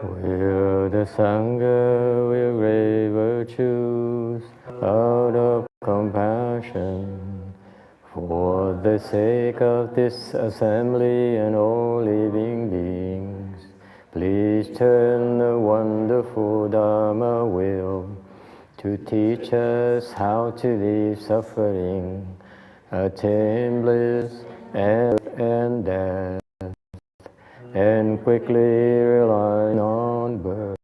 Will the Sangha will great virtues out of compassion for the sake of this assembly and all living beings. Please turn the wonderful Dharma wheel to teach us how to leave suffering, attain bliss and death, and quickly rely on birth.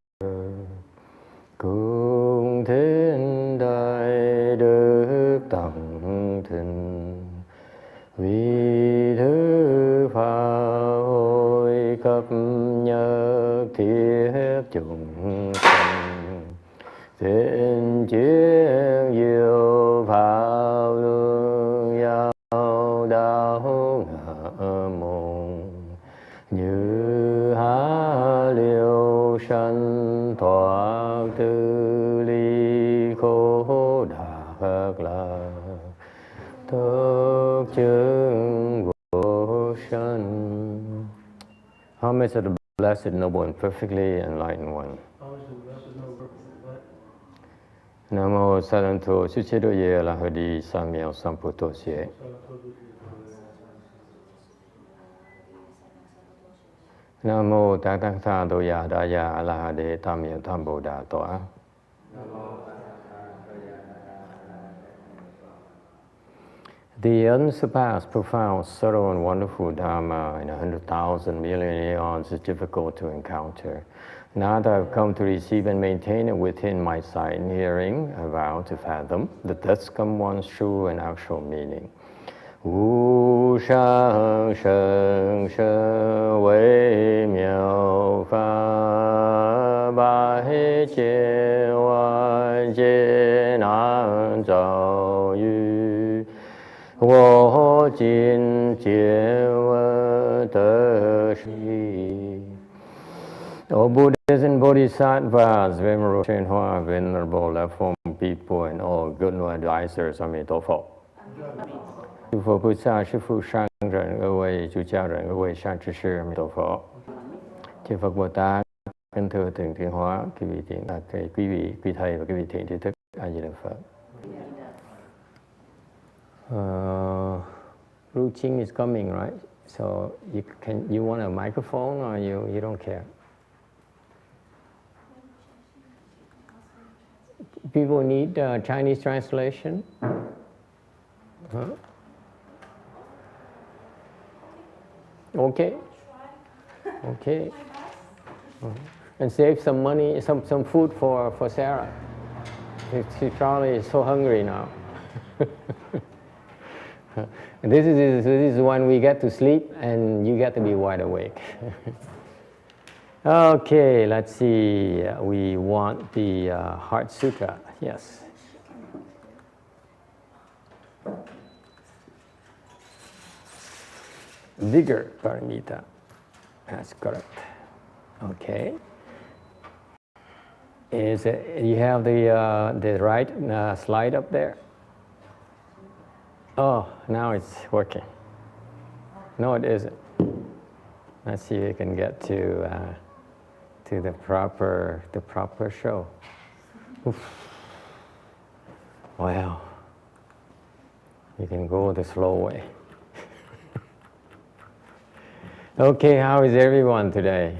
Cung thiên đại đức tăng thịnh, vì thứ pháp hội cấp nhất thiết chúng sanh, thiện chiến diệu pháp luân giao đạo ngã môn, như há liêu sanh thoát tư ly khổ đạc lạc, thức chứng vô sanh. Homage to the Blessed Noble and Perfectly Enlightened One. Namo Saranto Suchidoye Lahadi Samyao Samputosye. Namo Tathagata Doya Daya Alahade Tamya Tamboda Toa. The unsurpassed, profound, subtle, and wonderful Dharma in 100,000 million eons is difficult to encounter. Now that I've come to receive and maintain it within my sight and hearing, I vow to fathom the thus come one's true and actual meaning. Wu shang sheng sheng wei miao fa bai jie wan jie nan zhao yu wo jin jie wen de shi. O Buddhas and Bodhisattvas, venerable left form people, and all good advisors, Amitabha. 诸佛菩萨、师父上人、各位主教人、各位善知识，阿弥陀佛。Chư Phật Bồ Tát, kính thưa Thượng Thiên Hóa, quý vị, quý thầy và quý vị thiện tri thức, A Di Đà Phật. Ruching is coming, right? So you want a microphone or you don't care? People need Chinese translation? Huh? Okay. Okay. And save some money, some food for Sarah. She probably is so hungry now. And this is when we get to sleep and you get to be wide awake. Okay, let's see. We want the Heart Sutra. Yes. Vigor paramita. That's correct. Okay. You have the right slide up there? Oh, now it's working. No, it isn't. Let's see if we can get to the proper show. Oof. Well, you can go the slow way. Okay, how is everyone today?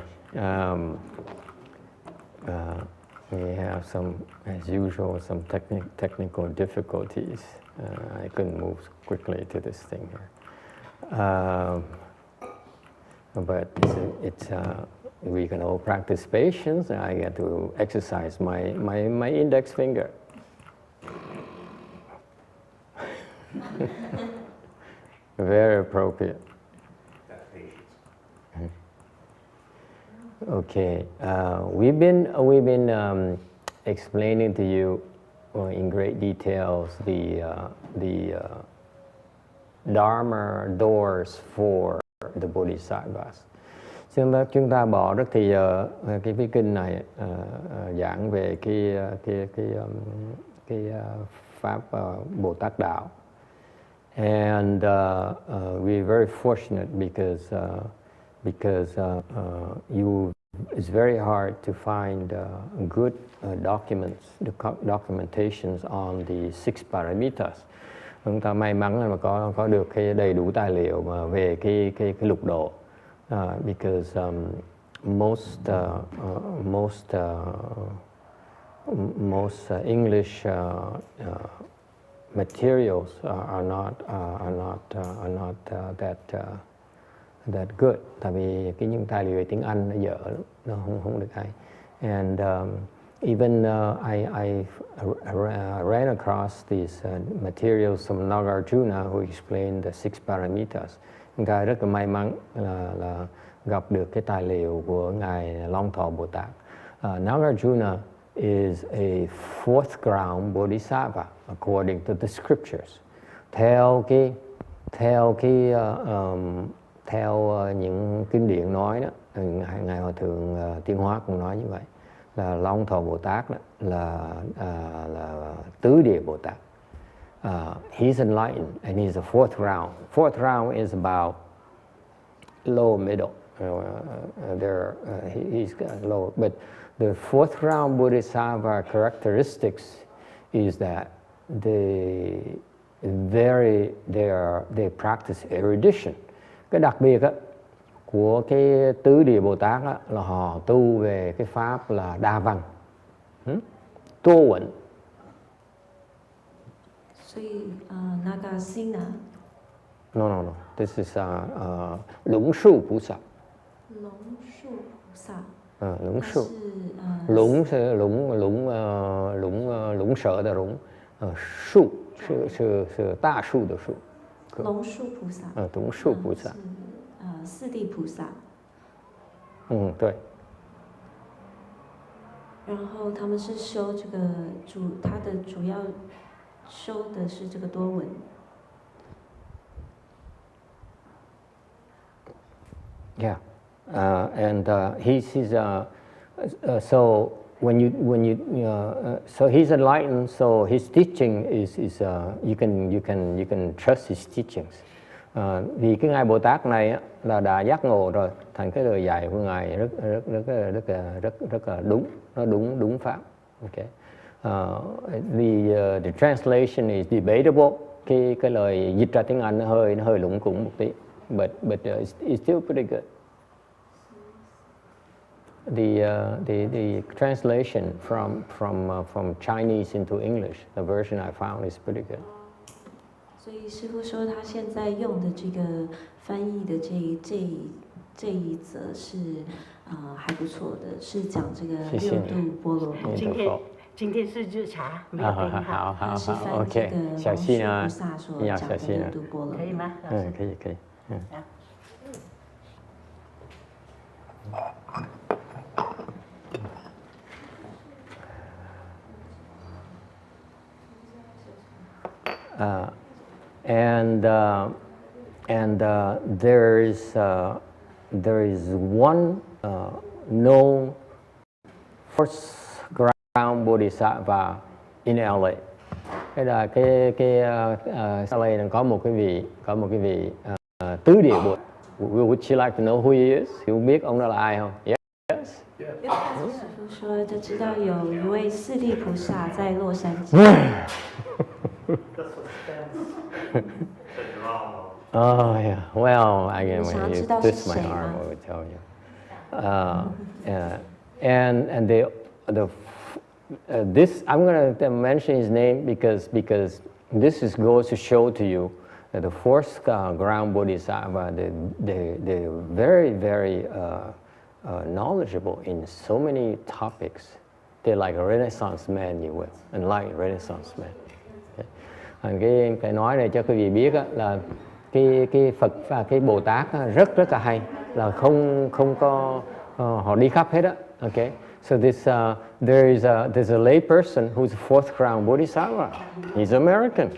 We have as usual, some technical difficulties. I couldn't move quickly to this thing here. But we can all practice patience. I get to exercise my index finger. Very appropriate. Okay, we've been explaining to you in great details the Dharma doors for the bodhisattvas. Chúng ta bỏ rất thì giờ cái kinh này giảng về cái pháp Bồ Tát đạo, and we're very fortunate because it's very hard to find good documentations on the six paramitas. Chúng ta may mắn là có được cái đầy đủ tài liệu mà về cái lục độ, because most English materials are not that good. Tại vì những tài liệu tiếng Anh nó dở lắm, nó không được hay. And even I ran across these materials from Nagarjuna who explained the six paramitas. Chúng ta rất là may mắn là gặp được cái tài liệu của ngài Long Thọ Bồ Tát. Nagarjuna is a fourth ground bodhisattva according to the scriptures. Theo những kinh điển nói đó, ngài Hòa thượng Tiên Hóa cũng nói như vậy, là Long Thọ Bồ Tát đó, là tứ địa Bồ Tát. He's enlightened and he's a fourth round. Fourth round is about low middle. He's low, but the fourth round bodhisattva characteristics is that they practice erudition. Cái đặc biệt á, của cái tứ địa Bồ Tát á, là họ tu về cái pháp là đa văn, tô quẩn. 所以Nagarjuna. No. This is lũng树菩萨. 龙树菩萨. 龙树. Lũng蛇的龙，树是大树的树。龙树菩萨。龙树菩萨。四地菩萨。对。然后他们是修这个他的主要修的是这个多闻。Yeah, and he's so when you so he's enlightened. So his teaching is you can trust his teachings. Vì cái ngài Bồ Tát này á, là đã giác ngộ rồi, thành cái lời dạy của ngài rất là đúng, nó đúng pháp. Okay. The translation is debatable. Cái lời dịch ra tiếng Anh nó hơi lủng củng một tí. But it's still pretty good. The translation from Chinese into English, the version I found is pretty good. 所以师父说他现在用的这个翻译的这一则是还不错的，是讲这个六度波罗蜜。今天是日茶，没有好，OK， 小心啊，你要小心啊，可以吗？可以。And there is one known first ground bodhisattva in LA. Cái là LA đang có một cái vị tứ địa Bồ. Would you like to know who he is? Hiểu biết ông đó là ai không? Yes. 师父说就知道有一位四地菩萨在洛杉矶。Oh yeah. Well, again, when you twist my arm, I would tell you. And this I'm going to mention his name because this goes to show to you that the fourth ground bodhisattva, they're very knowledgeable in so many topics. They're like a Renaissance man, you will, enlightened Renaissance man. Okay. Cái nói này cho quý vị biết là cái Phật và cái Bồ Tát rất là hay, là không có họ đi khắp hết á. Okay. So there's a lay person who's a fourth ground bodhisattva. He's American.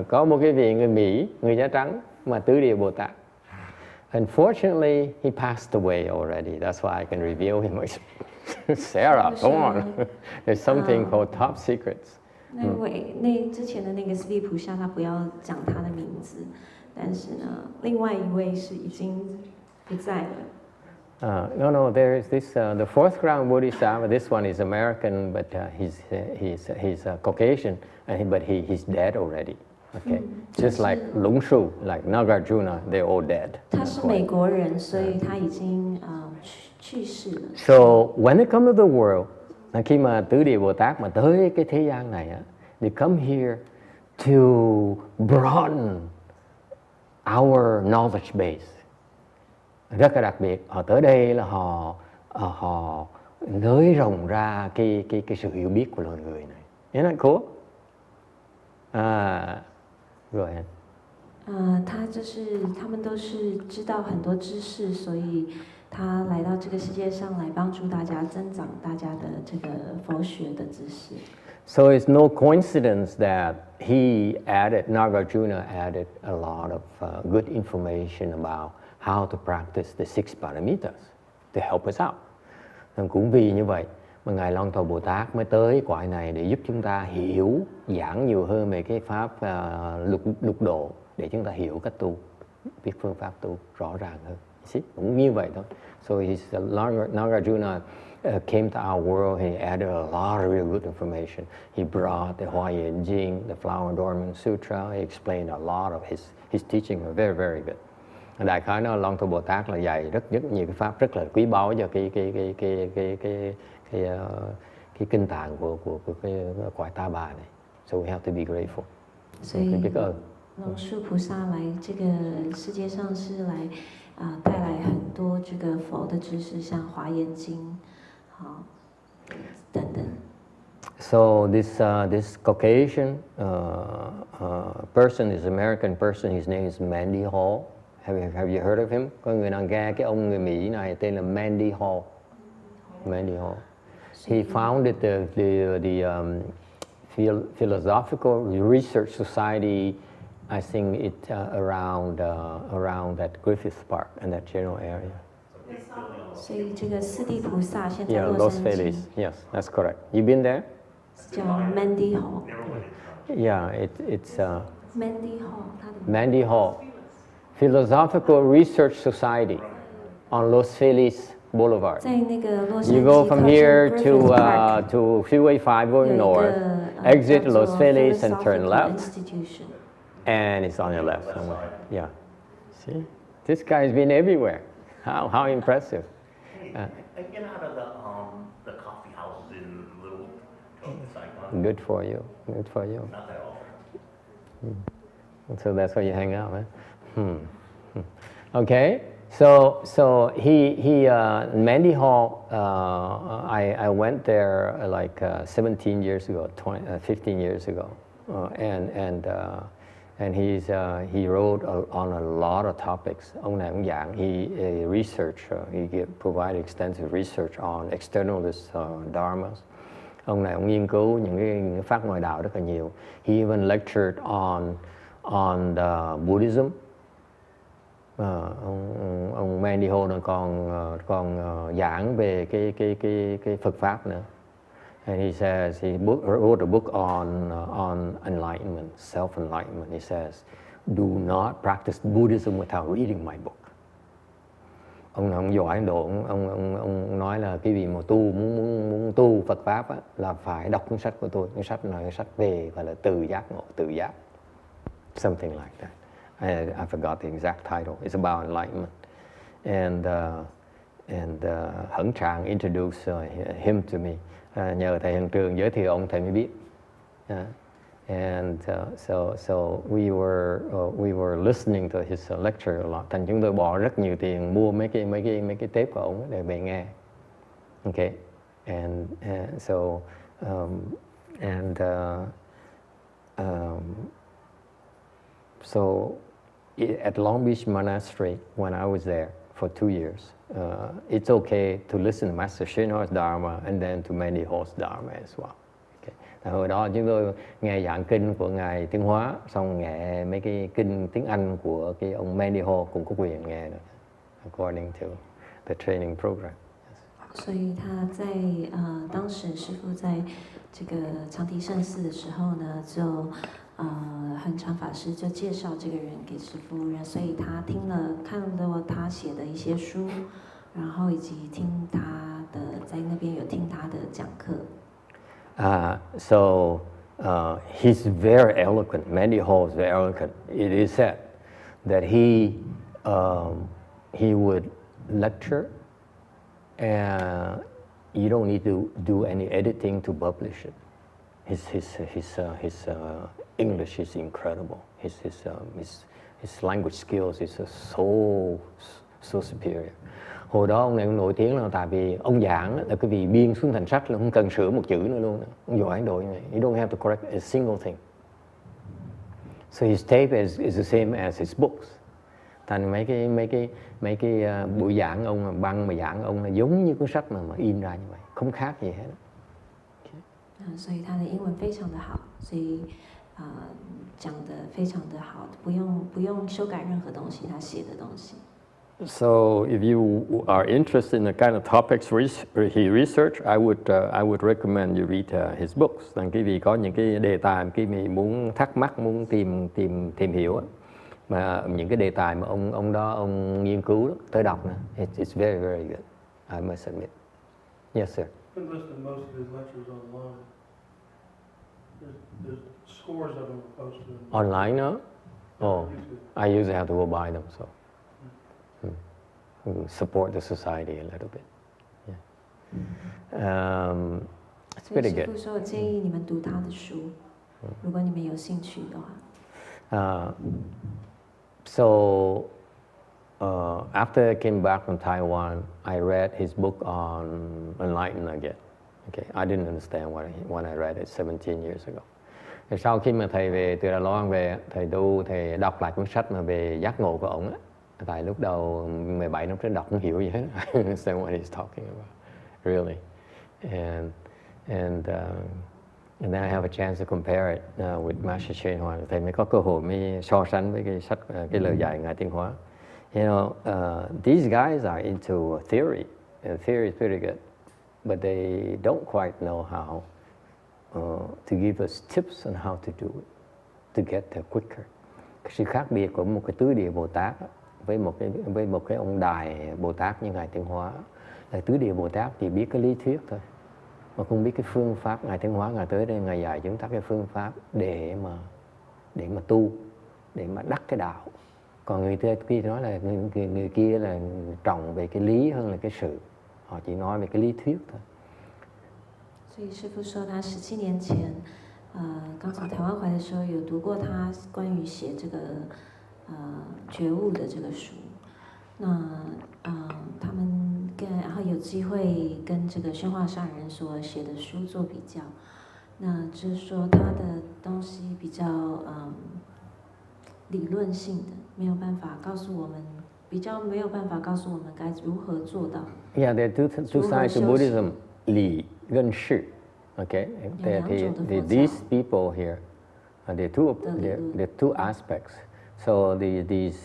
Có một cái vị người Mỹ, người da trắng mà tứ địa Bồ Tát. Unfortunately, he passed away already. That's why I can reveal him. Sarah, come on. There's something called top secrets. 之前的那个四地菩萨，他不要讲他的名字，但是呢，另外一位是已经不在了。No, there is this, the fourth ground bodhisattva, this one is American, but he's Caucasian, but he's dead already. Okay, just like Lung Shu, like Nagarjuna, they're all dead. 他是美国人，所以他已经去世了。 So when they come to the world, khi mà tứ địa Bồ Tát mà tới cái thế gian này, they come here to broaden our knowledge base. Rất là đặc biệt, họ tới đây là họ nới rộng ra cái sự hiểu biết của loài người này. Isn't that cool? Go ahead. 他们都是知道很多知识，所以他来到这个世界上来帮助大家增长大家的这个佛学的知识。 So it's no coincidence that Nagarjuna added a lot of good information about how to practice the 6 paramitas to help us out. Cũng vì như vậy mà Ngài Long Thọ Bồ Tát mới tới cõi này để giúp chúng ta hiểu, giảng nhiều hơn về cái pháp lục độ để chúng ta hiểu cách tu, biết phương pháp tu rõ ràng hơn. Cũng như vậy thôi. So Nagarjuna came to our world. He added a lot of really good information. He brought the Hoa Yin Jing, the Flower Adornment Sutra. He explained a lot of his teaching were very, very good. Đại khái nó Long Thọ Bồ Tát là dạy rất nhiều cái pháp rất là quý báu cho cái kinh tạng của cái cõi Ta Bà này. So we have to be grateful. 所以龙树菩萨来这个世界上是来带来很多这个佛的知识，像华严经，等等。 So this Caucasian person is American person. His name is Mandy Hall. Have you heard of him? Có người nào nghe cái ông người Mỹ này tên là Mandy Hall. Mandy Hall. He founded the Philosophical Research Society. I think it's around that Griffith Park and that general area. 所以这个四地菩萨现在 Yeah, 洛 Los 杉矶 Feliz. Yes, that's correct. You been there? 叫 Mandy Hall。 Yeah, it's Mandy Hall， 他的 Mandy Hall, Philosophical Research Society on Los Feliz Boulevard. 在那个洛杉矶 You go from 靠近 here Griffith Park to Freeway 5 going 有一 north, 个 exit 叫做 Los Feliz and turn Philosophical left, Institution。 and it's on your left somewhere. Yeah. See, this guy's been everywhere. How impressive. I get out of the coffee house in Little Saigon. Good for you. Good for you. Not at all. So that's where you hang out, man. Okay. So he Mandy Hall. I went there like 17 years ago, 15 years ago, and he wrote on a lot of topics. Ông này ông giảng, he researched, he provided extensive research on externalist dharmas. Ông này ông nghiên cứu những cái pháp ngoại đạo rất là nhiều. He even lectured on the Buddhism. Ông Mandy Hall còn giảng về cái Phật pháp nữa. And he says he wrote a book on enlightenment, self-enlightenment. He says, "Do not practice Buddhism without reading my book." Ông giỏi Ấn Độ, ông nói là cái gì mà muốn tu Phật pháp á, là phải đọc cuốn sách của tôi. Cuốn sách là cái sách về gọi là từ giác ngộ, tự giác, something like that. I forgot the exact title. It's about enlightenment, and Hẩn Tràng introduced him to me. Nhờ thầy Hằng Trường giới thiệu ông thầy mới biết. And so we were listening to his lecture a lot. Thành chúng tôi bỏ rất nhiều tiền mua mấy cái tape của ông để về nghe. Okay, and so at Long Beach Monastery when I was there for 2 years, it's okay to listen to Master Shinho's Dharma and then to Mandy Hall's Dharma as well. Hồi đó chúng tôi nghe giảng kinh của Ngài Tiến Hóa, xong nghe mấy cái kinh tiếng Anh của cái ông Mandy Hall cũng có quyền nghe nữa, according to the training program. 所以他在当时师父在这个长堤圣寺的时候呢，就恒常法师就介绍这个人给师父，所以他看了他写的一些书，然后以及听他的在那边有听他的讲课。So he's very eloquent. Mandy Hall is very eloquent. It is said that he would lecture, and you don't need to do any editing to publish it. His English is incredible. His language skills is so superior. Hồi đó ông này cũng nổi tiếng là tại vì ông giảng là cái vì biên xuống thành sách là không cần sửa một chữ nữa luôn. Ông giỏi anh đội như vậy. You don't have to correct a single thing. So his tape is the same as his books. Thành mấy cái buổi giảng ông mà băng mà giảng ông là giống như cuốn sách mà in ra như vậy, không khác gì hết. 所以他的英文非常的好，所以讲得非常的好，不用修改任何东西，他写的东西。So if you are interested in the kind of topics he researched, I would recommend you read his books. Rằng cái vì có những cái đề tài cái mình muốn thắc mắc, muốn tìm hiểu mà những cái đề tài mà ông nghiên cứu đó, tới đọc nè, it's very very good. I must admit. Yes, sir. I've been listening to most of his lectures online. There's scores of them posted Online, no? Oh, I usually have to go buy them, so support the society a little bit. Yeah. It's pretty good. 师父说，我建议你们读他的书，如果你们有兴趣的话。So after I came back from Taiwan, I read his book on enlightenment again. Okay, I didn't understand when I read it 17 years ago. Thì sau khi mà thầy về từ Đài Loan về, thầy đọc lại cuốn sách mà về giác ngộ của ông á. Tại lúc đầu 17 năm trước đọc không hiểu gì hết. I don't understand what he's talking about, really. And then I have a chance to compare it with Master Chuen Hoa. Thầy mới có cơ hội mới so sánh với cái sách, cái lời dạy Ngài Tiên Hóa. You know, these guys are into theory, and theory is pretty good, but they don't quite know how to give us tips on how to do it, to get there quicker. Cái sự khác biệt của một cái tứ địa Bồ Tát với một cái ông đài Bồ Tát như Ngài Tiên Hóa là tứ địa Bồ Tát chỉ biết cái lý thuyết thôi, mà không biết cái phương pháp. Ngài Tiên Hóa Ngài tới đây Ngài dạy chúng ta cái phương pháp để mà tu, để mà đắc cái đạo. Còn người kia nói là người kia là trọng về cái lý hơn là cái sự, họ chỉ nói về cái lý thuyết thôi. 所以师父说，他17年前，刚从台湾回来的时候，有读过他关于写这个觉悟的这个书。那他们然后有机会跟这个宣化上人所写的书做比较，那就是说他的东西比较理论性的，没有办法告诉我们，比较没有办法告诉我们该如何做到。Yeah, there are two sides to Buddhism. 理跟事 okay? These people here, there are two aspects. So these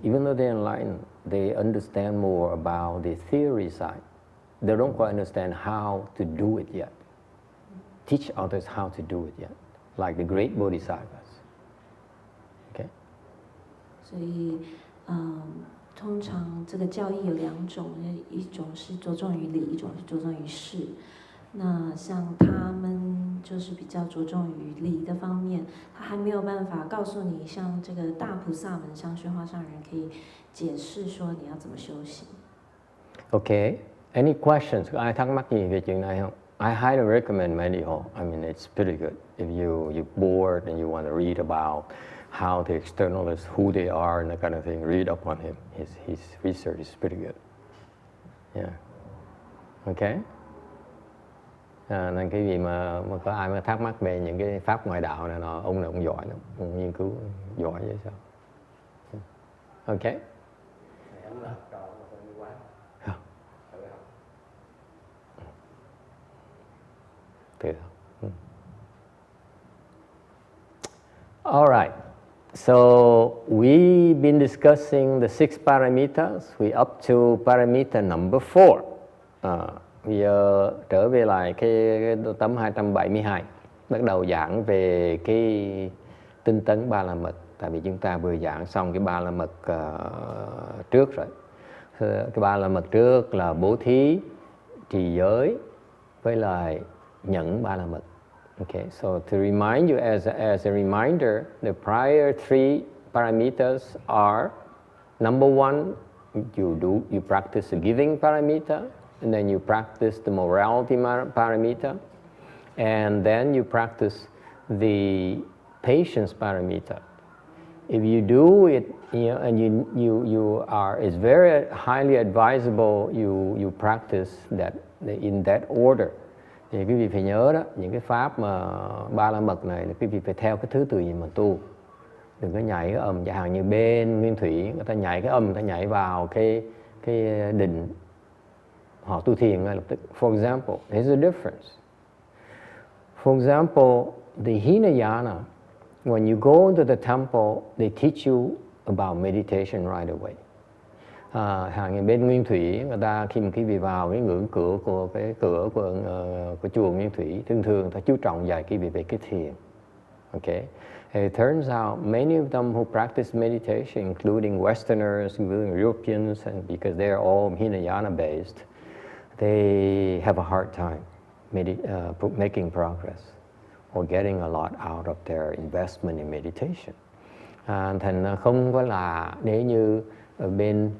even though they're enlightened, they understand more about the theory side. They don't quite understand how to do it yet. Teach others how to do it yet, like the great bodhisattvas. Okay. 所以通常这个教义有两种，一种是着重于理，一种是着重于事。那像他们就是比较着重于理的方面，他还没有办法告诉你，像这个大菩萨们，像宣化上人可以解释说你要怎么修行。Okay. Any questions? Ai thắc mắc gì về chuyện này không? I highly recommend Mandy Hall. I mean, it's pretty good. If you're bored and you want to read about how the externalists, who they are, and that kind of thing, read up on him. His research is pretty good. Yeah. Okay. Nên cái gì mà có ai mà thắc mắc về những cái pháp ngoại đạo này nọ, ông này ông giỏi lắm, ông nghiên cứu giỏi vậy sao? Okay. All right. So we've been discussing the 6 paramitas. We're up to paramita number 4. Bây giờ trở về lại cái tấm 272, bắt đầu giảng về cái tinh tấn ba la mật. Tại vì chúng ta vừa giảng xong cái ba la mật trước rồi. cái ba la mật trước là bố thí, trì giới với lại nhẫn ba la mật. Okay, so to remind you as a reminder, the prior 3 paramitas are: number 1, you practice the giving paramita, and then you practice the morality paramita, and then you practice the patience paramita. If you do it, and you are, it's very highly advisable you practice that in that order. Thì quý vị phải nhớ đó, những cái pháp mà ba la mật này là quý vị phải theo cái thứ tự gì mà tu. Đừng có nhảy cái âm, chẳng hạn như bên Nguyên Thủy, người ta nhảy cái âm, người ta nhảy vào cái định, họ tu thiền ngay lập tức. For example, here's a difference. For example, the Hinayana, when you go into the temple, they teach you about meditation right away. Hàng như bên Nguyên Thủy, người ta khi mà quý vị vào cái ngưỡng cửa của chùa Nguyên Thủy, thường người ta chú trọng dạy quý vị về cái thiền. Okay, it turns out many of them who practice meditation, including Westerners, including Europeans, and because they are all Hinayana based, they have a hard time making progress or getting a lot out of their investment in meditation. Thành không có là nếu như ở bên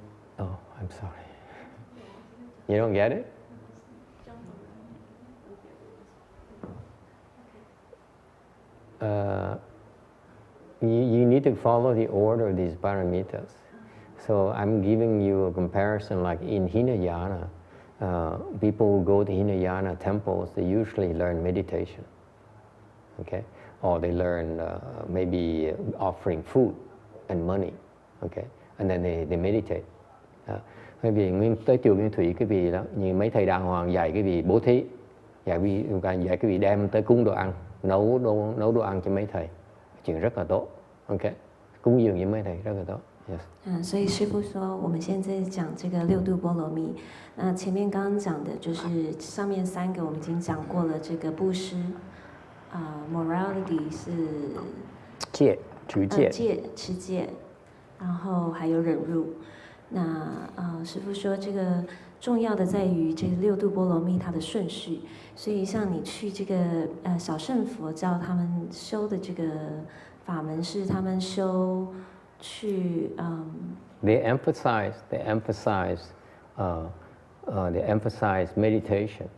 I'm sorry. You don't get it? You need to follow the order of these paramitas. So I'm giving you a comparison, like in Hinayana, people who go to Hinayana temples, they usually learn meditation. Okay? Or they learn maybe offering food and money. Okay? And then they meditate. Bởi vì tới chùa Nguyên Thủy cái vị đó, như mấy thầy đàng hoàng dạy cái vị bố thí, dạy cái vị đem tới cúng đồ ăn, nấu đồ ăn cho mấy thầy, chuyện rất là tốt. Okay? Cúng dường với mấy thầy rất là tốt. Yes. 所以师父说，我们现在讲这个六度波罗蜜。那前面刚刚讲的就是上面3个，我们已经讲过了。这个布施，morality 是戒，持戒，然后还有忍辱。那师父说，这个重要的在于这个六度波罗蜜它的顺序。所以像你去这个小乘佛教，他们修的这个法门是他们修。They emphasize meditation,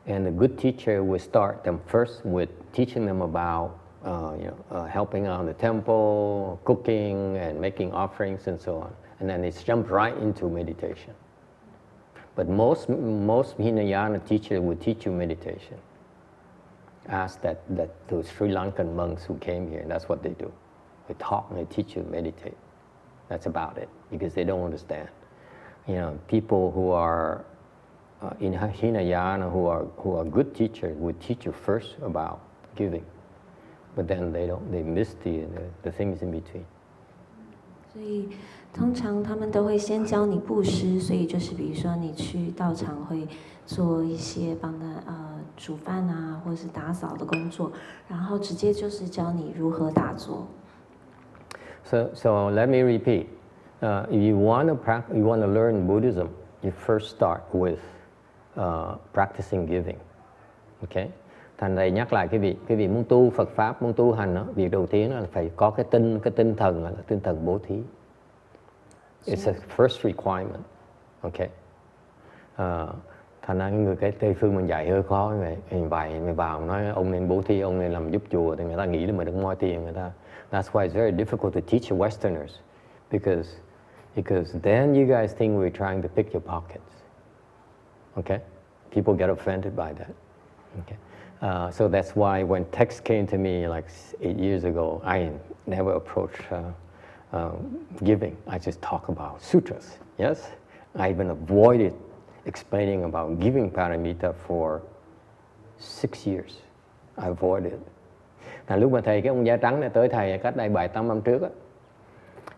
and a good teacher will start them first with teaching them about helping out in the temple, cooking, and making offerings, and so on. And then it's jumped right into meditation. But most Hinayana teachers will teach you meditation. Ask those Sri Lankan monks who came here, and that's what they do. They talk and they teach you to meditate. That's about it, because they don't understand. People who are in Hinayana who are good teachers would teach you first about giving, but then they miss the things in between. 所以通常他们都会先教你布施，所以就是比如说你去道场会做一些帮他煮饭啊，或者是打扫的工作，然后直接就是教你如何打坐。So let me repeat. If you want to learn Buddhism, you first start with practicing giving. Okay? Thành thầy nhắc lại cái vị muốn tu Phật pháp, muốn tu hành đó, việc đầu tiên là phải có cái tinh thần là tinh thần bố thí. It's a first requirement. Okay? Thành ra người cái Tây phương mình dạy hơi khó như vậy. Mình vào nói ông nên bố thí, ông nên làm giúp chùa, thì người ta nghĩ là mình đừng moi tiền người ta. That's why it's very difficult to teach Westerners, because then you guys think we're trying to pick your pockets. Okay? People get offended by that. Okay? So that's why when text came to me like 8 years ago, I never approached giving. I just talk about sutras. Yes? I even avoided explaining about giving paramita for 6 years. I avoided it. Lúc mà thầy cái ông da trắng này tới thầy cách đây 7-8 năm trước á,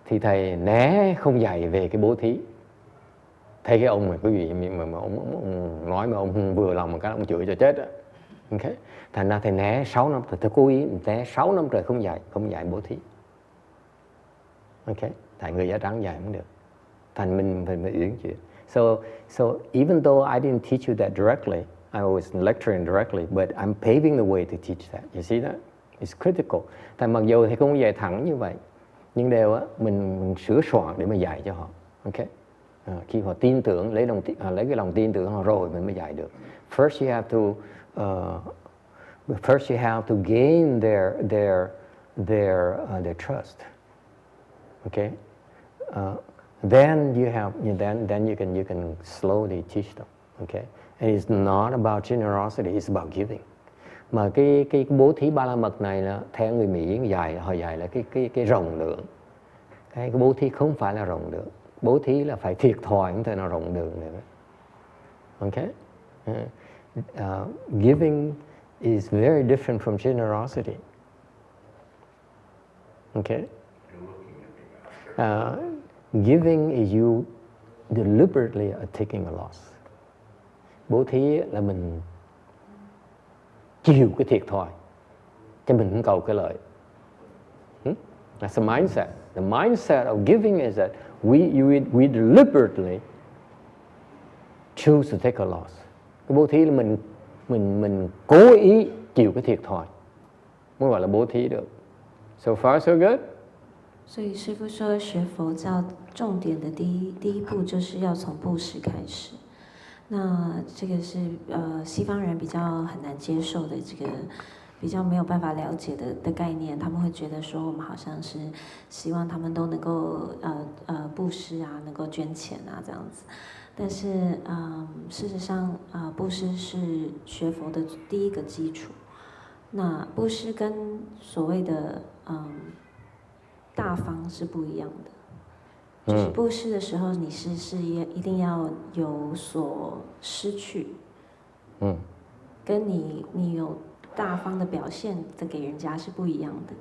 thì thầy né không dạy về cái bố thí. Thấy cái ông này quý vị mà ông nói mà ông không vừa lòng một cái ông chửi cho chết á. Okay. Thành ra thầy né 6 năm, thầy cố ý né 6 năm trời không dạy bố thí. Okay. Tại người da trắng dạy không được. Thành mình phải uyển chuyển. So even though I didn't teach you that directly, I was lecturing directly, but I'm paving the way to teach that. You see that? It's critical. Tại mặc dù thầy không dạy thẳng như vậy, nhưng đều á, mình sửa soạn để mà dạy cho họ. Okay? Khi họ tin tưởng, lấy cái lòng tin tưởng họ rồi mình mới dạy được. First you have to gain their trust. Okay? Then you can slowly teach them. Okay? And it's not about generosity, it's about giving. Mà cái bố thí ba la mật này là theo người Mỹ họ dạy là cái rộng lượng. Cái bố thí không phải là rộng lượng. Bố thí là phải thiệt thòi, không thể nào rộng lượng nữa. Okay? Giving is very different from generosity. Okay? Giving is you deliberately are taking a loss. Bố thí là mình chịu cái thiệt thòi, chứ mình không cầu cái lợi. That's the mindset. The mindset of giving is that we deliberately choose to take a loss. Cái bố thí là mình cố ý chịu cái thiệt thòi mới gọi là bố thí được. So far so good. 所以师父说，学佛教重点的第一步就是要从布施开始。那这个是西方人比较很难接受的，这个比较没有办法了解的概念。他们会觉得说，我们好像是希望他们都能够布施啊，能够捐钱啊这样子。但是事实上布施是学佛的第一个基础。那布施跟所谓的大方是不一样的，就是布施的时候，你是一定要有所失去，跟你有大方的表现的给人家是不一样的。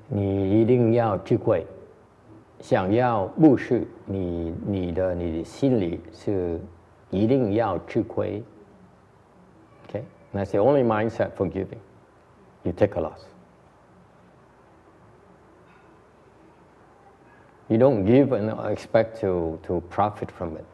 你一定要智慧，想要布施，你的心里是一定要智慧。Okay, that's the only mindset for giving. You take a loss. You don't give and expect to profit from it.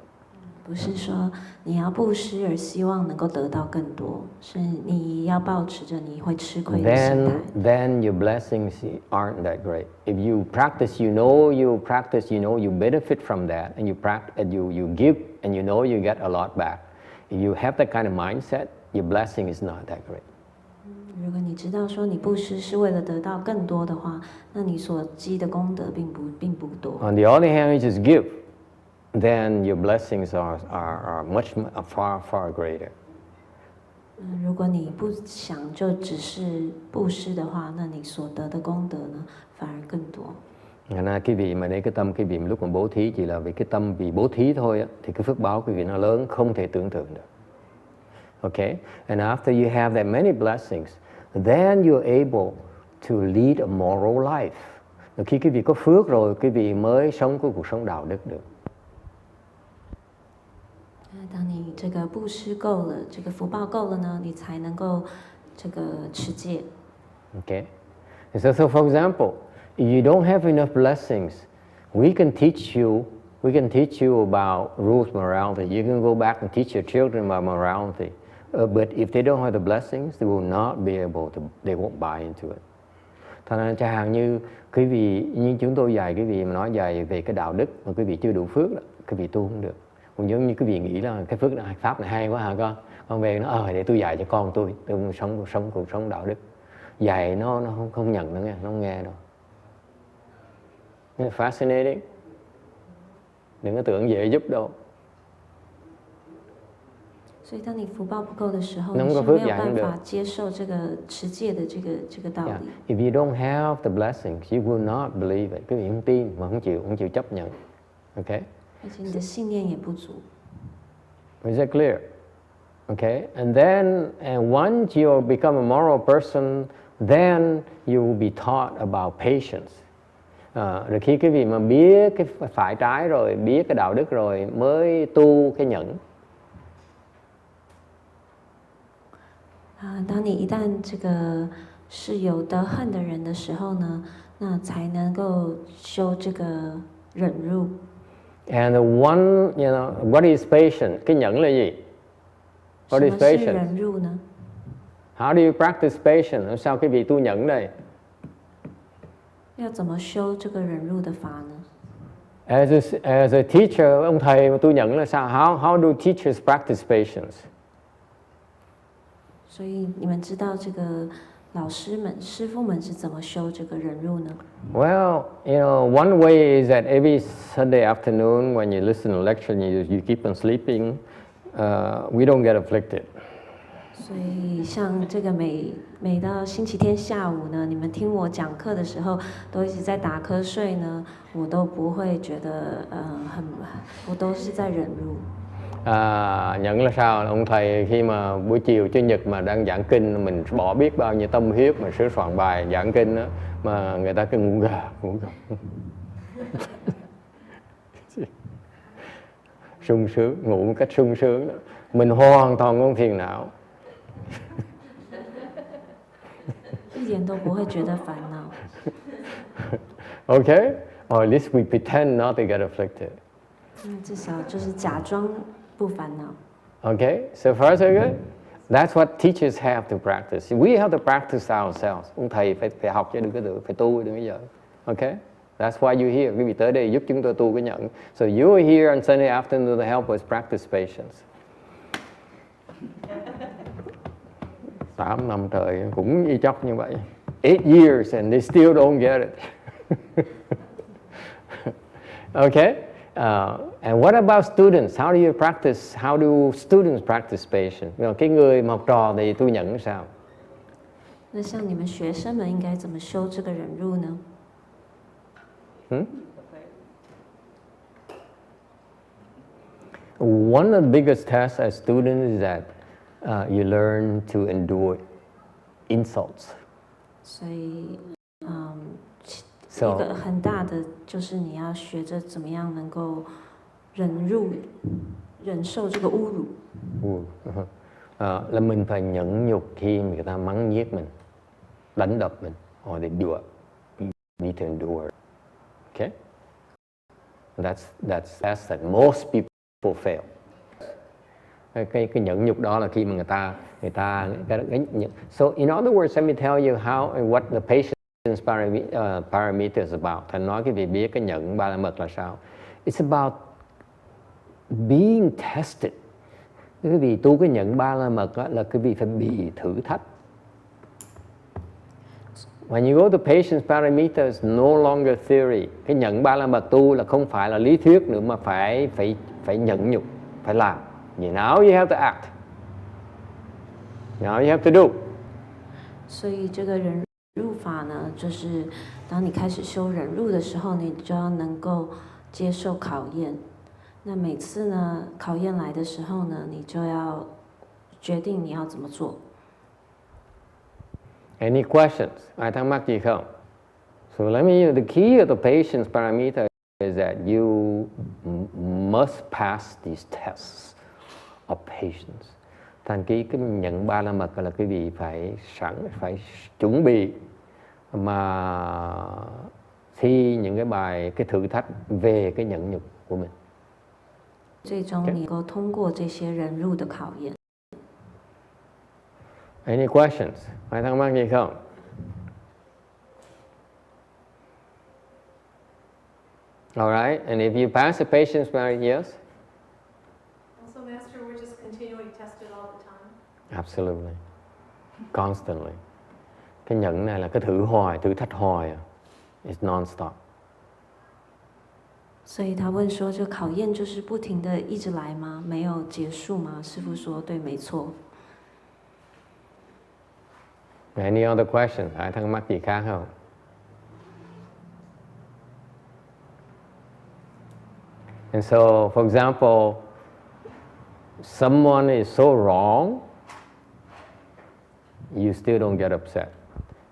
不是说你要布施而希望能够得到更多，是你要抱持着你会吃亏的心态。Then your blessings aren't that great. If you practice, you know you benefit from that, and you give, and you know you get a lot back. If you have that kind of mindset, your blessing is not that great. 如果你知道说你布施是为了得到更多的话，那你所积的功德并不多。On the other hand, you just give, then your blessings are far greater. 如果你不想就只是布施的话，那你所得的功德呢，反而更多。Quý vị mà để cái tâm quý vị lúc mà bố thí chỉ là vì cái tâm vì bố thí thôi á, thì cái phước báo quý vị nó lớn không thể tưởng tượng được. Okay, and after you have that many blessings, then you're able to lead a moral life. Rồi khi quý vị có phước rồi, quý vị mới sống cái cuộc sống đạo đức được. 当你这个布施够了，这个福报够了呢，你才能够这个持戒。Okay, so for example, if you don't have enough blessings, we can teach you about rules, morality. You can go back and teach your children about morality. But if they don't have the blessings, they will not be able to. They won't buy into it. Thành ra chẳng hạn như quý vị, như chúng tôi dạy quý vị mà nói dạy về cái đạo đức mà quý vị chưa đủ phước đó, quý vị tu không được. Cũng giống như quý vị nghĩ là cái phước này, pháp này hay quá hả con về nó để tôi dạy cho con tôi sống cuộc sống đạo đức. Dạy nó không nhận nó nghe, nó không nghe đâu. It's fascinating. Đừng có tưởng dễ giúp đâu. 所以当你福报不够的时候，你是没有办法接受这个持戒的这个道理。If you don't have the blessings, you will not believe it. Quý vị không tin mà không chịu chấp nhận. Okay? 而且你的信念也不足。Is that clear? Okay? And once you become a moral person, then you will be taught about patience. Rồi khi quý vị mà biết cái phải trái rồi, biết cái đạo đức rồi mới tu cái nhẫn. 当你一旦这个是有得恨的人的时候呢，那才能够修这个忍辱。And the one, what is patience? Cái nhẫn là gì? What 什 is 么是 patience? 忍辱呢？ How do you practice patience? Sao cái vị tu nhẫn đây? 要怎么修这个忍辱的法呢？ As a teacher, ông thầy mà tu nhẫn là sao? How do teachers practice patience? 所以你们知道这个老师们、师父们是怎么修这个忍辱呢？ Well, one way is that every Sunday afternoon when you listen to lecture and you keep on sleeping, we don't get afflicted. 所以像这个每到星期天下午呢，你们听我讲课的时候，都一直在打瞌睡呢，我都不会觉得我都是在忍辱。 Nhẫn là sao? Ông thầy khi mà buổi chiều Chủ nhật mà đang giảng kinh, mình bỏ biết bao nhiêu tâm huyết mà sửa soạn bài giảng kinh đó, mà người ta cứ ngủ gà. Sung sướng, ngủ một cách sung sướng đó. Mình hoàn toàn không phiền não. 一点都不会觉得烦恼。 Okay? Or at least we pretend not to get afflicted. 至少就是假装不烦恼。 Okay? So far so good? That's what teachers have to practice. We have to practice ourselves. Ông thầy phải học chứ đừng có tự phải tu đừng có giỡn. Okay? That's why you're here. Quý vị tới đây giúp chúng tôi tu cái nhẫn. So you are here on Sunday afternoon to help us practice patience. 8 năm trời cũng y chóc như vậy. 8 years and they still don't get it. Okay? And what about students? How do you practice? How do students practice patience? Cái người mà học trò thì tu nhẫn sao? 那像你们学生们应该怎么修这个忍辱呢？ One of the biggest tests as students is that you learn to endure insults. 所以，一个很大的就是你要学着怎么样能够忍受这个侮辱。Là mình phải nhẫn nhục khi người ta mắng nhiếc mình, đánh đập mình, or they do it. You need to endure. Okay? That's that most people fail. Cái nhẫn nhục đó là khi mà người ta so in other words, let me tell you what the patience parameter is about. Thành nói cái vị biết cái nhẫn ba la mật là sao? It's about being tested. Cái vị tu cái nhẫn ba la mật là cái vị phải bị thử thách. When you go to patience parameter, it's no longer theory. Cái nhẫn ba la mật tu là không phải là lý thuyết nữa mà phải nhẫn nhục, phải làm. Now you have to act. Now you have to do. 所以这个忍辱法呢，就是当你开始修忍辱的时候，你就要能够接受考验。那每次呢，考验来的时候呢，你就要决定你要怎么做。Any questions? Ai thắc mắc gì không? So let me. The key of the patience parameter is that you must pass these tests of patience. Thành cái nhận ba la mật là cái gì phải chuẩn bị mà thi những cái thử thách về cái nhẫn nhục của mình. 最终你能够通过这些忍辱的考验。 Any questions? Ai thắc mắc gì không? All right, and if you pass the patience parameter, yes? Also, Master, we're just continually tested all the time. Absolutely. Constantly. Cái nhẫn này là cái thử thách hoài. It's non-stop. 所以他问说，这考验就是不停的一直来吗？没有结束吗？师父说，对，没错。 Any other questions? Ai thắc mắc gì khác không? And so, for example, someone is so wrong, you still don't get upset.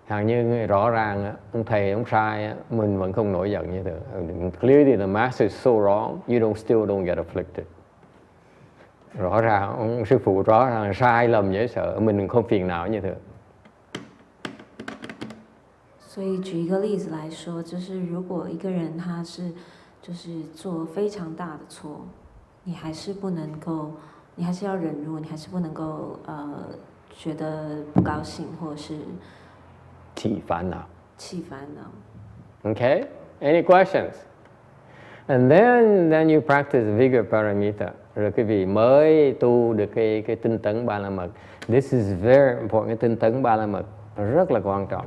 Hằng như rõ ràng ông thầy ông sai, mình vẫn không nổi giận như thế. Clearly the master is so wrong, you still don't get afflicted. Rõ ràng ông sư phụ rõ ràng sai lầm dễ sợ, mình không phiền não như thế. 所以举一个例子来说，就是如果一个人他是就是做非常大的错，你还是不能够，你还是要忍辱，你还是不能够觉得不高兴或者是起烦恼。起烦恼。 Okay? Any questions? And then you practice vigor paramita. Rồi quý vị mới tu được cái tinh tấn ba la mật. This is very important. Cái tinh tấn ba la mật rất là quan trọng.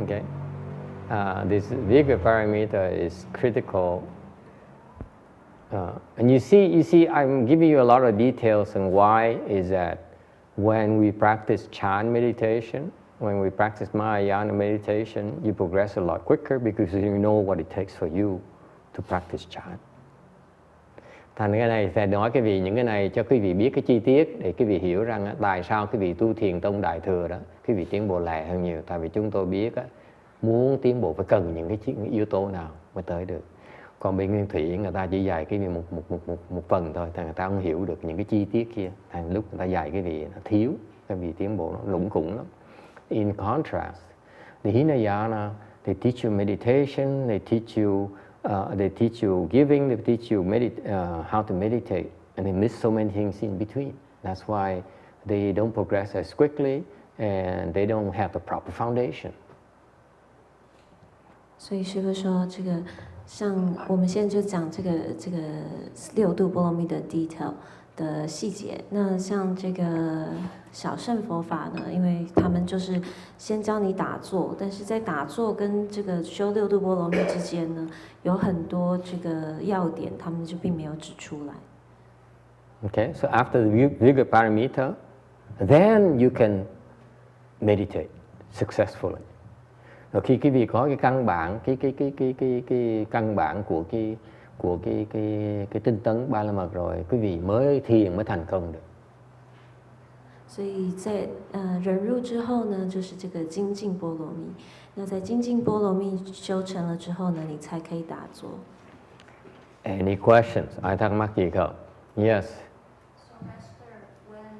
Okay? This vigor paramita is critical. And you see, I'm giving you a lot of details on why is that when we practice chan meditation, when we practice Mahayana meditation, you progress a lot quicker because you know what it takes for you to practice chan. Thành cái này sẽ nói quý vị những cái này cho quý vị biết cái chi tiết để quý vị hiểu rằng tại sao quý vị tu thiền tông đại thừa đó quý vị tiến bộ lẹ hơn nhiều. Tại vì chúng tôi biết muốn tiến bộ phải cần những cái yếu tố nào mới tới được. Còn bên nguyên thủy người ta chỉ dạy cái vị một phần thôi, người ta không hiểu được những cái chi tiết kia. Thành lúc người ta dạy cái vị nó thiếu, cái vị tiến bộ nó lủng củng lắm. In contrast, the Hinayana, they teach you meditation, they teach you giving, they teach you how to meditate, and they miss so many things in between. That's why they don't progress as quickly, and they don't have the proper foundation. 所以师父说，这个像我们现在就讲这个六度波罗蜜的 detail 的细节。那像这个小乘佛法呢，因为他们就是先教你打坐，但是在打坐跟这个修六度波罗蜜之间呢，有很多这个要点，他们就并没有指出来。Okay, so after the vigor paramita, then you can meditate successfully. Rồi khi quý vị có cái căn bản, cái căn bản của cái tinh tấn ba la mật rồi, quý vị mới thiền mới thành công được. 所以在忍辱之后呢，就是这个精进波罗蜜。那在精进波罗蜜修成了之后呢，你才可以打坐。Any questions? Ai thắc mắc gì không? Yes. So Master, when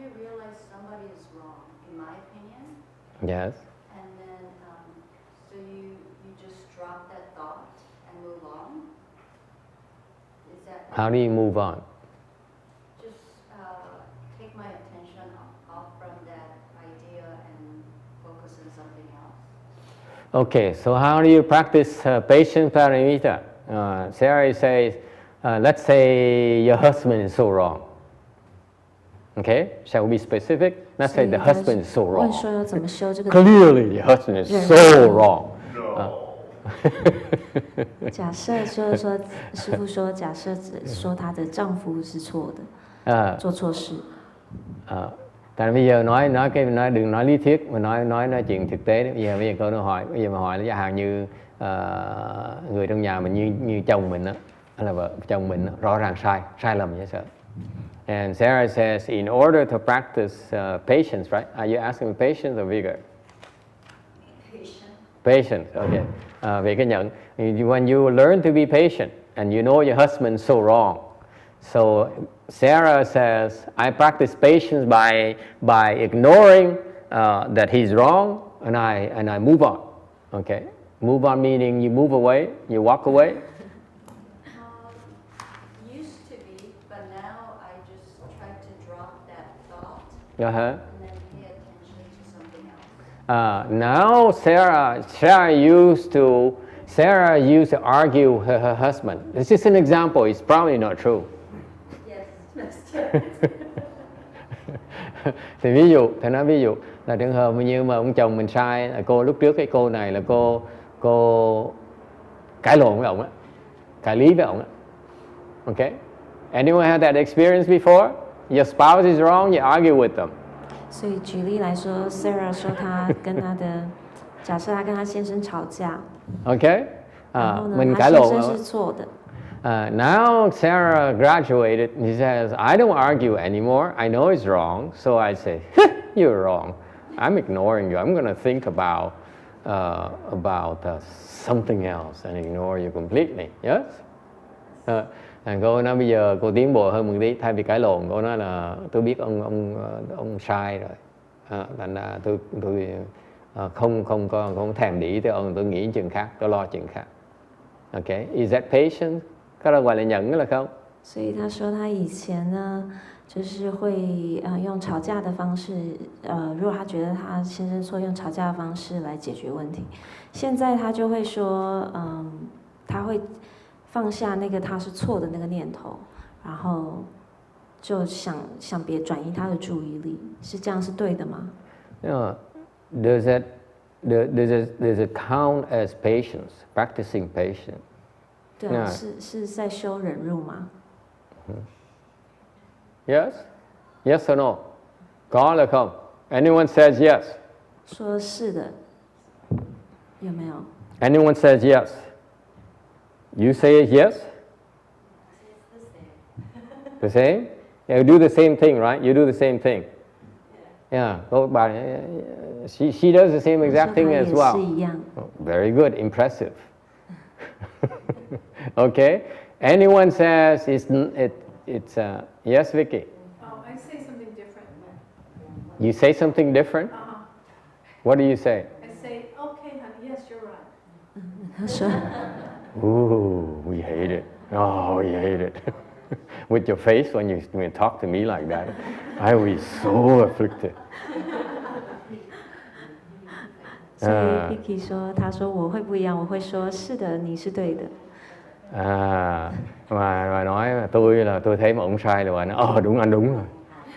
you realize somebody is wrong, in my opinion, Yes. and then so you just drop that thought and move on. Is that How do you move on? just take my attention off from that idea and focus on something else? Okay, so how do you practice patient paramita? Sarah says, let's say your husband is so wrong. Okay, shall we be specific? Let's say the husband is so 问 wrong. 说要怎么修这个？ Clearly, the husband is so wrong. No. 假设就是说，师父说，假设说她的丈夫是错的，做错事。 Tại bây giờ đừng nói lý thuyết mà nói chuyện thực tế. Bây giờ câu nó hỏi, bây giờ mà hỏi là chẳng hạn như người trong nhà mình như chồng mình đó, hay là vợ chồng mình đó, rõ ràng sai lầm vậy sợ. And Sarah says, in order to practice patience, right? Are you asking patience or vigor? Patience, okay. Về cái nhận, when you learn to be patient and you know your husband's so wrong, so Sarah says, I practice patience by ignoring that he's wrong, and I move on. Okay, move on meaning you move away, you walk away. Used to be, but now I just try to drop that thought Uh-huh. and then pay attention to something else. Now Sarah used to argue with her husband. This is an example. It's probably not true. Yes, Master. Thì thầy nói ví dụ là trường hợp như mà ông chồng mình sai, là cô lúc trước cái cô này là cô cãi lộn với ông á, cãi lý với ông á. Okay? Anyone had that experience before? Your spouse is wrong, you argue with them. 所以举例来说 ，Sarah 说她跟她的，假设她跟她先生吵架， Okay? 然后呢， Mình 她 cãi 先 lộn. 生是错的。 Now Sarah graduated and she says, I don't argue anymore. I know it's wrong. So I say, you're wrong. I'm ignoring you. I'm going to think about something else and ignore you completely. Yes? Cô nói bây giờ cô tiến bộ hơn một tí. Thay vì cãi lộn, cô nói là tôi biết ông sai rồi. Thành ra tôi không thèm để ý tới ông. Tôi nghĩ chuyện khác. Tôi lo chuyện khác. Okay, is that patience? Cái đó gọi là nhẫn là không?所以他说他以前呢，就是会用吵架的方式，如果他觉得他先生错，用吵架的方式来解决问题。现在他就会说，他会放下那个他是错的那个念头，然后就想别转移他的注意力，是这样是对的吗？ Does it count as patience? Practicing patience? 对啊，是在修忍辱吗？ Yes? Yes or no? Có là không? Anyone says yes? 说是的，有没有？ Anyone says yes? You say yes? The same? Yeah, you do the same thing, right? You do the same thing. Yeah. She does the same exact thing as 说他也是 well. 一样。 Oh, very good, impressive. Okay. Anyone says it's yes, Vicky? Oh, I say something different. You say something different? What do you say? I say, okay, honey, yes, you're right. 他说 Ooh, we hate it. Oh, we hate it. With your face when you talk to me like that, I will be so afflicted. 所以 Vicky 说，他说我会不一样，我会说是的，你是对的。 Mà nói tôi thấy mà ông sai là bà nói đúng anh đúng rồi.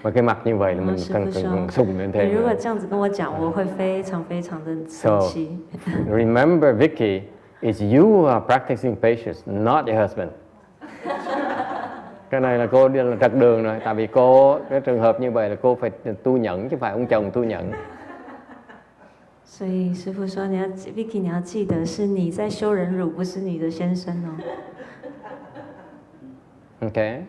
Và cái mặt như vậy là mình càng sùng lên 你 thêm. 如果这样子跟我讲，我会非常非常的生气。 Remember, Vicky, it's you who are practicing patience, not your husband. Cái này là cô đi là trật đường rồi, tại vì cô cái trường hợp như vậy là cô phải tu nhẫn chứ phải ông chồng tu nhẫn. 所以师父说，Vicky， 你要记得是你在修忍辱，不是你的先生哦。 Okay.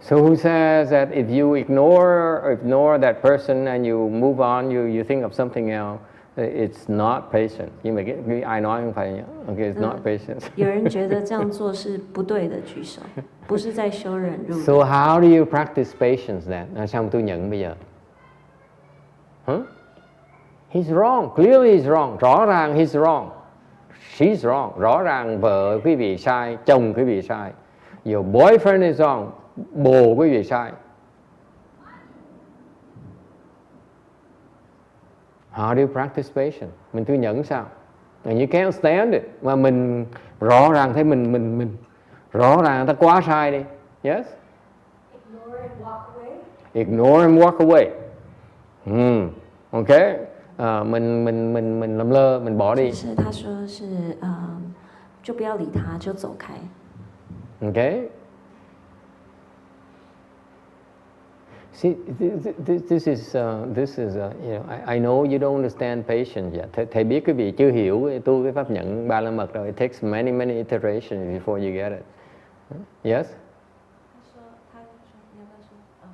So who says that if you ignore that person and you move on, you think of something else, it's not patient. Nhưng mà cái ai nói không phải nhá. Okay, it's not patient. 有人觉得这样做是不对的，举手，不是在修忍辱。 So how do you practice patience then? Sao tu nhẫn bây giờ? Huh? He's wrong. Clearly he's wrong. Rõ ràng he's wrong. She's wrong. Rõ ràng vợ quý vị sai, chồng quý vị sai. Your boyfriend is wrong. Bồ quý vị sai. How do you practice patience? Mình tu nhẫn sao? And you can't stand it. Mà mình rõ ràng thấy mình rõ ràng ta quá sai đi. Yes? Ignore and walk away. Ignore and walk away. Okay. Mình làm lơ, mình bỏ đi. 就是他说是就不要理他，就走开。 Okay. See, this is I know you don't understand patience yet. Thầy biết quý vị chưa hiểu tu cái pháp nhẫn ba la mật rồi. It takes many iterations before you get it. Yes.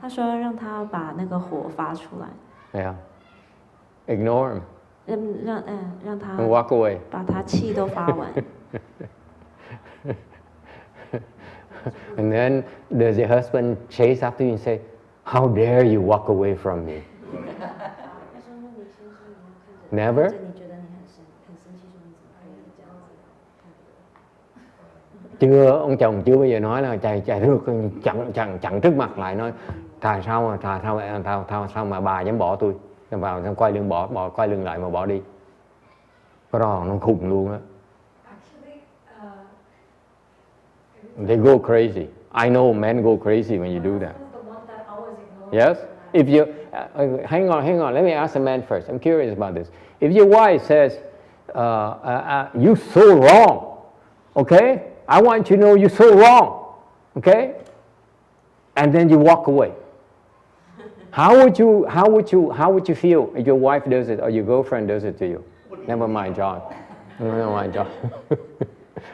他说让他把那个火发出来， Yeah. Ignore him 让他 and walk away. 把他气都发完。 And then does your husband chase after you and say, "How dare you walk away from me?" Never. 你觉得你很生气，说你怎么可以这样子？ Chưa, ông chồng chưa bao giờ nói là chạy rượt chặn trước mặt lại nói tại sao mà bà dám bỏ tôi, vào xong quay lưng quay lưng lại mà bỏ đi. Cái đó nó khùng luôn á. They go crazy. I know men go crazy when you do that. Yes? If you hang on. Let me ask the man first. I'm curious about this. If your wife says, "You're so wrong," okay? I want you to know you're so wrong, okay? And then you walk away. How would you feel if your wife does it or your girlfriend does it to you? Never mind, John. Never mind, John.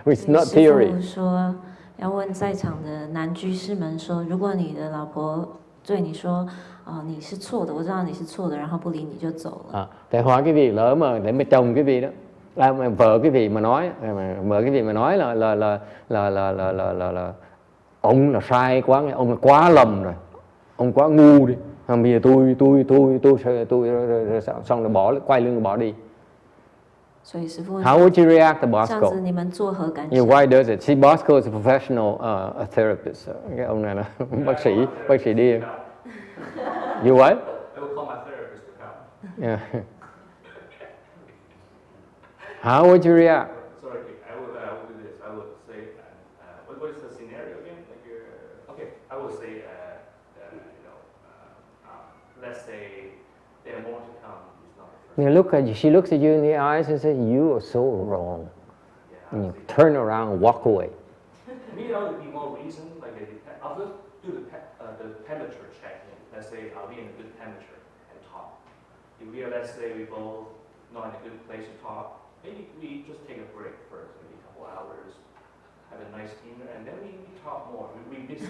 It's not theory. 师父说要问在场的男居士们说，如果你的老婆对你说，你是错的，我知道你是错的，然后不理你就走了。 Tại hỏi cái vị lỡ mà để mà chồng cái vị đó, là vợ cái vị mà nói, vợ cái vị mà nói là ông là sai quá, ông là quá lầm rồi, ông quá ngu đi. Bây giờ tôi xong rồi quay lưng bỏ đi. 所以师父问 How would you react to 这样子 Bosco? 你们作何感 Your 想？ wife does it. See, Bosco is a professional a therapist. Cái ông này là bác sĩ điên. You what? I will call my therapist to help. Yeah. How would you react? Sorry, I will do this. I will say, what is the scenario again? Okay, I will say, let's say they want to come. It's not the first. She looks at you in the eyes and says, "You are so wrong." Yeah, And I'll you say, turn around and walk away. maybe there would be more reason, like I'll just do the temperature checking. Let's say, are we in a good temperature and talk? If we are, let's say, we both not in a good place to talk, maybe we just take a break first, maybe a couple hours, have a nice dinner, and then we talk more. We revisit.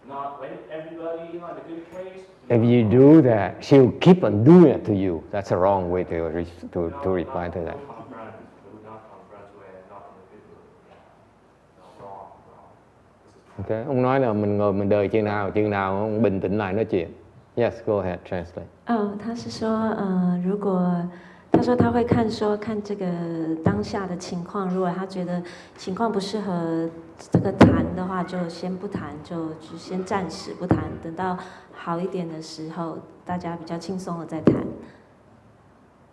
Not when everybody in a good place. If you do that, she'll keep on doing it to you. That's a wrong way to reply to that. We would not confront when not in a good mood. No, wrong. This is Okay. Ông nói là mình ngồi mình đợi chừng nào ông bình tĩnh lại nói chuyện. Yes, go ahead, translate. 他是说，如果他说他会看这个当下的情况，如果他觉得情况不适合这个谈的话，就先不谈，就先暂时不谈，等到好一点的时候，大家比较轻松了再谈。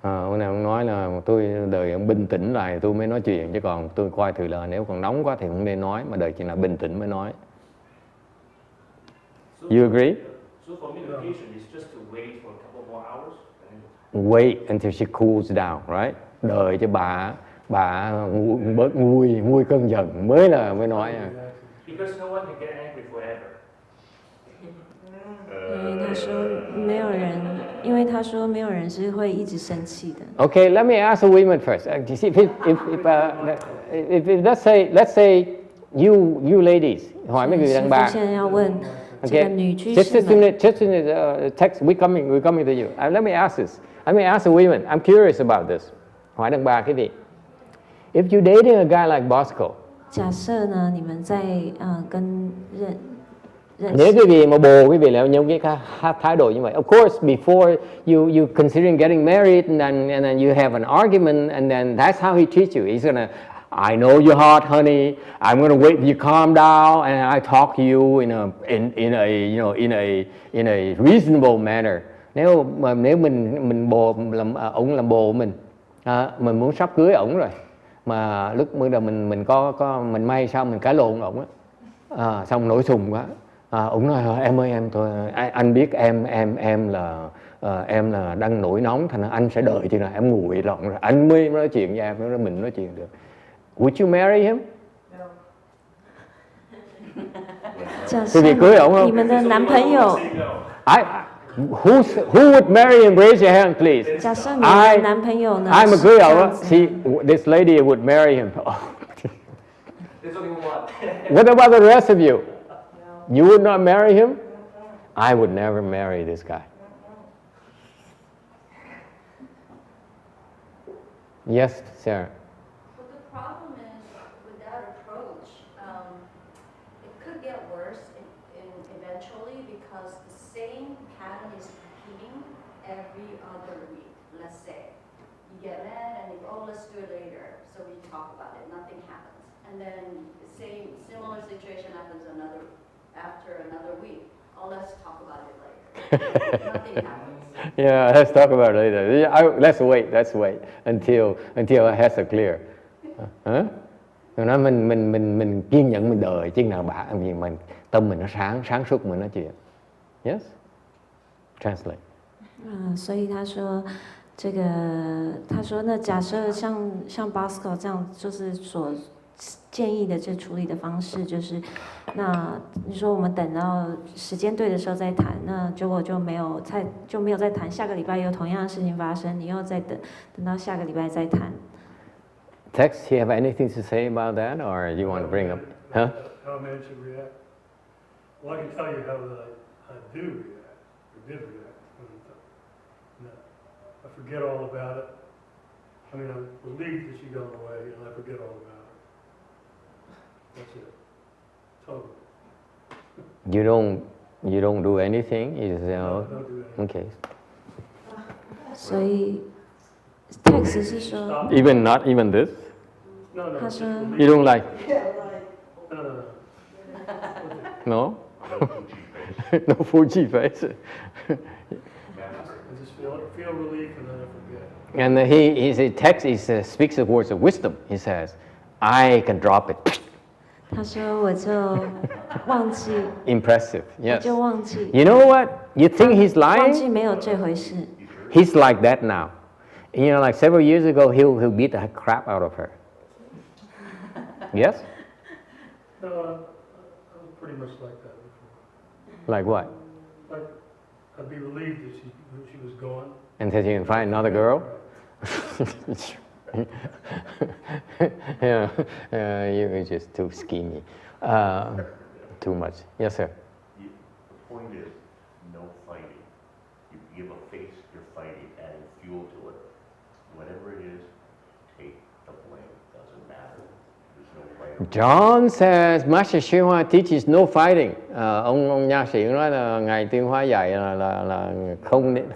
Ông này ông nói là tôi đợi ông bình tĩnh lại tôi mới nói chuyện, chứ còn tôi coi thử là nếu còn nóng quá thì không nên nói, mà đợi chừng nào bình tĩnh mới nói. You agree? So for me, the patient is just to wait for a couple more hours. And then Wait until she cools down, right? Đợi cho bà bớt nguôi cơn giận mới nói. because no one can get angry forever. 因为他说没有人是会一直生气的。 Okay, let me ask the women first. You see, if let's say you ladies, hỏi mấy người 师 đàn 父 bà. 现在要问这个 Okay, 女居 just 士 in 们， the text, we're coming to you. Let me ask this. Let me ask the women. I'm curious about this. Hỏi đàn bà cái gì? If you're dating a guy like Bosco, 假设呢你们在跟认 nếu quý vị mà bồ quý vị là những cái thái độ như vậy, of course before you considering getting married and then you have an argument and then that's how he treats you. He's gonna, I know you're hot, honey. I'm gonna wait till you calm down and I talk to you in a reasonable manner. Nếu mình bồ làm ổng làm bồ của mình mình muốn sắp cưới ổng rồi mà lúc bây giờ mình có mình may sao mình cãi lộn ổng á, xong nổi sùng quá. Ổng nói em ơi em thôi anh biết em là đang nổi nóng thành ra anh sẽ đợi chừng nào em nguội lộn rồi anh mới nói chuyện với em rồi mình nói chuyện được. Would you marry him? 假 Quý 设 vị cưới ổng 你 không? 们的男朋友， Who would marry him? Raise your hand, please. 假设你们的男朋友呢 I'm a 是这 girl. 样子 See, this lady would marry him. there's only one. What about the rest of you? You would not marry him? I would never marry this guy. Yes, Sarah. But the problem is with that approach, it could get worse eventually because the same pattern is repeating every other week. Let's say you get mad and you go, oh, let's do it later. So we talk about it, nothing happens. And then the similar situation happens after another week. Oh, let's talk about it later. Nothing happens. Yeah, let's talk about it later. Let's wait until it has a clear. Nói mình kiên nhẫn mình đợi chứ nào bả vì mình tâm mình nó sáng suốt mình nói chuyện. Yes. Translate. 所以他说那假设像 Bosco 这样，就是所建议的这处理的方式，就是那你说我们等到时间对的时候再谈，那结果就没有再谈，下个礼拜有同样的事情发生，你又再等到下个礼拜再谈。 Tex, you have anything to say about that, or you want to bring up? Huh? How a man should react? Well, I can tell you how I do react, or did react. No, I forget all about it. I mean, I'm relieved that she's gone away, and I forget all about it. That's it. Totally. You don't do anything. You just say, No, oh, don't do anything. okay. 所以 text 是说， Stop. Even not even this? No, no. just Hasha. release. You don't like? No, no, no. No? No Fuji face. I just feel relief and then I forget. And his text speaks the words of wisdom. He says, I can drop it. 他说我就忘记， Impressive, 我 yes. 就忘记， You know what? You think he's 忘记 lying? 没有这回事。 He's like that now. You know, like several years ago, he'll beat the crap out of her. Yes? No, I was pretty much like that before. Like what? Like, I'd be relieved that she was gone. Until you can find another girl? Yeah, you're just too schemy. Too much. Yes, sir. The point is, no fighting. You give a face, you're fighting, adding fuel to it. Whatever it is, take the blame. Doesn't matter. There's no right. John says Master Shihua teaches no fighting. Ông nha sĩ nói là ngài Tuyên Hóa dạy là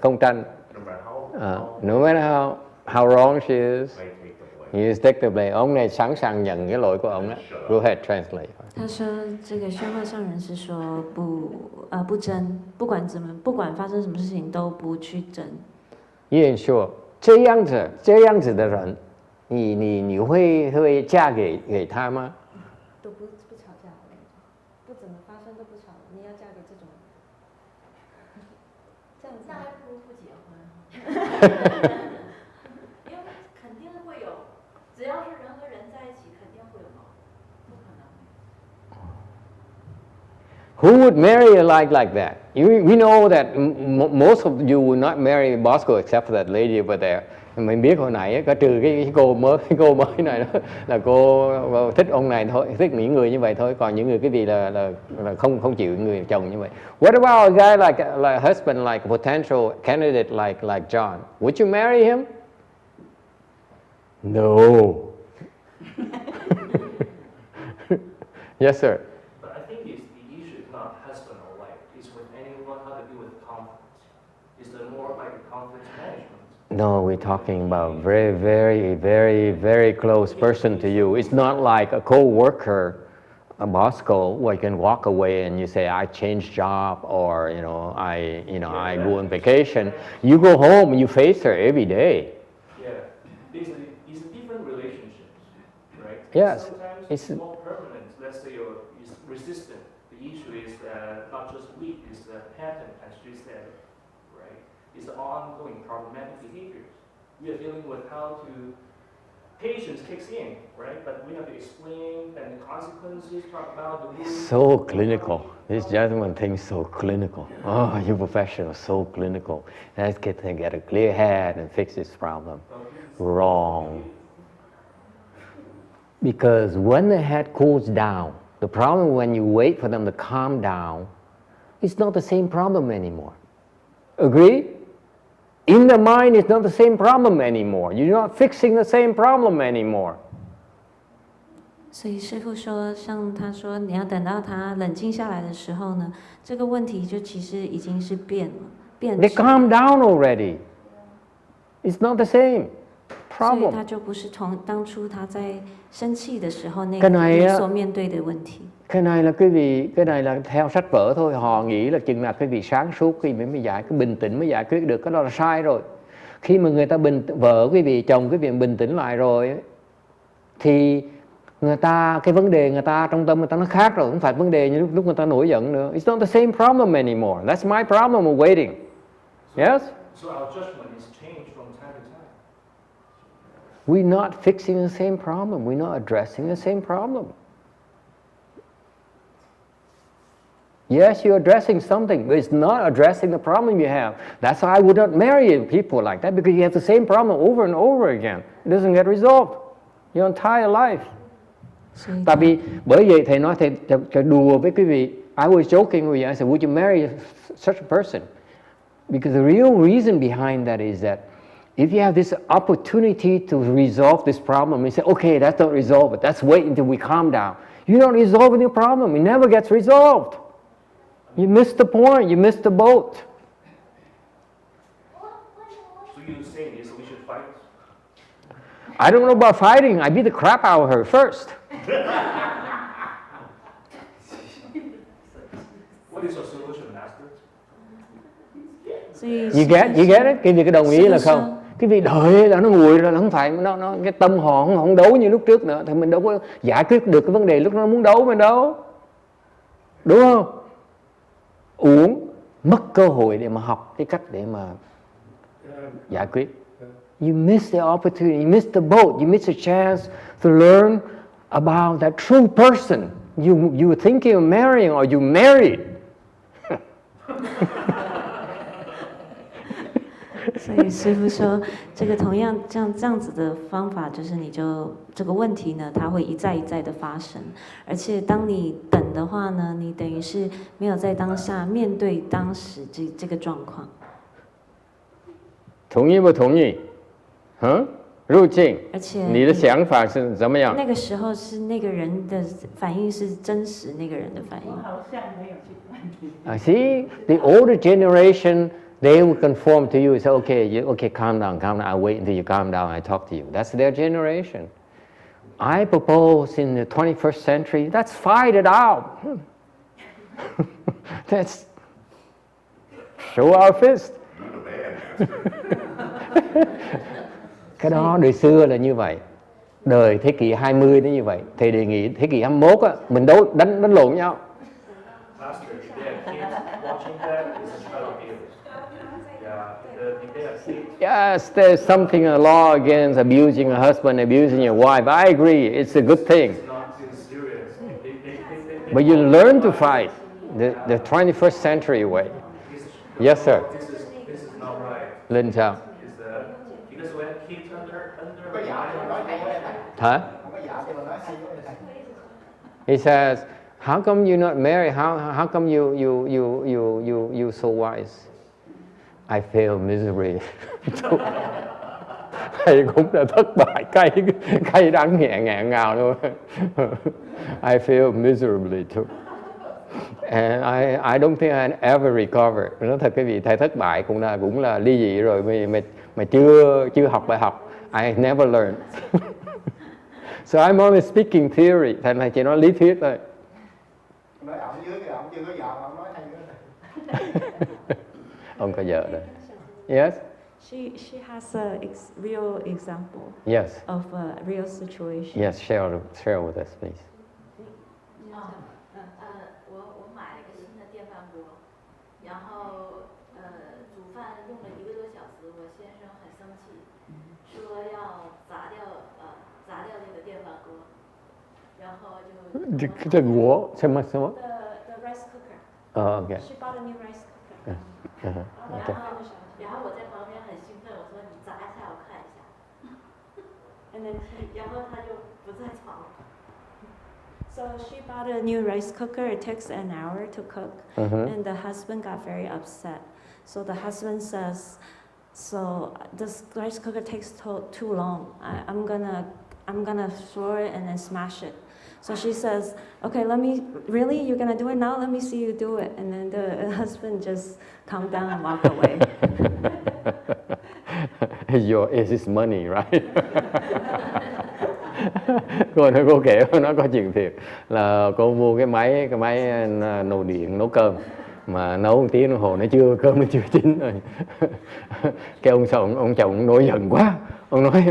không tranh. No matter how, No matter how wrong she is, they take the blame. you take the blame. Ông này sẵn sàng nhận cái lỗi của ông đó. Go ahead, translate. 他说这个宣化上人是说不争，不管发生什么事情都不去争。愿说这样子的人，你会嫁给他吗？都不吵架，不怎么发生都不吵，你要嫁给这种，这样子那还不如不结婚。因为肯定会有，只要是人和人在一起，肯定会有矛盾，不可能。 Who would marry a like that? We know that most of you will not marry Bosco except for that lady over there. Mình biết hồi nãy có trừ cái cô mới này đó là cô thích ông này thôi, thích những người như vậy thôi. Còn những người cái gì là không chịu người chồng như vậy. What about a guy like husband, like a potential candidate like John? Would you marry him? No. Yes, sir. But I think the issue is not husband or wife. It's with anyone how to deal with conflicts. It's the more like a conflict management. No, we're talking about very, very, very, very close person to you. It's not like a co-worker, a Bosco, where you can walk away and you say, I changed job, or I go on vacation. You go home and you face her every day. Yeah, it's different relationships, right? Yes, Sometimes it's- it's more permanent. Let's say you're resistant. The issue is not just weak, it's the pattern, as you said, right? It's the ongoing problematic behaviors. We are dealing with how to, patience kicks in, right? But we have to explain and the consequences, talk about the rules. So clinical. This gentleman thinks so clinical. Oh, you professional, so clinical. Let's get a clear head and fix this problem. Wrong. Because when the head cools down, the problem when you wait for them to calm down, it's not the same problem anymore. Agree? In the mind, it's not the same problem anymore. You're not fixing the same problem anymore. 所以师父说，像他说，你要等到他冷静下来的时候呢，这个问题就其实已经是变质 They calm down already. It's not the same 所以 problem. 他就不是从当初他在生气的时候那 Cái 个 này 你 á, 所面对的问题。 cái này là theo sách vở thôi. Họ nghĩ là chừng nào cái việc sáng suốt khi mới giải, cái bình tĩnh mới giải quyết được, cái đó là sai rồi. Khi mà người ta vợ quý vị, chồng quý vị bình tĩnh lại rồi thì người ta, cái vấn đề người ta trong tâm người ta nó khác rồi, không phải vấn đề như lúc người ta nổi giận nữa. It's not the same problem anymore. That's my problem of waiting. Yes? So our judgment is changed from time to time. We're not fixing the same problem. We're not addressing the same problem. Yes, you're addressing something, but it's not addressing the problem you have. That's why I would not marry people like that, because you have the same problem over and over again. It doesn't get resolved your entire life. 所以 Tại vì bởi vậy thầy nói thầy đùa với quý vị. I was joking with you. I said, would you marry such a person? Because the real reason behind that is that if you have this opportunity to resolve this problem, you say, okay, let's not resolve it. Let's wait until we calm down. You're not resolving your problem. It never gets resolved. You missed the point. You missed the boat. So you're saying is we should fight? I don't know about fighting. I beat the crap out of her first. What is your solution, master? 所以 You get it? Cái gì cái đồng ý là không? Cái vị đợi là nó nguội rồi, nó không phải nó cái tâm họ không đấu như lúc trước nữa, thì mình đâu có giải quyết được cái vấn đề lúc nó muốn đấu mình đâu, đúng không? Uống mất cơ hội để mà học cái cách để mà giải quyết. You miss the opportunity, you miss the boat, you miss the chance to learn about that true person you were thinking of marrying or you married. 所以师父说，这个同样这样子的方法，就是你就这个问题呢，它会一再一再的发生，而且当你等的话呢，你等于是没有在当下面对当时这个状况。同意不同意？入境，而且你的想法是怎么样？那个时候是那个人的反应是真实那个人的反应。我好像没有这个问题。See, the older generation, they will conform to you. Say, okay, calm down. I'll wait until you calm down. I talk to you. That's their generation. I propose in the 21st century. Let's fight it out. Let's show our fist. Cái đó đời xưa là như vậy, đời thế kỷ 20 nó như vậy, thì đề nghị thế kỷ 21 á, mình đánh lộn nhau. Master, if they have kids watching that, it's a child abuse. Yeah, if they have kids. Yes, there's something in the law against abusing a husband, abusing your wife. I agree, it's a good thing. It's not serious. But you learn to fight the 21st century way. Yes, sir. This is not right. Lên sao? Because when kids under Huh? He says, how come you're not married? How come you so wise? I fail miserably. Thầy cũng đã thất bại cay đắng nghẹn ngào luôn. I fail miserably too. And I don't think I ever recover. Nói thật cái vị thầy thất bại cũng là ly dị rồi mà chưa học bài học. I never learned. So I'm only speaking theory. Thầy chỉ nói lý thuyết thôi. Nói ổng dưới cái ổng chưa có vợ, ổng nói thay nữa. Ông có vợ rồi. Yes. She has a real example. Yes. Of a real situation. Yes. Share with us, please. 我买了个新的电饭锅，然后煮饭用了1个多小时，我先生很生气，说要砸掉那个电饭锅，然后就这锅什么什么 The rice cooker. Oh, okay. She bought a new rice cooker. Okay. 然后我在旁边很兴奋，我说你砸一下我看一下， And then然后他就不在场。 So she bought a new rice cooker. It takes an hour to cook, and the husband got very upset. So the husband says, "So this rice cooker takes too long. I'm gonna throw it and then smash it." So she says, "Okay, really? You're gonna do it now? Let me see you do it." And then the husband just calmed down and walked away. It's his money, right? Cô kể nó có chuyện thiệt là cô mua cái máy nồi điện nấu cơm mà nấu 1 tiếng đồng hồ cơm nó chưa chín rồi. Cái ông chồng nổi giận quá, ông nói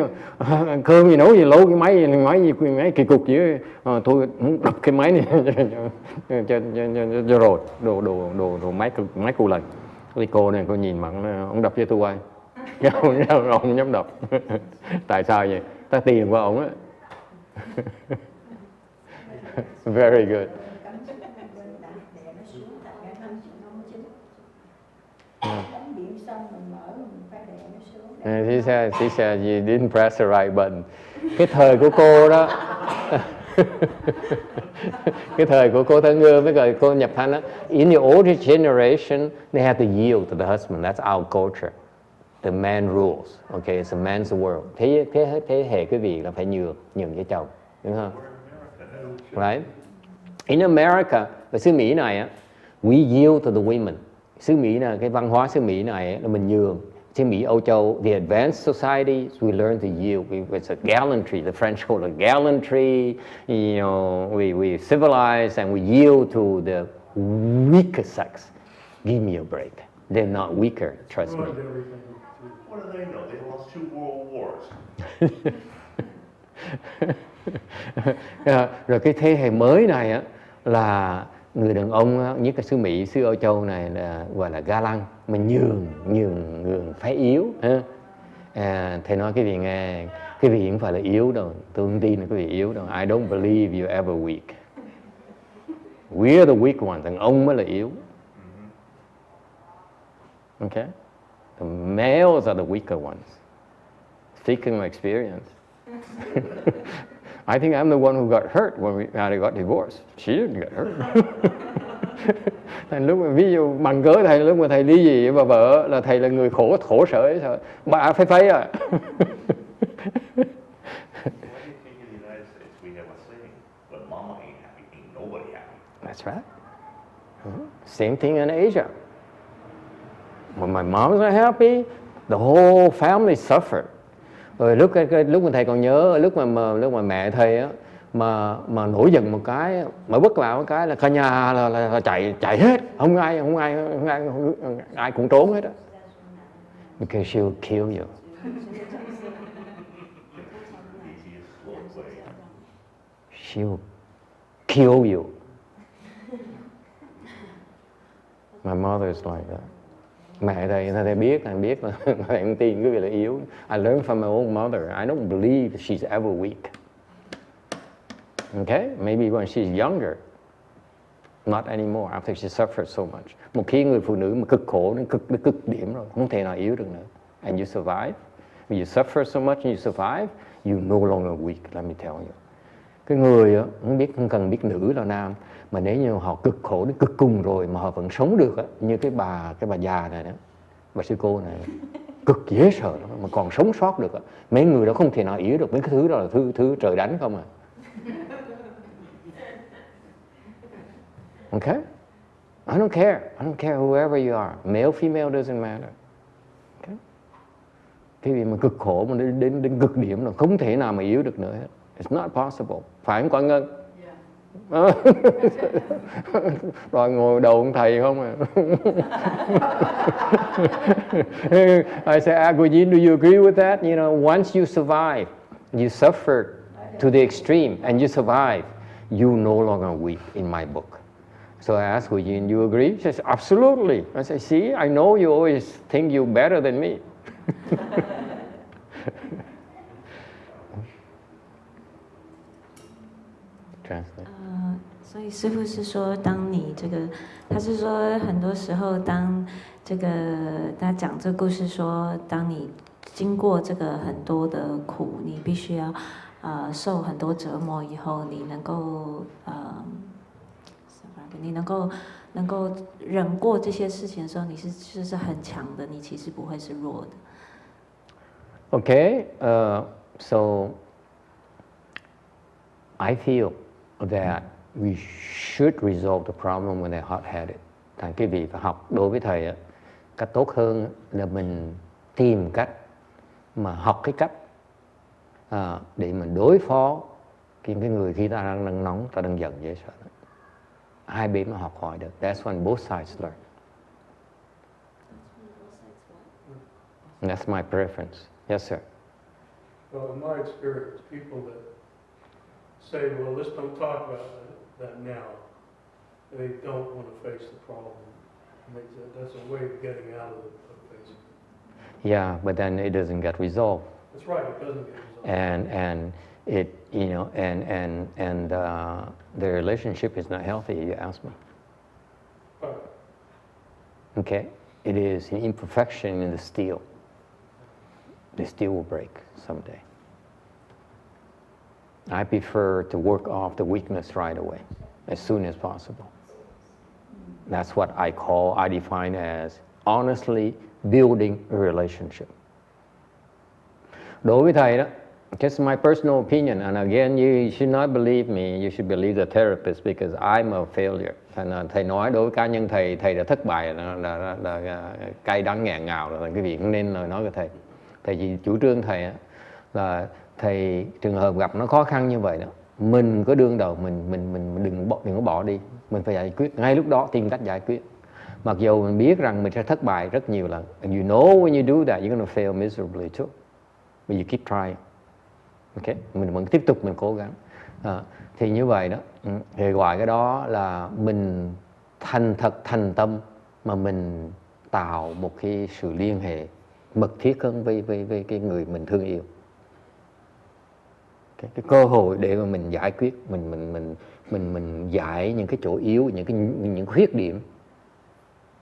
cơm gì nấu gì lâu, cái máy kỳ cục chứ, thôi đập cái máy này cho rồi đồ máy cù lần. Thì cô này cô nhìn mặn, ông đập cho tôi ai? Ông không dám đập. Tại sao vậy? Ta tiền của ông á. Very good. She said you didn't press the right button. Cái thời của cô đó, cái thời của cô Thân Ngư với rồi cô Nhập Thanh đó, in the older generation, they have to yield to the husband. That's our culture. The man rules. Okay, it's a man's world. Thế hệ quý vị là phải nhường cho chồng, đúng không? Right? In America, ở xứ Mỹ này á, we yield to the women. Xứ Mỹ này, cái văn hóa xứ Mỹ này là mình nhường trên Mỹ, Âu Châu, the advanced societies, we learn to yield. It's a gallantry. The French call it gallantry. You know, we civilize and we yield to the weaker sex. Give me a break. They're not weaker, trust me. Ruined everything. What do they know? They lost 2 world wars. Rồi cái thế hệ mới này á, là người đàn ông á, nhất là xứ Mỹ, xứ Âu Châu này là gọi là ga lăng, mà nhường phái yếu ha. Thầy nói cái vị nghe, cái vị không phải là yếu đâu, tôi không tin là cái vị yếu đâu. I don't believe you're ever weak. We're the weak ones, thằng ông mới là yếu. Okay? The males are the weaker ones. Speaking of experience. I think I'm the one who got hurt when I got divorced. She didn't get hurt. Thành lúc mà ví dụ bằng cớ thầy lúc mà thầy ly dị với bà vợ là thầy là người khổ sở ấy sao? Bà phây à. Why do you think in the United States we have a saying, when mama ain't happy, ain't nobody happy? That's right. Same thing in Asia. When my mom's not happy, the whole family suffered. Rồi lúc mà thầy còn nhớ, lúc mà mẹ thầy á, mà nổi giận một cái, mà bất vào một cái là cả nhà là chạy hết, không ai cũng trốn hết á. Because she'll kill you. She'll kill you. My mother is like that. Mẹ thầy biết là thầy không tin cái việc là yếu. I learned from my own mother. I don't believe she's ever weak. Okay? Maybe when she's younger. Not anymore, after she suffered so much. Một khi người phụ nữ mà cực khổ đến cực điểm rồi, không thể nào yếu được nữa. And you survive. When you suffer so much and you survive, you no longer weak, let me tell you. Cái người á, không cần biết nữ là nam, mà nếu như họ cực khổ đến cực cùng rồi mà họ vẫn sống được á, như cái bà già này đó, bà sư cô này, cực dễ sợ đó, mà còn sống sót được á. Mấy người đó không thể nào yếu được, mấy cái thứ đó là thứ trời đánh không à. Okay? I don't care whoever you are, male, female doesn't matter. Okay? Cái gì mà cực khổ mà đến cực điểm là không thể nào mà yếu được nữa hết. It's not possible. Phải không Quang Ngân? Yeah. Rồi ngồi đầu ông thầy không à. I say, Agujin, do you agree with that? You know, once you survive, you suffered to the extreme and you survive, you no longer weak in my book. So I asked Gujin, you agree? She says, absolutely. I say, see, I know you always think you're better than me. Translate. 所以师父是说，当你这个，他是说很多时候，当这个他讲这个故事说，当你经过这个很多的苦，你必须要受很多折磨以后，你能够你能够忍过这些事情的时候，你是很强的，你其实不会是弱的。Okay, so I feel that we should resolve the problem when they're hot-headed. Thành cái việc phải học đối với thầy á, cách tốt hơn là mình tìm cách mà học cái cách để mình đối phó cái người khi ta đang nóng, ta đang giận dễ sợ. Hai bên mà học hỏi được. That's when both sides learn. That's my preference. Yes, sir. Well, in my experience, people that say, well, let's don't talk about that now, they don't want to face the problem. That's a way of getting out of facing it. Yeah, but then it doesn't get resolved. That's right, it doesn't get resolved. And it, you know, and the relationship is not healthy, you ask me. Right. Okay? It is an imperfection in the steel. The steel will break someday. I prefer to work off the weakness right away, as soon as possible. That's what I define as honestly building a relationship. Đối với thầy đó, just my personal opinion, and again, you should not believe me, you should believe the therapist because I'm a failure. thầy nói đối với cá nhân thầy đã thất bại là cay đắng nghẹn ngào rồi, cái vị không nên lời nói của thầy. Thầy chỉ chủ trương thầy là thầy trường hợp gặp nó khó khăn như vậy đó, mình có đương đầu mình đừng có bỏ đi, mình phải giải quyết ngay lúc đó, tìm cách giải quyết. Mặc dù mình biết rằng mình sẽ thất bại rất nhiều lần. And you know when you do that you're gonna fail miserably too. But you keep trying. Okay? Mình vẫn tiếp tục mình cố gắng. Thì như vậy đó, thì gọi cái đó là mình thành thật thành tâm mà mình tạo một cái sự liên hệ mật thiết hơn với cái người mình thương yêu. Cái cơ hội để mà mình giải quyết, mình giải những cái chỗ yếu, những khuyết điểm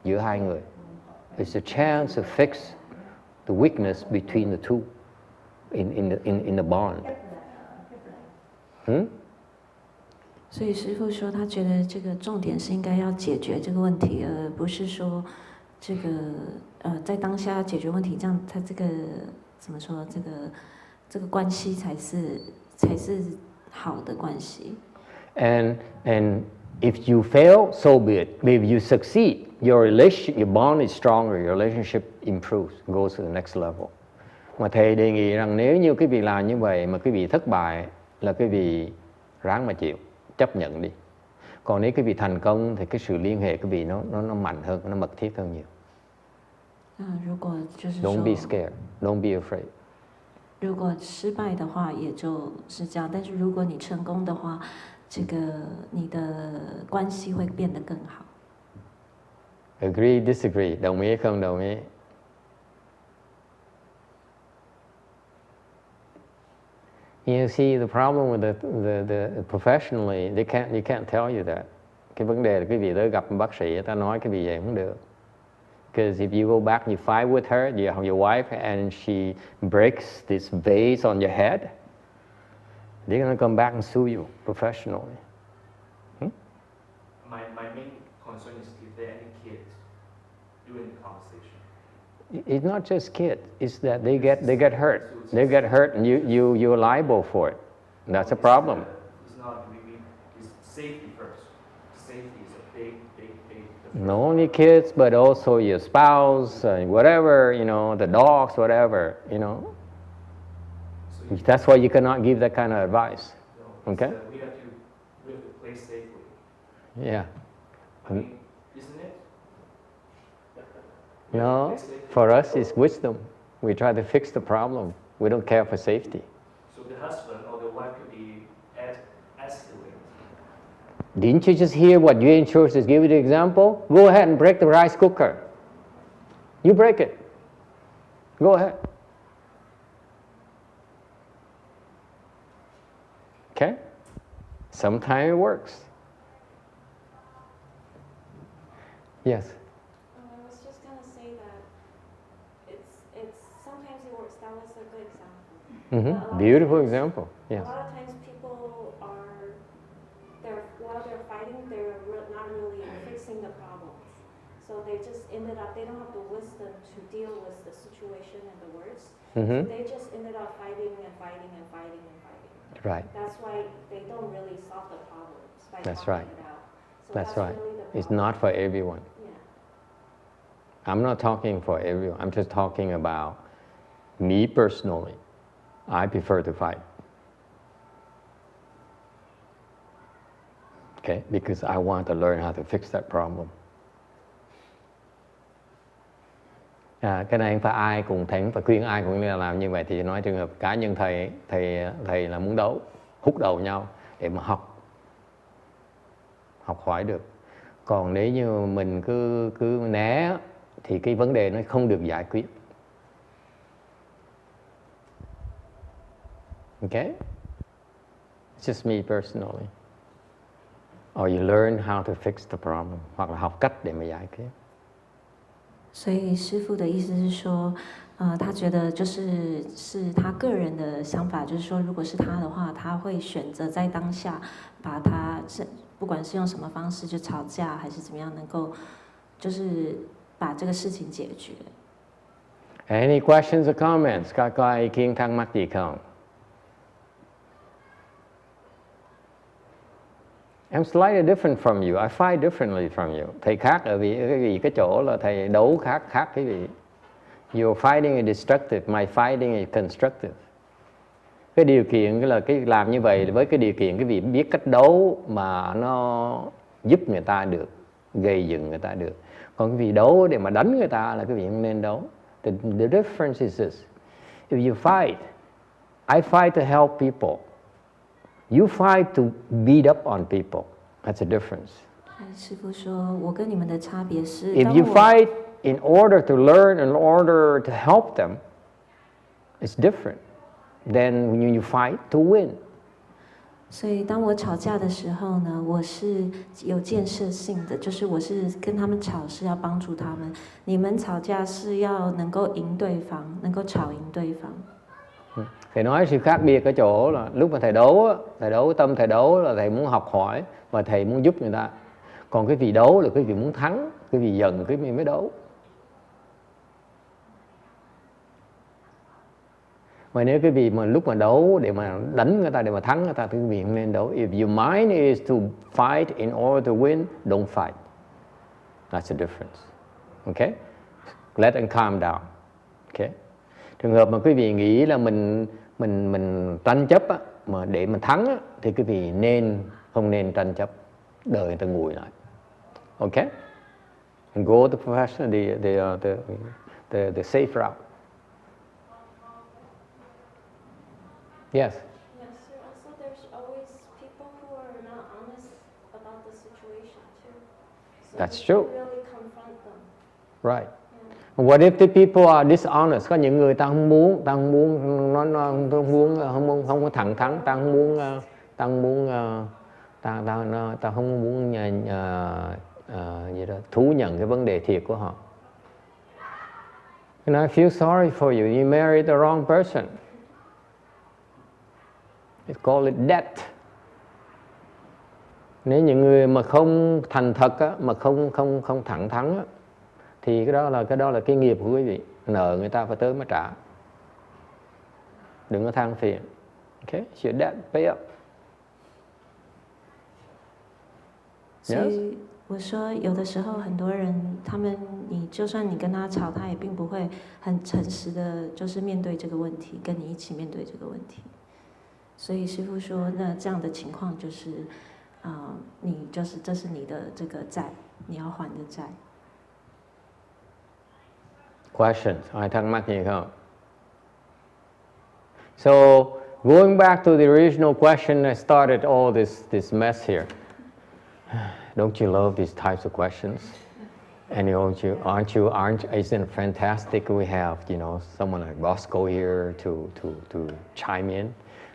giữa hai người. It's a chance to fix the weakness between the two in the bond. 所以师父说，他觉得这个重点是应该要解决这个问题，而不是说这个在当下要解决问题，这样他这个怎么说？这个关系才是好的关系。And if you fail, so be it. If you succeed, your bond is stronger, your relationship improves, goes to the next level. Mà thầy đề nghị rằng nếu như quý vị làm như vậy mà quý vị thất bại là quý vị ráng mà chịu, chấp nhận đi. Còn nếu quý vị thành công thì cái sự liên hệ quý vị nó mạnh hơn, nó mật thiết hơn nhiều. Don't be scared, don't be afraid. 如果失败的话，也就是这样。但是如果你成功的话，这个你的关系会变得更好。Agree, disagree, đồng ý không đồng ý? You see, the problem with the professionally, you can't tell you that. Cái vấn đề là quý vị tới gặp bác sĩ, ta nói cái gì vậy không được. Because if you go back and you fight with her, your wife, and she breaks this vase on your head, they're going to come back and sue you professionally. My main concern is if there are any kids during the conversation. It's not just kids. It's that they get hurt. They get hurt, and you're liable for it. And that's a problem. It's not. It's safety first. Safety is a big. Not only kids, but also your spouse, whatever, the dogs, whatever, So That's why you cannot give that kind of advice. Okay? We have to play safely. Yeah. I mean, isn't it? No, for us it's wisdom. We try to fix the problem. We don't care for safety. So the husband or the wife could be escalated. Didn't you just hear what Yuan Church is giving the example? Go ahead and break the rice cooker. You break it. Go ahead. Okay? Sometimes it works. Yes? I was just going to say that it's sometimes it works. That was a good example. Beautiful example. Yes. A lot of times people while they're fighting, they're not really fixing the problems. So they just ended up, they don't have the wisdom to deal with the situation and the words. So they just ended up fighting and fighting and fighting and fighting. Right. That's why they don't really solve the problems by That's talking right. it out. So That's right. Really the It's problem. not for everyone. Yeah. I'm not talking for everyone. I'm just talking about me personally. I prefer to fight. Okay? Because I want to learn how to fix that problem. Cái này phải ai cũng thánh, phải khuyên ai cũng làm như vậy. Thì nói trường hợp cá nhân thầy là muốn đấu, hút đầu nhau để mà học hỏi được. Còn nếu như mình cứ né thì cái vấn đề nó không được giải quyết. Okay? It's just me personally. Or you learn how to fix the problem. Hoặc là học cách để mà giải quyết. 所以师父的意思是说，他觉得是他个人的想法，就是说，如果是他的话，他会选择在当下把他不管是用什么方式，就吵架还是怎么样，能够就是把这个事情解决。Any questions or comments? Có ai ý kiến thắc mắc gì không? I'm slightly different from you. I fight differently from you. Thầy khác ở cái chỗ là thầy đấu khác cái vị. Your fighting is destructive, my fighting is constructive. Cái điều kiện là cái làm như vậy với cái điều kiện cái vị biết cách đấu mà nó giúp người ta được, gây dựng người ta được. Còn cái vị đấu để mà đánh người ta là cái vị không nên đấu. The difference is this. If you fight, I fight to help people. You fight to beat up on people. That's a difference. 师父说，我跟你们的差别是， If you fight in order to learn, in order to help them, it's different than when you fight to win. 所以当我吵架的时候呢，我是有建设性的，就是我是跟他们吵是要帮助他们，你们吵架是要能够赢对方，能够吵赢对方。 Thầy nói sự khác biệt ở chỗ là lúc mà thầy đấu tâm thầy đấu là thầy muốn học hỏi và thầy muốn giúp người ta. Còn cái vị đấu là cái vị muốn thắng, cái vị giận cái vị mới đấu. Mà nếu cái vị mà lúc mà đấu để mà đánh người ta, để mà thắng người ta thì cái vị không nên đấu. If your mind is to fight in order to win, don't fight. That's the difference. Okay? Let them calm down. Okay? Trường hợp mà quý vị nghĩ là mình tranh chấp á, mà để mình thắng á, thì quý vị không nên tranh chấp, đợi người ta nguội lại. Okay? And go the professional, the safe route. Yes. Yes, sir. Also, there's always people who are not honest about the situation too. So That's we true. can't really confront them. Right. What if the people are dishonest? Có những người ta không muốn thẳng thắn, ta không muốn gì đó thú nhận cái vấn đề thiệt của họ. And I feel sorry for you. You married the wrong person. It's called it debt. Nếu những người mà không thành thật á, mà không thẳng thắn á, thì cái đó là cái nghiệp của quý vị. Nợ người ta phải tới mà trả. Đừng có than phiền. Okay? It's your debt, pay up. 所以我说，有的时候很多人，你就算你跟他吵，他也并不会很诚实的，就是面对这个问题，跟你一起面对这个问题。所以师父说，那这样的情况就是，这是你的这个债，你要还的债。Questions? Ai thắc mắc gì không? So, going back to the original question, I started all this mess here. Don't you love these types of questions? And isn't it fantastic we have, someone like Bosco here to chime in?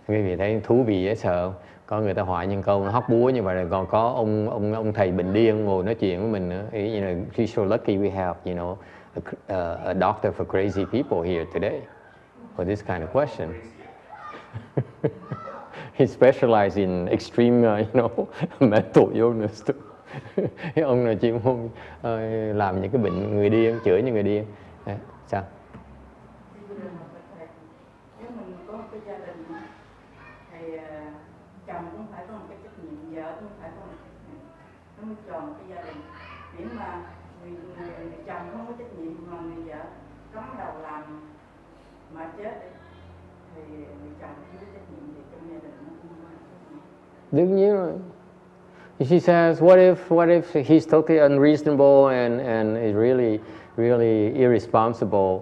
Quý vị thấy thú vị dễ sợ. Có người ta hỏi những câu nó hóc búa như vậy, rồi còn có ông thầy bệnh điên ngồi nói chuyện với mình nữa. She's so lucky we have, a doctor for crazy people here today for this kind of question. He specializes in extreme, mental illness too. Ông là chuyên môn làm những cái bệnh người điên, chữa những người điên. Sao? Nếu mình có một cái gia đình thì chồng cũng phải có một cái trách nhiệm, vợ cũng phải có một cái trách nhiệm, nó mới tròn cái gia đình. Nếu mà người chồng không có trách nhiệm mà người vợ cắm đầu làm mà chết thì người chồng không có trách nhiệm thì trong gia đình nó cũng không có trách nhiệm. Đương nhiên rồi. She says, what if he's totally unreasonable and is really irresponsible,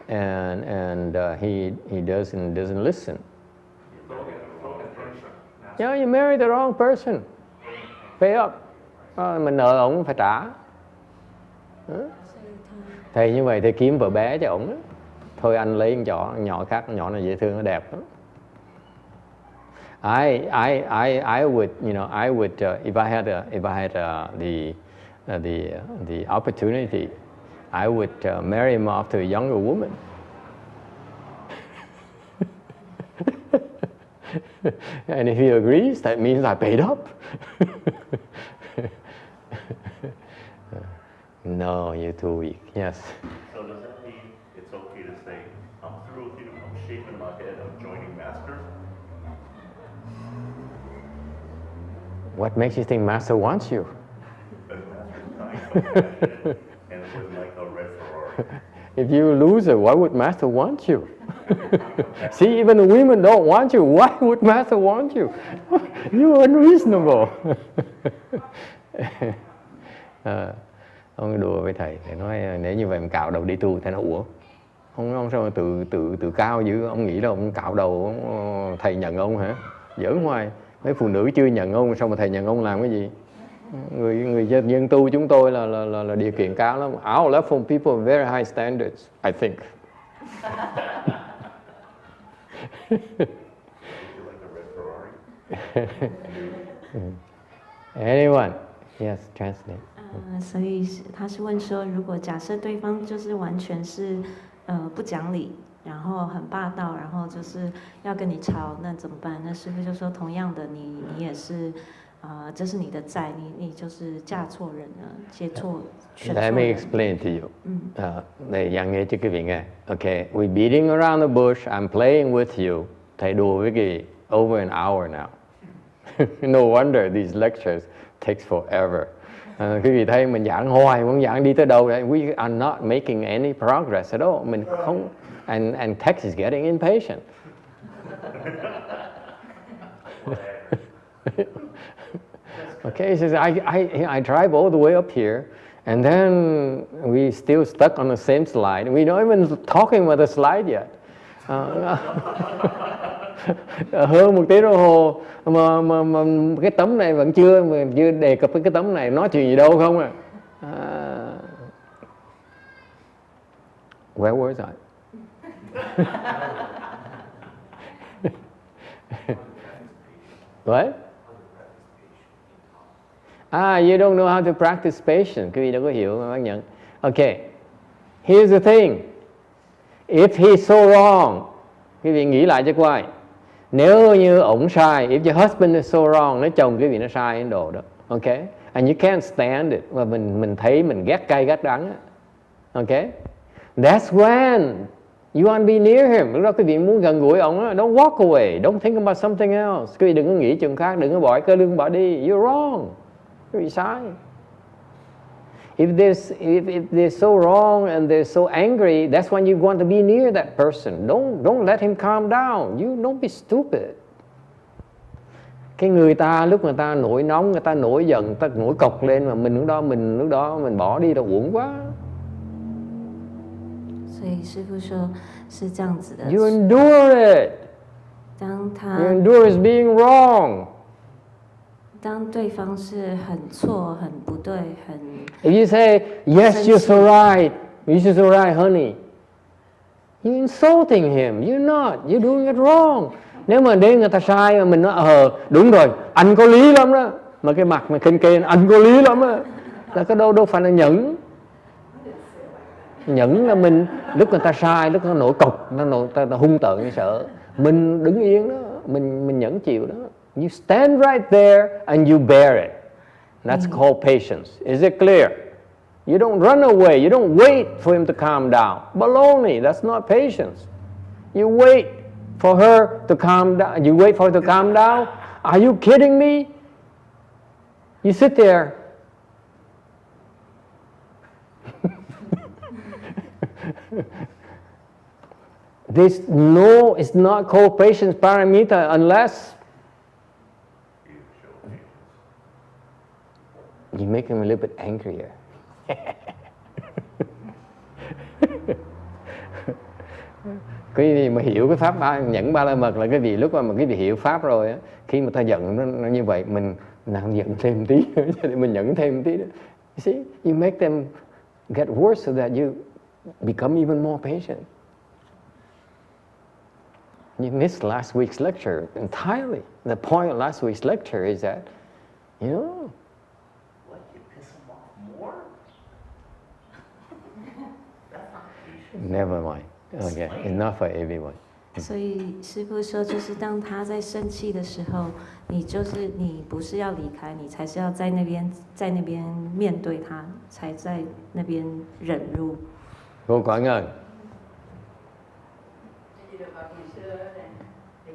and he doesn't listen? Yeah, you married the wrong person. Pay up. Mình nợ ổng phải trả. Thầy như vậy thầy kiếm vợ bé cho ổng. Thôi anh lấy con nhỏ khác, con nhỏ này dễ thương, nó đẹp lắm. I would, if I had the opportunity, I would marry him off to a younger woman. And if he agrees, that means I paid up. No, you're too weak. Yes. So does that mean it's okay to say, I'm through with you, I'm shaking my head, I'm joining master? What makes you think Master wants you? And would like a red Ferrari. If you're a loser, why would Master want you? See, even the women don't want you. Why would Master want you? You're unreasonable. Ông đùa với thầy nói nếu như vậy mình cạo đầu đi tu, thầy nói ủa, ông sao mà tự cao dữ, ông nghĩ là ông cạo đầu thầy nhận ông hả? Giỡn hoài, mấy phụ nữ chưa nhận ông sao mà thầy nhận ông làm cái gì? Người dân tu chúng tôi là điều kiện cao lắm. Our level people have very high standards, I think. Anyone? Yes, translate. 所以他是问说，如果假设对方就是完全是不讲理，然后很霸道，然后就是要跟你吵，那怎么办？那师父就說同樣的，你也是這是你的債，你就是嫁錯人了，接錯選錯人。Let me explain to you. Này dặn nghe cho quý vị nghe. Okay, we're beating around the bush. I'm playing with you. Thầy đùa với quý vị over an hour now. No wonder these lectures takes forever. Quý vị thấy mình giảng hoài, muốn giảng đi tới đâu đấy? We are not making any progress at all. Mình không, and text is getting impatient. Okay, he says, I drive all the way up here, and then we still stuck on the same slide. We're not even talking about the slide yet. Hơn một tiếng đồng hồ mà cái tấm này vẫn chưa đề cập với cái tấm này, nói chuyện gì đâu không à? Where was I? What? You don't know how to practice patience. Quý vị đâu có hiểu mà bác nhận. Okay, here's the thing. If he's so wrong, quý vị nghĩ lại cho coi. Nếu như ổng sai, if your husband is so wrong, nếu chồng quý vị nó sai cái đồ đó, okay? And you can't stand it. Và mình thấy mình ghét cay ghét đắng, okay? That's when you want to be near him. Lúc đó quý vị muốn gần gũi ổng, don't walk away, don't think about something else. Quý vị đừng có nghĩ chuyện khác, đừng có bỏ cái lưng bỏ đi. You're wrong. Quý vị sai. If they're so wrong and they're so angry, that's when you want to be near that person. Don't let him calm down. You don't be stupid. Cái người ta lúc người ta nổi nóng, người ta nổi giận, người ta nổi cọc lên mà mình lúc đó mình bỏ đi là uổng quá. 所以师父说是这样子的。You endure it. 当他 You endure is being wrong. 当对方是很错、很不对、很 If you say yes, you're so right, you're so right, honey, you're insulting him. You're not. You're doing it wrong. Nếu mà đến người ta sai mà mình nói đúng rồi, anh có lý lắm đó, mà cái mặt mà khinh kê anh có lý lắm đó, là cái đâu phải là nhẫn. Nhẫn là mình lúc người ta sai, lúc nó nổi cục, ta hung tợn sợ, mình đứng yên đó, mình nhẫn chịu đó. You stand right there and you bear it. That's called patience. Is it clear? You don't run away. You don't wait for him to calm down. Baloney. That's not patience. You wait for her to calm down. You wait for her to calm down? Are you kidding me? You sit there. It's not called patience paramita unless you make him a little bit angrier. Quý vị mà hiểu cái pháp nhẫn ba la mật là cái vị lúc mà cái vị hiểu pháp rồi á, khi mà ta giận nó như vậy mình nặng giận thêm tí nữa để mình nhẫn thêm tí nữa. You see, you make them get worse so that you become even more patient. You missed last week's lecture entirely. The point of last week's lecture is that, you know, what, you piss them off more? That's not patient. Never mind. Okay, it's not for everyone. 所以师父说，就是当他在生气的时候，你不是要离开，你才是要在那边面对他，才在那边忍辱。Cô Quảng ơi. Thì được ngày xưa thì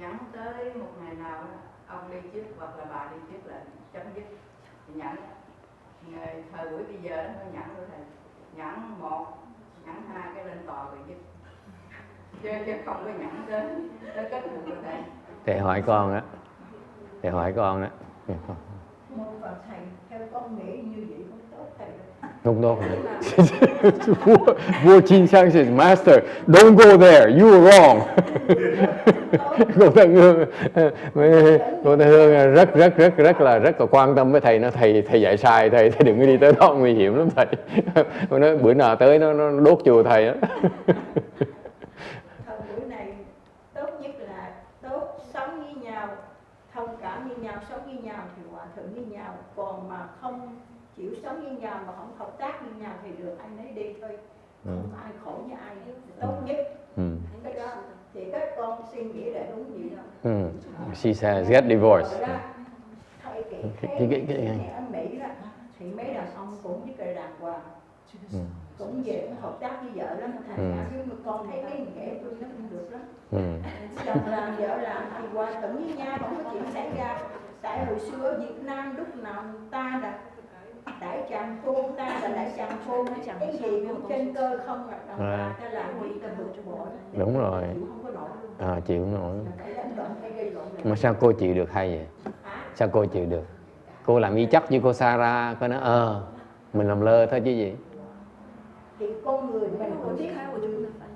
nhẫn tới một ngày nào ông đi trước hoặc là bà đi trước là chấm dứt nhẫn. Thời buổi bây giờ nó có nhẫn rồi thầy, nhẫn 1, nhẫn 2 cái lên tòa rồi dứt, chứ không có nhẫn tới kết luận rồi thầy. Thầy hỏi con á, thầy hỏi con á. Mô Phật thầy, theo con nghĩ như vậy không tốt thầy. Không tốt. Vua Chin Sang says, Master, don't go there, you are wrong. Cô Thân Hương, cô Thân Hương rất là quan tâm với thầy, nó thầy dạy sai, thầy đừng có đi tới đó, nguy hiểm lắm thầy. Cô nói bữa nào tới nó đốt chùa thầy á. Thời buổi này tốt nhất là tốt sống với nhau, thông cảm với nhau, sống với nhau thì hòa thuận với nhau, còn mà không chịu sống với nhau mà không hợp tác với nhau thì được ai nấy đi thôi, không ai khổ với ai tốt nhất. Cái đó thì các con suy nghĩ là đúng gì đâu. She says get divorced. Thời kỳ ở Mỹ đó thì mấy đàn ông cũng với cái đàng hoàng, cũng về cũng hợp tác với vợ lắm, thành ra nhưng mà con thấy mấy kẻ tôi nó không được lắm. Chồng làm vợ làm thì hòa thuận với nhau, không có chuyện xảy ra. Tại hồi xưa ở Việt Nam lúc nào ta là đại tràng phu, ta là đại tràng phu, cái gì cũng trên cơ không là đồng ta làm gì ta vượt bộ. Đúng rồi. Chịu không nổi. Mà sao cô chịu được hay vậy? Sao cô chịu được? Cô làm y chắc với cô Sarah, cô nói mình làm lơ thôi chứ gì. Thì con người mình cũng biết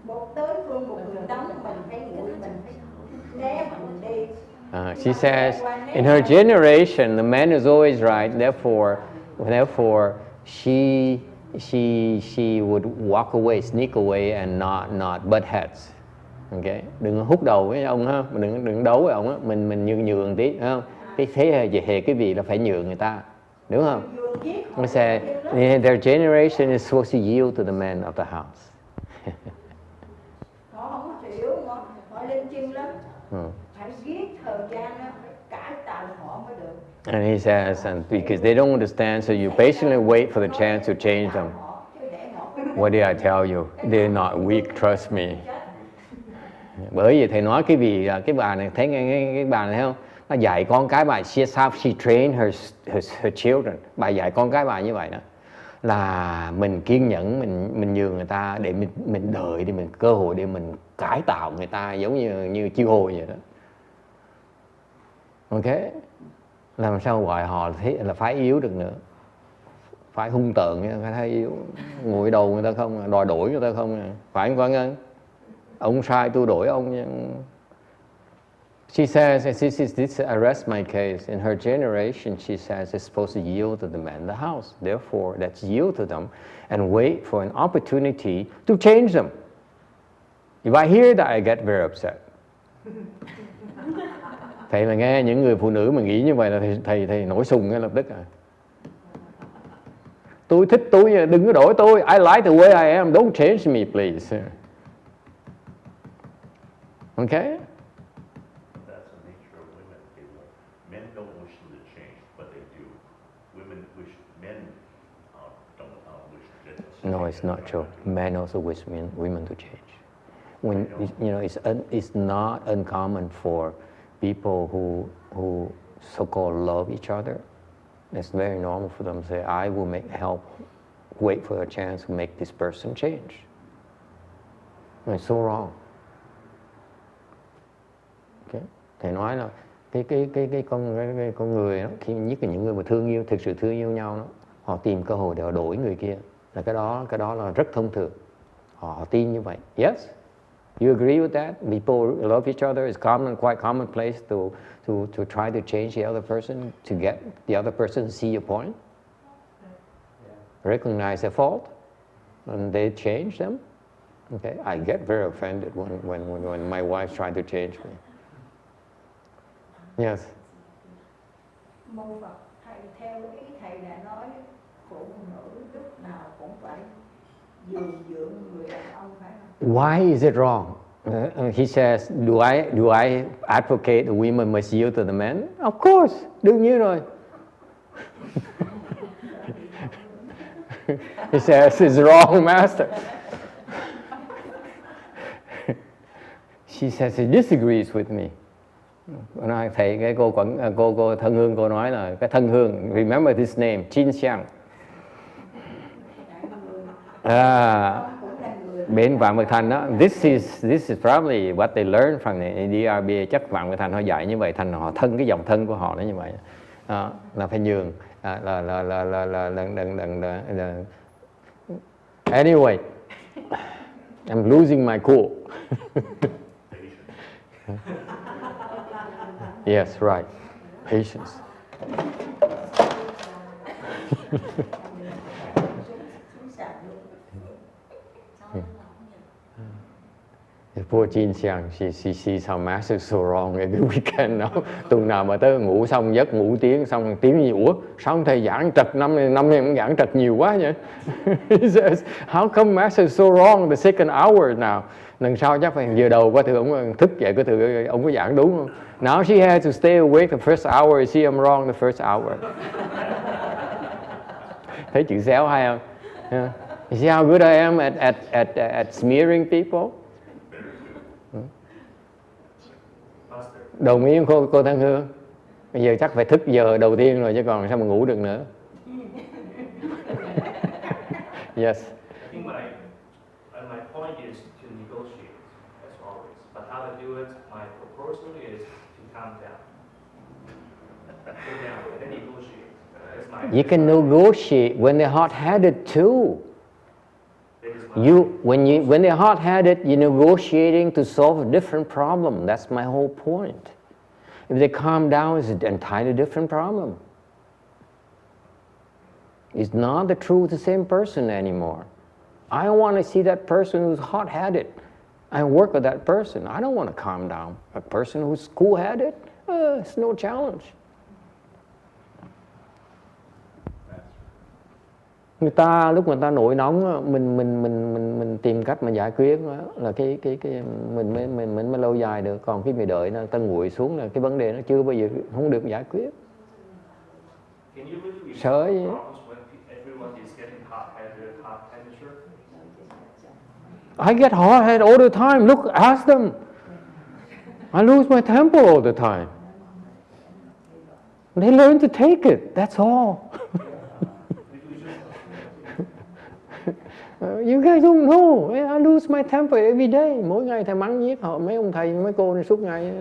một tới phương một người đóng, mình phải nguội, mình phải né mình đi. She says, in her generation, the man is always right. Therefore, she would walk away, sneak away, and not butt heads. Okay, đừng hút đầu với ông ha, mình đừng đấu với ông á, mình nhường tí, không? Cái thế hệ cái gì là phải nhường người ta, đúng không? Nó say their generation is supposed to yield to the man of the house. Họ không chịu, họ lên chân lắm. Phải giết thời gian đó, phải cải tạo họ mới được. And he says, and because they don't understand, so you patiently wait for the chance to change them. What did I tell you? They're not weak, trust me. Bởi vì thầy nói cái vì cái bà này, thấy cái bà này thấy không? Nó dạy con cái bà, she trained her children. Bà dạy con cái bà như vậy đó. Là mình kiên nhẫn, mình nhường người ta để mình đợi, để mình cơ hội để mình cải tạo người ta, giống như chiêu hồi vậy đó. Ok, làm sao gọi họ thấy là phái yếu được nữa, phải hung tợn, phải thấy yếu, ngồi đầu người ta không, đòi đổi người ta không, phải không con ơi? Ông sai tôi đổi ông. She says, this arrest my case. In her generation, she says, it's supposed to yield to the man in the house. Therefore, let's yield to them and wait for an opportunity to change them. If I hear that, I get very upset. Thầy mà nghe những người phụ nữ mà nghĩ như vậy là thầy nổi sùng ngay lập tức. Tôi thích tôi, đừng có đổi tôi. I like the way I am. Don't change me, please. Okay? That's the nature of women. Men don't wish them to change, but they do. Women wish men don't wish them to No, it's not true. Men also wish women to change. When it's not uncommon for people who so-called love each other. It's very normal for them to say, I will wait for a chance to make this person change. It's so wrong. Okay. Thầy nói là cái con người đó, khi nhất là những người mà thương yêu, thực sự thương yêu nhau đó, họ tìm cơ hội để họ đổi người kia, là cái đó là rất thông thường. Họ tin như vậy. Yes, you agree with that? People love each other. It's quite commonplace to try to change the other person, to get the other person to see your point, recognize their fault, and they change them. Okay, I get very offended when my wife tried to change me. Yes. Mô Phật, thầy theo ý thầy là nói phụ nữ lúc nào cũng phải dường người đàn ông, phải không? Why is it wrong? He says, do I advocate the women must yield to the men? Of course, đương nhiên rồi. He says it's wrong, Master. She says he disagrees with me. Nói thầy cái cô thân hương cô nói là cái thân hương, remember this name, Chin Xiang. Bên Vạn Vật Thành đó, this is probably what they learned from the DRB. Chắc Vạn Vật Thành họ dạy như vậy, thành họ thân cái dòng thân của họ nó như vậy. Là phải nhường, anyway, I'm losing my cool. Yes, right. Patience. Poor Jin Xiang, she sees how master is so wrong every weekend. Tuần nào mà tới ngủ xong giấc ngủ tiếng xong tiếng gì, ủa sao thầy giảng trật năm nay cũng giảng trật nhiều quá vậy? He says, how come master is so wrong the second hour now? Lần sau chắc phải giờ đầu có thử ông thức dậy có thử ông có giảng đúng không? Now she has to stay awake the first hour. See, I'm wrong the first hour. Thấy chữ xéo hay không? Yeah. You see how good I am at smearing people? Đồng ý không cô Thân Hương? Bây giờ chắc phải thức giờ đầu tiên rồi chứ còn sao mà ngủ được nữa. Yes. I think my point is to negotiate as always, but how to do it, my proposal is to calm down. Go down and then negotiate. You can negotiate when they're hot-headed too. When they're hot-headed, you're negotiating to solve a different problem. That's my whole point. If they calm down, it's an entirely different problem. It's not the same person anymore. I don't want to see that person who's hot-headed. I work with that person. I don't want to calm down. A person who's cool-headed, it's no challenge. Lúc người ta nổi nóng, mình tìm cách mà giải quyết là mình mới lâu dài được. Còn khi mình đợi người ta nguội xuống là cái vấn đề nó chưa bao giờ không được giải quyết. Sợ gì? I get hot-headed all the time. Look, ask them. I lose my temper all the time. They learn to take it. That's all. You guys don't know. I lose my temper every day. Mỗi ngày thầy mắng nhiếc họ, mấy ông thầy, mấy cô này suốt ngày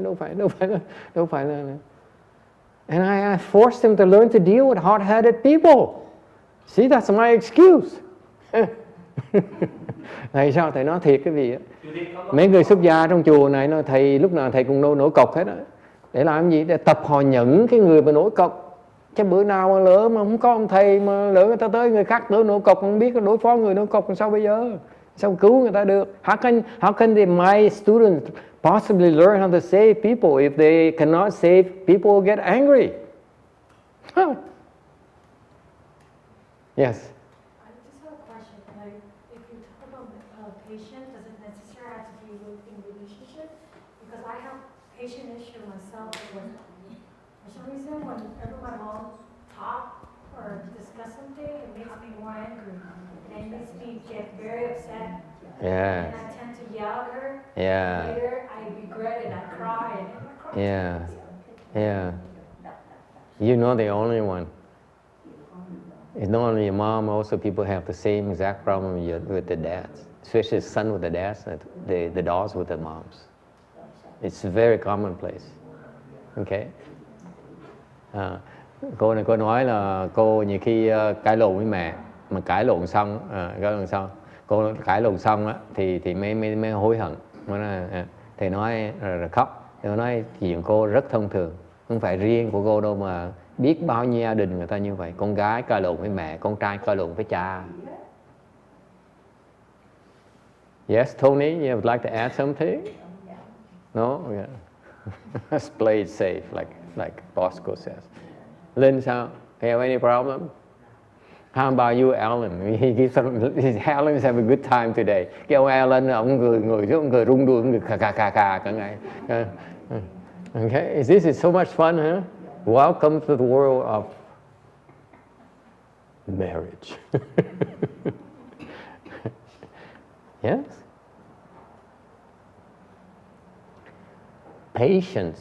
đâu phải là. And I forced them to learn to deal with hot-headed people. See, that's my excuse. Thầy sao thầy nói thiệt cái gì á? Mấy người xuất gia trong chùa này nói thầy lúc nào thầy cũng nổi cọc hết á. Để làm gì? Để tập họ những cái người mà nổi cọc. Chứ bữa nào mà lỡ mà không có ông thầy mà lỡ người ta tới người khác tới nổi cọc không biết đối phó người nổi cọc làm sao bây giờ? Sao cứu người ta được? How can my students possibly learn how to save people if they cannot save people who get angry? Huh. Yes. I just have a question. Like, if you talk about patient, does it necessarily have to be in relationship? Because I have patient issue myself. For some reason, whenever my mom talk or discuss something, it makes me more angry. And it makes me get very upset. Yeah. And I tend to yell at her. Yeah. Later, I regret it. I cry. Yeah. Yeah. You're not the only one. It's not only your mom, also people have the same exact problem with the dads, especially the son with the dads, the daughters with the moms. It's very commonplace. Okay. Cô này cô nói là cô nhiều khi cãi lộn với mẹ, mà cãi lộn xong cô cãi lộn xong á thì mới hối hận. Thầy nói rồi khóc. Thầy nói chuyện cô rất thông thường, không phải riêng của cô đâu mà biết bao nhiêu gia đình người ta như vậy. Con gái cãi lộn với mẹ, con trai cãi lộn với cha. Yes, Tony, you would like to add something? No? Yeah. Let's play it safe, like Bosco says. Lynn, sao? Have any problem? How about you, Alan? Alan's having a good time today. Cái ông Alan, ông cười rung đuôi, ông cười cà cả ngày. Okay, this is so much fun, huh? Welcome to the world of marriage. Yes? Patience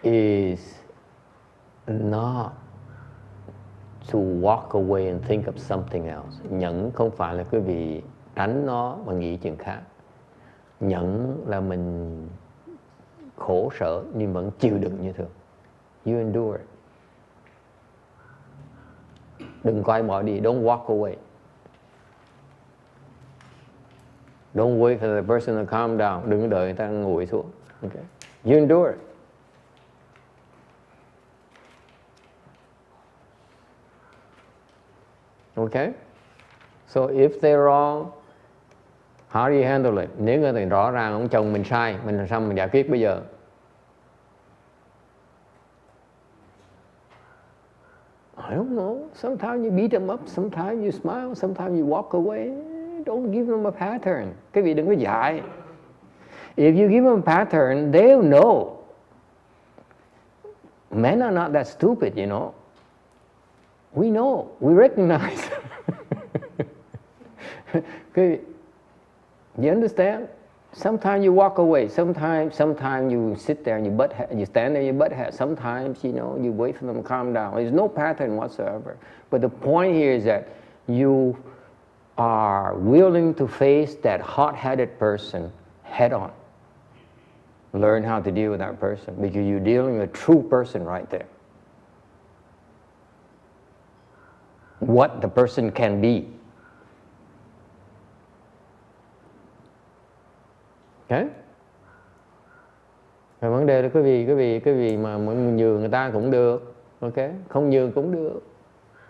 is not to walk away and think of something else. Nhẫn không phải là quý vị tránh nó mà nghĩ chuyện khác. Nhẫn là mình khổ sở nhưng vẫn chịu đựng như thường. You endure it. Đừng coi bỏ đi. Don't walk away. Don't wait for the person to calm down. Đừng đợi người ta nguội xuống. Okay. You endure it. Okay? So if they're wrong, how do you handle it? Nếu người ta rõ ràng ông chồng mình sai, mình làm sao mình giải quyết bây giờ? I don't know. Sometimes you beat them up, sometimes you smile, sometimes you walk away. Don't give them a pattern. Các vị đừng có dạy. If you give them a pattern, they'll know. Men are not that stupid, you know. We know, we recognize. You understand? Sometimes you walk away. Sometimes you sit there and you stand there and you butt head. Sometimes, you know, you wait for them to calm down. There's no pattern whatsoever. But the point here is that you are willing to face that hot-headed person head on. Learn how to deal with that person because you're dealing with a true person right there. What the person can be. Okay? Và vấn đề là quý vị mà mình nhường người ta cũng được, ok? Không nhường cũng được.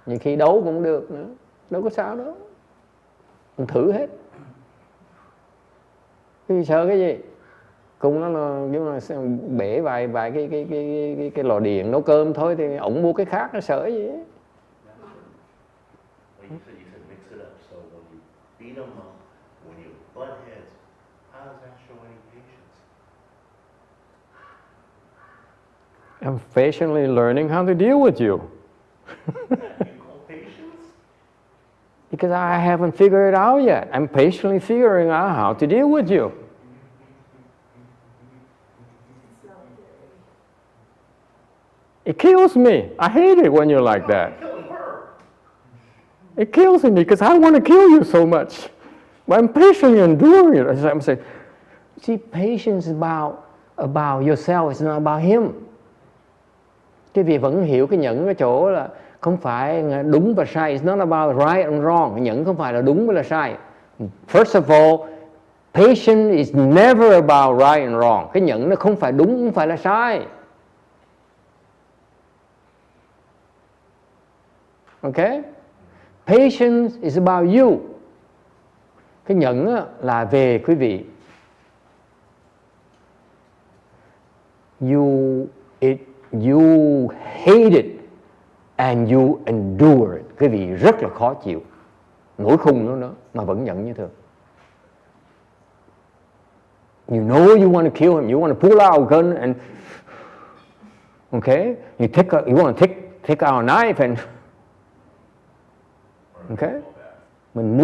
Nhiều khi đấu cũng được nữa. Đâu có sao đâu. Mình thử hết. Quý vị sợ cái gì? Cùng nó là bể vài cái lò điện nấu cơm thôi thì ổng mua cái khác nó sợ gì? You said mix it up. So when you beat them up, when you butt heads, how does that show any patience? I'm patiently learning how to deal with you. You call patience? Because I haven't figured it out yet. I'm patiently figuring out how to deal with you. It kills me. I hate it when you're like that. It kills me because I want to kill you so much. But I'm patiently enduring it. I'm saying, see, patience is about yourself. It's not about him. Cái vị vẫn hiểu cái nhẫn ở chỗ là không phải đúng và sai. It's not about right and wrong. Cái nhẫn không phải là đúng hay là sai. First of all, patience is never about right and wrong. Cái nhẫn nó không phải đúng, không phải là sai. Okay? Patience is about you. Cái nhẫn là về quý vị. You hate it and you endure it. Quý vị rất là khó chịu, nổi khùng nữa mà vẫn nhẫn như thường. You know you want to kill him. You want to pull out a gun and okay, you want to take out a knife and okay. Mình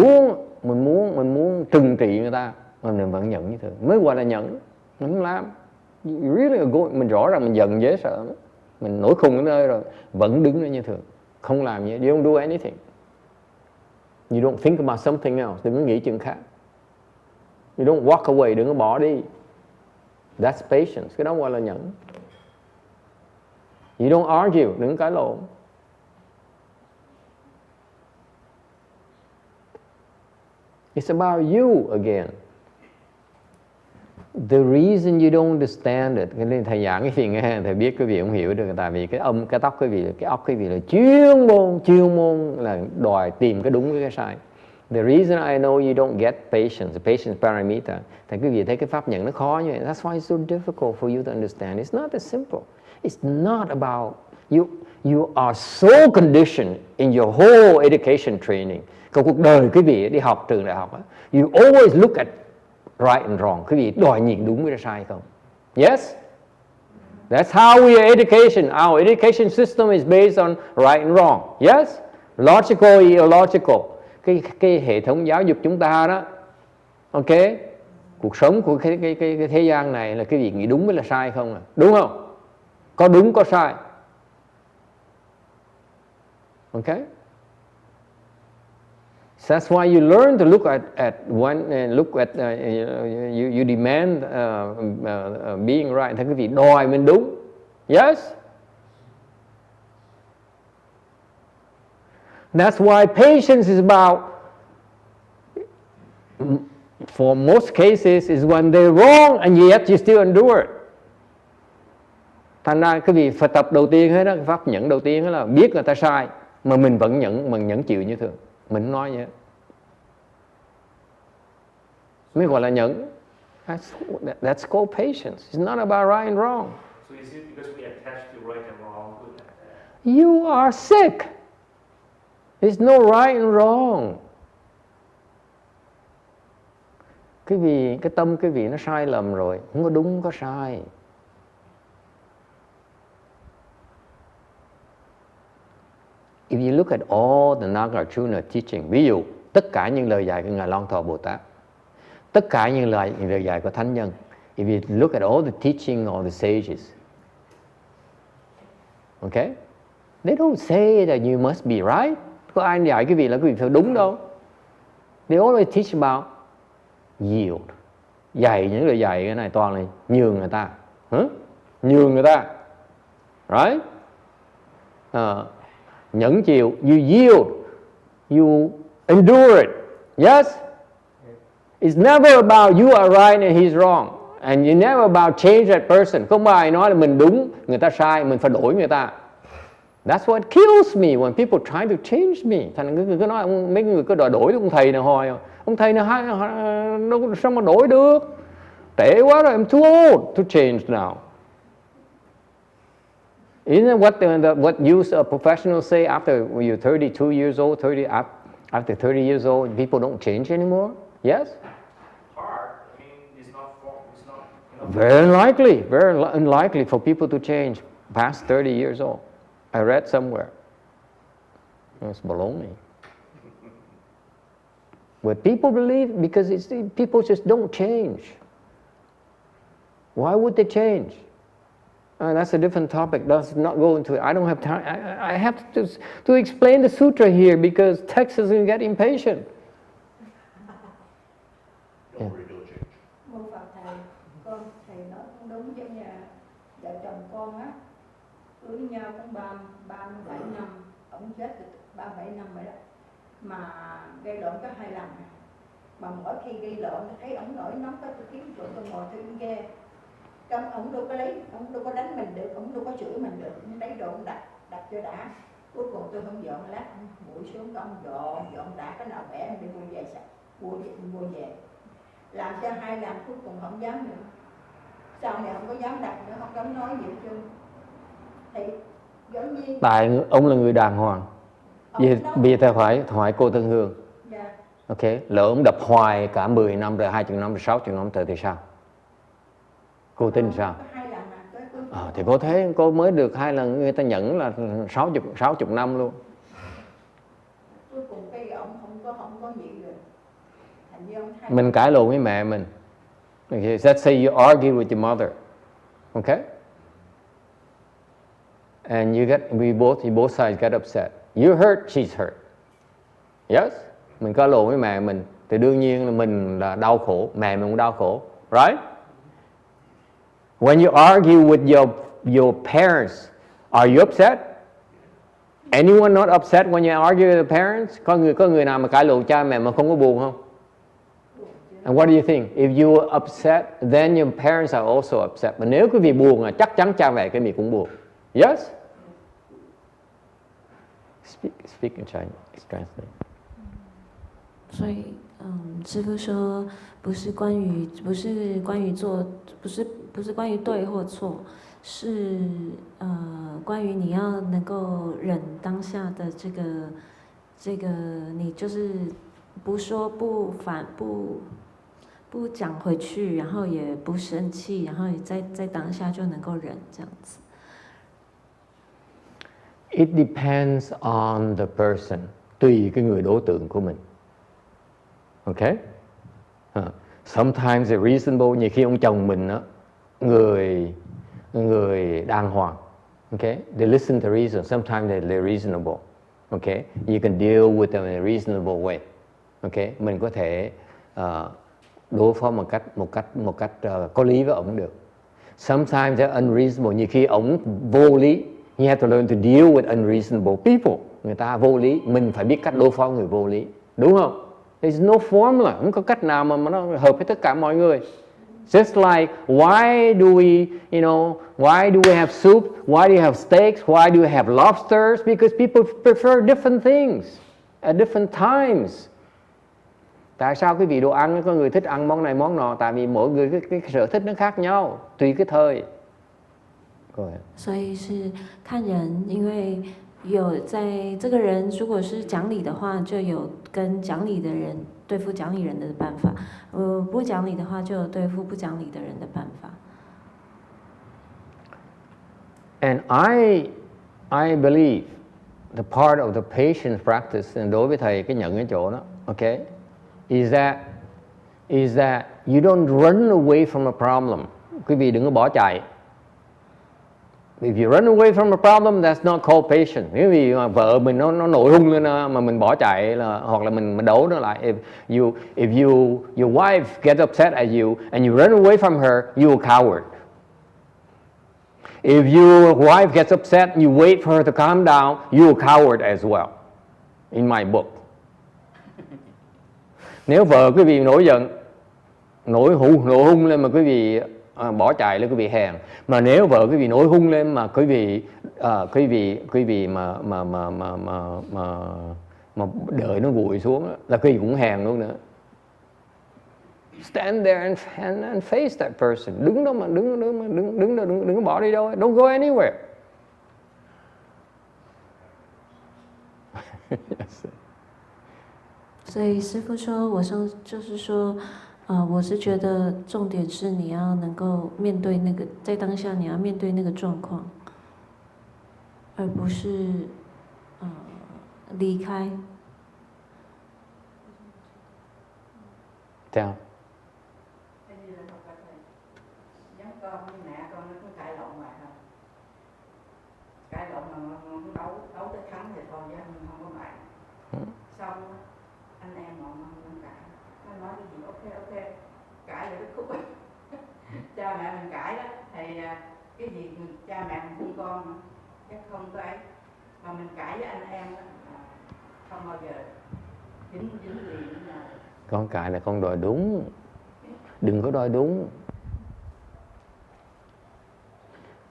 muốn trừng trị người ta mà mình vẫn nhẫn như thường. Mới gọi là nhẫn. Mình không làm. You really mình rõ ràng mình giận dễ sợ. Mình nổi khùng ở nơi rồi vẫn đứng đó như thường. Không làm gì. You don't do anything. You don't think about something else. Đừng có nghĩ chuyện khác. You don't walk away. Đừng có bỏ đi. That's patience. Cái đó gọi là nhẫn. You don't argue. Đừng có cãi lộn. It's about you again. The reason you don't understand it, cái nên thầy giảng cái gì nghe thầy biết quý vị không hiểu được, tại vì cái tóc quý vị, cái óc quý vị là chuyên môn là đòi tìm cái đúng với cái sai. The reason I know you don't get patience paramita, thì quý vị thấy cái pháp nhận nó khó như vậy. That's why it's so difficult for you to understand. It's not that simple. It's not about you are so conditioned in your whole education training. Trong cuộc đời quý vị đi học trường đại học, you always look at right and wrong. Quý vị đòi nhìn đúng với sai không? Yes? That's how we are education. Our education system is based on right and wrong. Yes? Logical, illogical. Cái hệ thống giáo dục chúng ta đó, ok? Cuộc sống của cái thế gian này là quý vị nghĩ đúng với là sai không à? Đúng không? có đúng có sai. Okay? So that's why you learn to look at one and look at you demand being right. Thế quý vị đòi mình đúng. Yes? That's why patience is about, for most cases, is when they're wrong and yet you still endure it. Thành ra cái vị phải tập đầu tiên hết đó, pháp nhẫn đầu tiên đó là biết người ta sai mà mình vẫn nhẫn chịu như thường, mình không nói vậy. Mới gọi là nhẫn. That's called patience. It's not about right and wrong. So is it because we attach to right and wrong? You are sick. There's no right and wrong. Cái tâm cái vị nó sai lầm rồi, không có đúng có sai. If you look at all the Nagarjuna teaching, ví dụ tất cả những lời dạy của Ngài Long Thọ Bồ Tát, tất cả những lời dạy của thánh nhân, if you look at all the teaching of the sages, okay, they don't say that you must be right. Có ai dạy cái vị là cái vị phải đúng đâu. They always teach about yield. Dạy những lời dạy cái này toàn là nhường người ta, nhường người ta, right? Nhẫn chịu, you yield, you endure it. Yes? It's never about you are right and he's wrong. And you never about change that person. Không ai nói là mình đúng, người ta sai, mình phải đổi người ta. That's what kills me when people try to change me. Thành cứ nói mấy người cứ đòi đổi ông thầy này hồi. Ông thầy này sao mà đổi được? Tệ quá rồi, I'm too old to change now. Isn't what you a professional say after you're 32 years old, after 30 years old, people don't change anymore? Yes? Hard. I mean, it's not. Very unlikely for people to change past 30 years old. I read somewhere. It's baloney. But people believe because people just don't change. Why would they change? That's a different topic. Let's not go into it. I don't have time. I have to explain the sutra here because text is going to get impatient. Don't worry, they'll change. Mô Phật thầy, con thầy nói cũng đúng giống như vợ chồng con á, cưới nhau cũng 37 năm, ông chết từ 37 năm rồi đó, mà gây lộn có 2 lần. Mà mỗi khi gây lộn thấy ông nổi nóng có tôi kiếm chỗ tôi ngồi tôi nghe. Ông đâu có lấy, ông đâu có đánh mình được, ông đâu có chửi mình được, ông lấy đồ ông đặt cho đã. Cuối cùng tôi không dọn lát, buổi xuống ông dọn đã cái nào bẻ để mua về sạch, mua về. Làm cho 2 lần cuối cùng không dám nữa. Sau này không có dám đặt nữa, không dám nói gì hết trơn. Thì giống như tại ông là người đàng hoàng. Vì ta phải hỏi cô Tân Hương. Yeah. Ok, lỡ ông đập hoài cả 10 năm rồi 20 năm rồi 60 năm thì sao? Cô tin sao? Thì cô thấy cô mới được 2 lần, người ta nhận là 60 năm luôn. Cuối cùng cái ông không có gì rồi. Thành như ông thay. Mình cãi lộn với mẹ mình. Okay, let's say you argue with your mother. Okay? And you both sides get upset. You hurt, she's hurt. Yes? Mình cãi lộn với mẹ mình thì đương nhiên là mình là đau khổ, mẹ mình cũng đau khổ, right? When you argue with your parents, are you upset? Anyone not upset when you argue with the parents? Có người nào mà cãi lộn cha mẹ mà không có buồn không? And what do you think? If you are upset, then your parents are also upset. But nếu quý vị buồn, chắc chắn cha mẹ quý vị cũng buồn. Yes? Speak in Chinese. Translate. 所以，师父说，不是关于对或错，是关于你要能够忍当下的这个，你就是不说不反不讲回去，然后也不生气，然后你在当下就能够忍这样子。It depends on the person. Tùy cái người đối tượng của mình. Okay? Sometimes it's reasonable. Nhiều khi ông chồng mình đó, người đàng hoàng, Okay, they listen to reason. Sometimes they're reasonable. Okay, you can deal with them in a reasonable way. Okay, mình có thể đối phó một cách có lý với ổng được. Sometimes they're unreasonable. Nhiều khi ổng vô lý. You have to learn to deal with unreasonable people. Người ta vô lý, mình phải biết cách đối phó người vô lý, đúng không? There's no formula, không có cách nào mà nó hợp với tất cả mọi người. Just like why do we have soup? Why do you have steaks? Why do you have lobsters? Because people prefer different things at different times. Tại sao cái vị đồ ăn có người thích ăn món này món nọ? Tại vì mỗi người cái sở thích nó khác nhau, tùy cái thời. 所以是看人，因为有在这个人如果是讲理的话，就有跟讲理的人对付讲理人的办法；不讲理的话，就有对付不讲理的人的办法。And I believe the part of the patience practice, đối với thầy cái nhận cái chỗ đó, okay, is that you don't run away from a problem. Quý vị đừng có bỏ chạy. If you run away from a problem, that's not called patience. Nếu vì vợ mình nó nổi hung lên mà mình bỏ chạy là, hoặc là mình đấu nó lại. If your wife gets upset at you and you run away from her, you're a coward. If your wife gets upset and you wait for her to calm down, you're a coward as well. In my book. Nếu vợ quý vị nổi giận, nổi hung lên mà quý vị bỏ chạy là quý vị hèn. Mà nếu vợ quý vị nổi hung lên mà quý vị mà đợi nó nguội xuống là quý vị cũng hèn luôn nữa. Stand there and face that person. Đứng đó mà đừng có bỏ đi đâu. Don't go anywhere. Yes. 所以师父说，就是说，我是觉得重点是你要能够面对那个，在当下你要面对那个状况，而不是离开。Theo. Giống con với mẹ con nó cũng cãi lộn hoài thôi. Cãi lộn mà đấu tới thắng thì thôi chứ không có bại. Xong anh em họ không cãi. Nó nói cái gì ok cãi rồi nó khúc. Cha mẹ mình cãi đó thì cái gì cha mẹ mình thương con mà chắc không có ấy. Mà mình cãi với anh em đó, không bao giờ dính liền với nhau. Con cãi là con đòi đúng. Đừng có đòi đúng.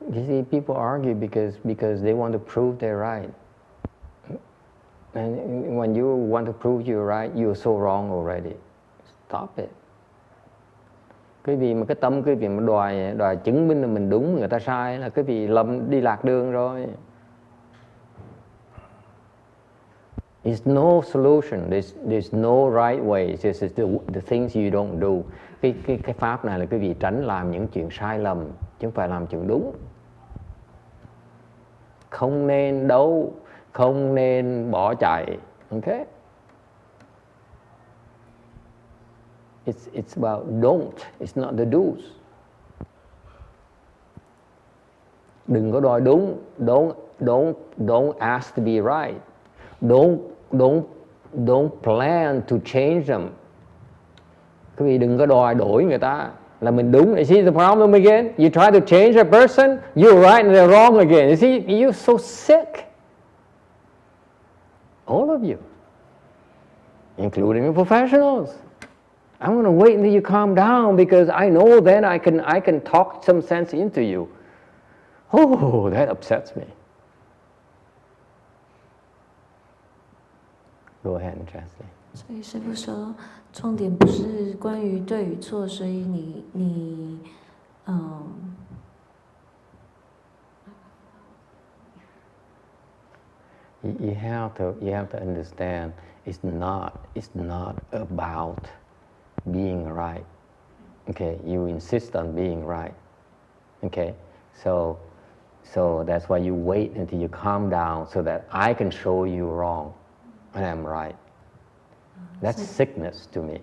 You see, people argue because they want to prove they're right. And when you want to prove you're right, you're so wrong already. Stop it. Cái vì mà cái tâm cái việc mà đòi chứng minh là mình đúng, người ta sai là cái vì lầm đi lạc đường rồi. There's no solution. There's no right way. This is the things you don't do. Cái pháp này là cái vị tránh làm những chuyện sai lầm, chứ không phải làm chuyện đúng. Không nên đấu, không nên bỏ chạy. Okay? It's about don't. It's not the do's. Đừng có đòi đúng. Don't ask to be right. Don't plan to change them. Quý vị đừng có đòi đổi người ta là mình đúng. You see the problem again? You try to change a person, you're right and they're wrong again. You see, you're so sick. All of you, including the professionals. I'm going to wait until you calm down because I know then I can talk some sense into you. Oh, that upsets me. Go ahead and translate. 所以师父说，重点不是关于对与错，所以你You have to understand it's not about being right. Okay, you insist on being right. Okay, so that's why you wait until you calm down so that I can show you wrong and I'm right. That's sickness to me.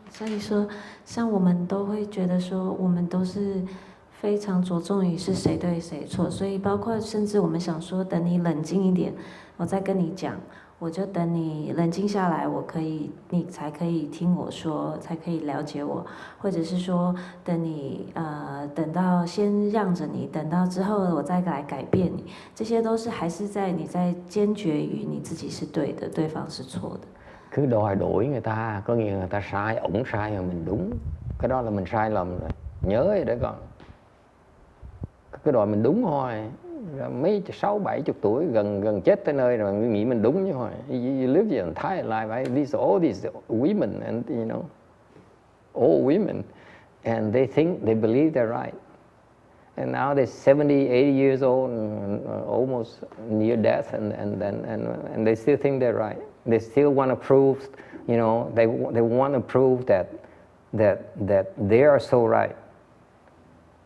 所以说，像我们都会觉得说，我们都是非常着重于是谁对谁错，所以包括甚至我们想说，等你冷静一点，我再跟你讲，我就等你冷静下来，你才可以听我说，才可以了解我，或者是说等你等到先让着你，等到之後我再來改變你，這些都是還是在你在堅決於你自己是對的，對方是錯的。Cứ đòi đổi người ta, có nghĩa người ta sai, ổng sai rồi mình đúng, cái đó là mình sai lầm rồi, nhớ vậy đấy con. Cứ đòi mình đúng thôi, mấy 60-70 tuổi gần chết tới nơi rồi nghĩ mình đúng chứ thôi. You live your entire life, right? All these women and you know, old women, and they believe they're right. And now they're 70, 80 years old, and almost near death, and they still think they're right. They still want to prove, you know, they want to prove that they are so right.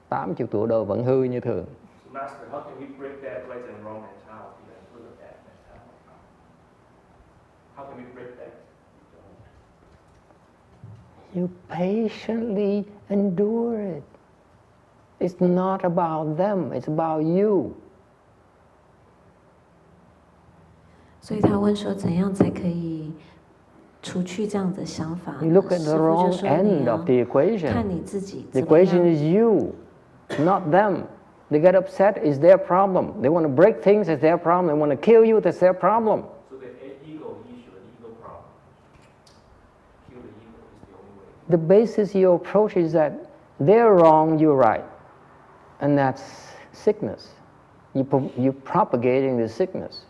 80 tuổi đâu vẫn hư như thường. So Master, how can we break that right and wrong mentality and live with that mentality? How can we break that? You patiently endure it. It's not about them, it's about you. 所以他問說，怎樣才可以除去這樣的想法呢？ You look at the wrong end of the equation. 看你自己 The 怎麼樣 equation is you, not them. They get upset, it's their problem. They want to break things, it's their problem. They want to kill you, that's their problem. So the ego issue, an ego problem. Kill the ego is the only way. The basis of your approach is that they're wrong, you're right. And that's sickness. You're propagating the sickness.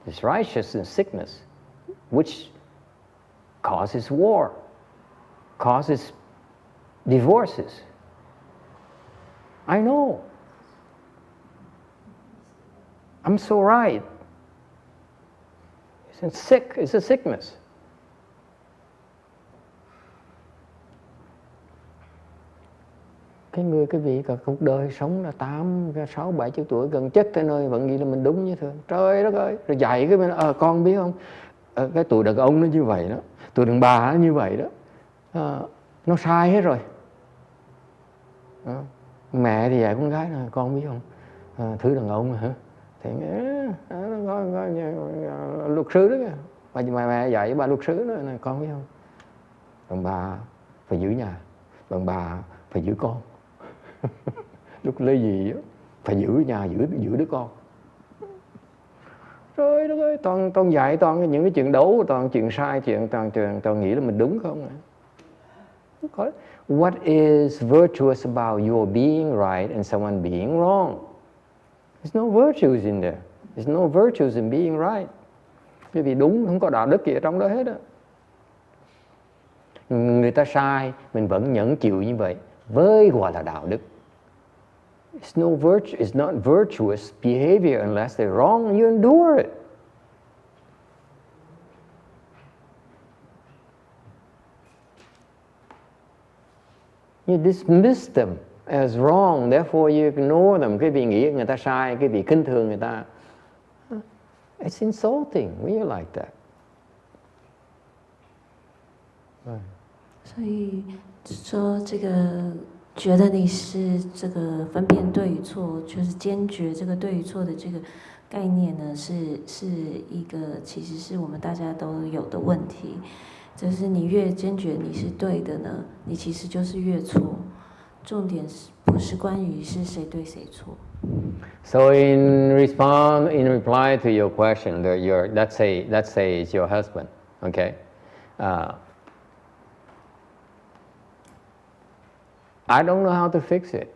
It's righteousness, sickness, which causes war, causes divorces. I know. I'm so right. It's sick. It's a sickness. Cái vị cả cuộc đời sống là 60-70 tuổi gần chết tới nơi vẫn nghĩ là mình đúng như thường. Trời đất ơi, rồi dạy cái bên con biết không? Cái tuổi đàn ông nó như vậy đó, tuổi đàn bà nó như vậy đó. Nó sai hết rồi. Mẹ thì dạy con gái là con biết không? Thứ đàn ông hả? Thì luật sư đó kìa. Mà mẹ dạy với bà luật sư đó là con biết không? Đàn bà phải giữ nhà, đàn bà phải giữ con. Lúc lấy gì đó, phải giữ nhà, giữ đứa con. Trời đất ơi, toàn dạy toàn những cái chuyện đấu, toàn chuyện sai, toàn nghĩ là mình đúng không? What is virtuous about your being right and someone being wrong? There's no virtues in there. There's no virtues in being right. Cái vì đúng không có đạo đức gì ở trong đó hết á. Người ta sai, mình vẫn nhẫn chịu như vậy, với gọi là đạo đức. It's no virtue, it's not virtuous behavior unless they're wrong, you endure it. You dismiss them as wrong, therefore you ignore them. Cái vị nghĩ người ta sai, cái vị khinh thường người ta. It's insulting when you like that. 所以说这个觉得你是这个分辨对与错，就是坚决这个对与错的这个概念呢，是一个其实是我们大家都有的问题。就是你越坚决你是对的呢，你其实就是越错。重点是不是关于是谁对谁错。So in reply to your question, let's say it's your husband, okay? I don't know how to fix it.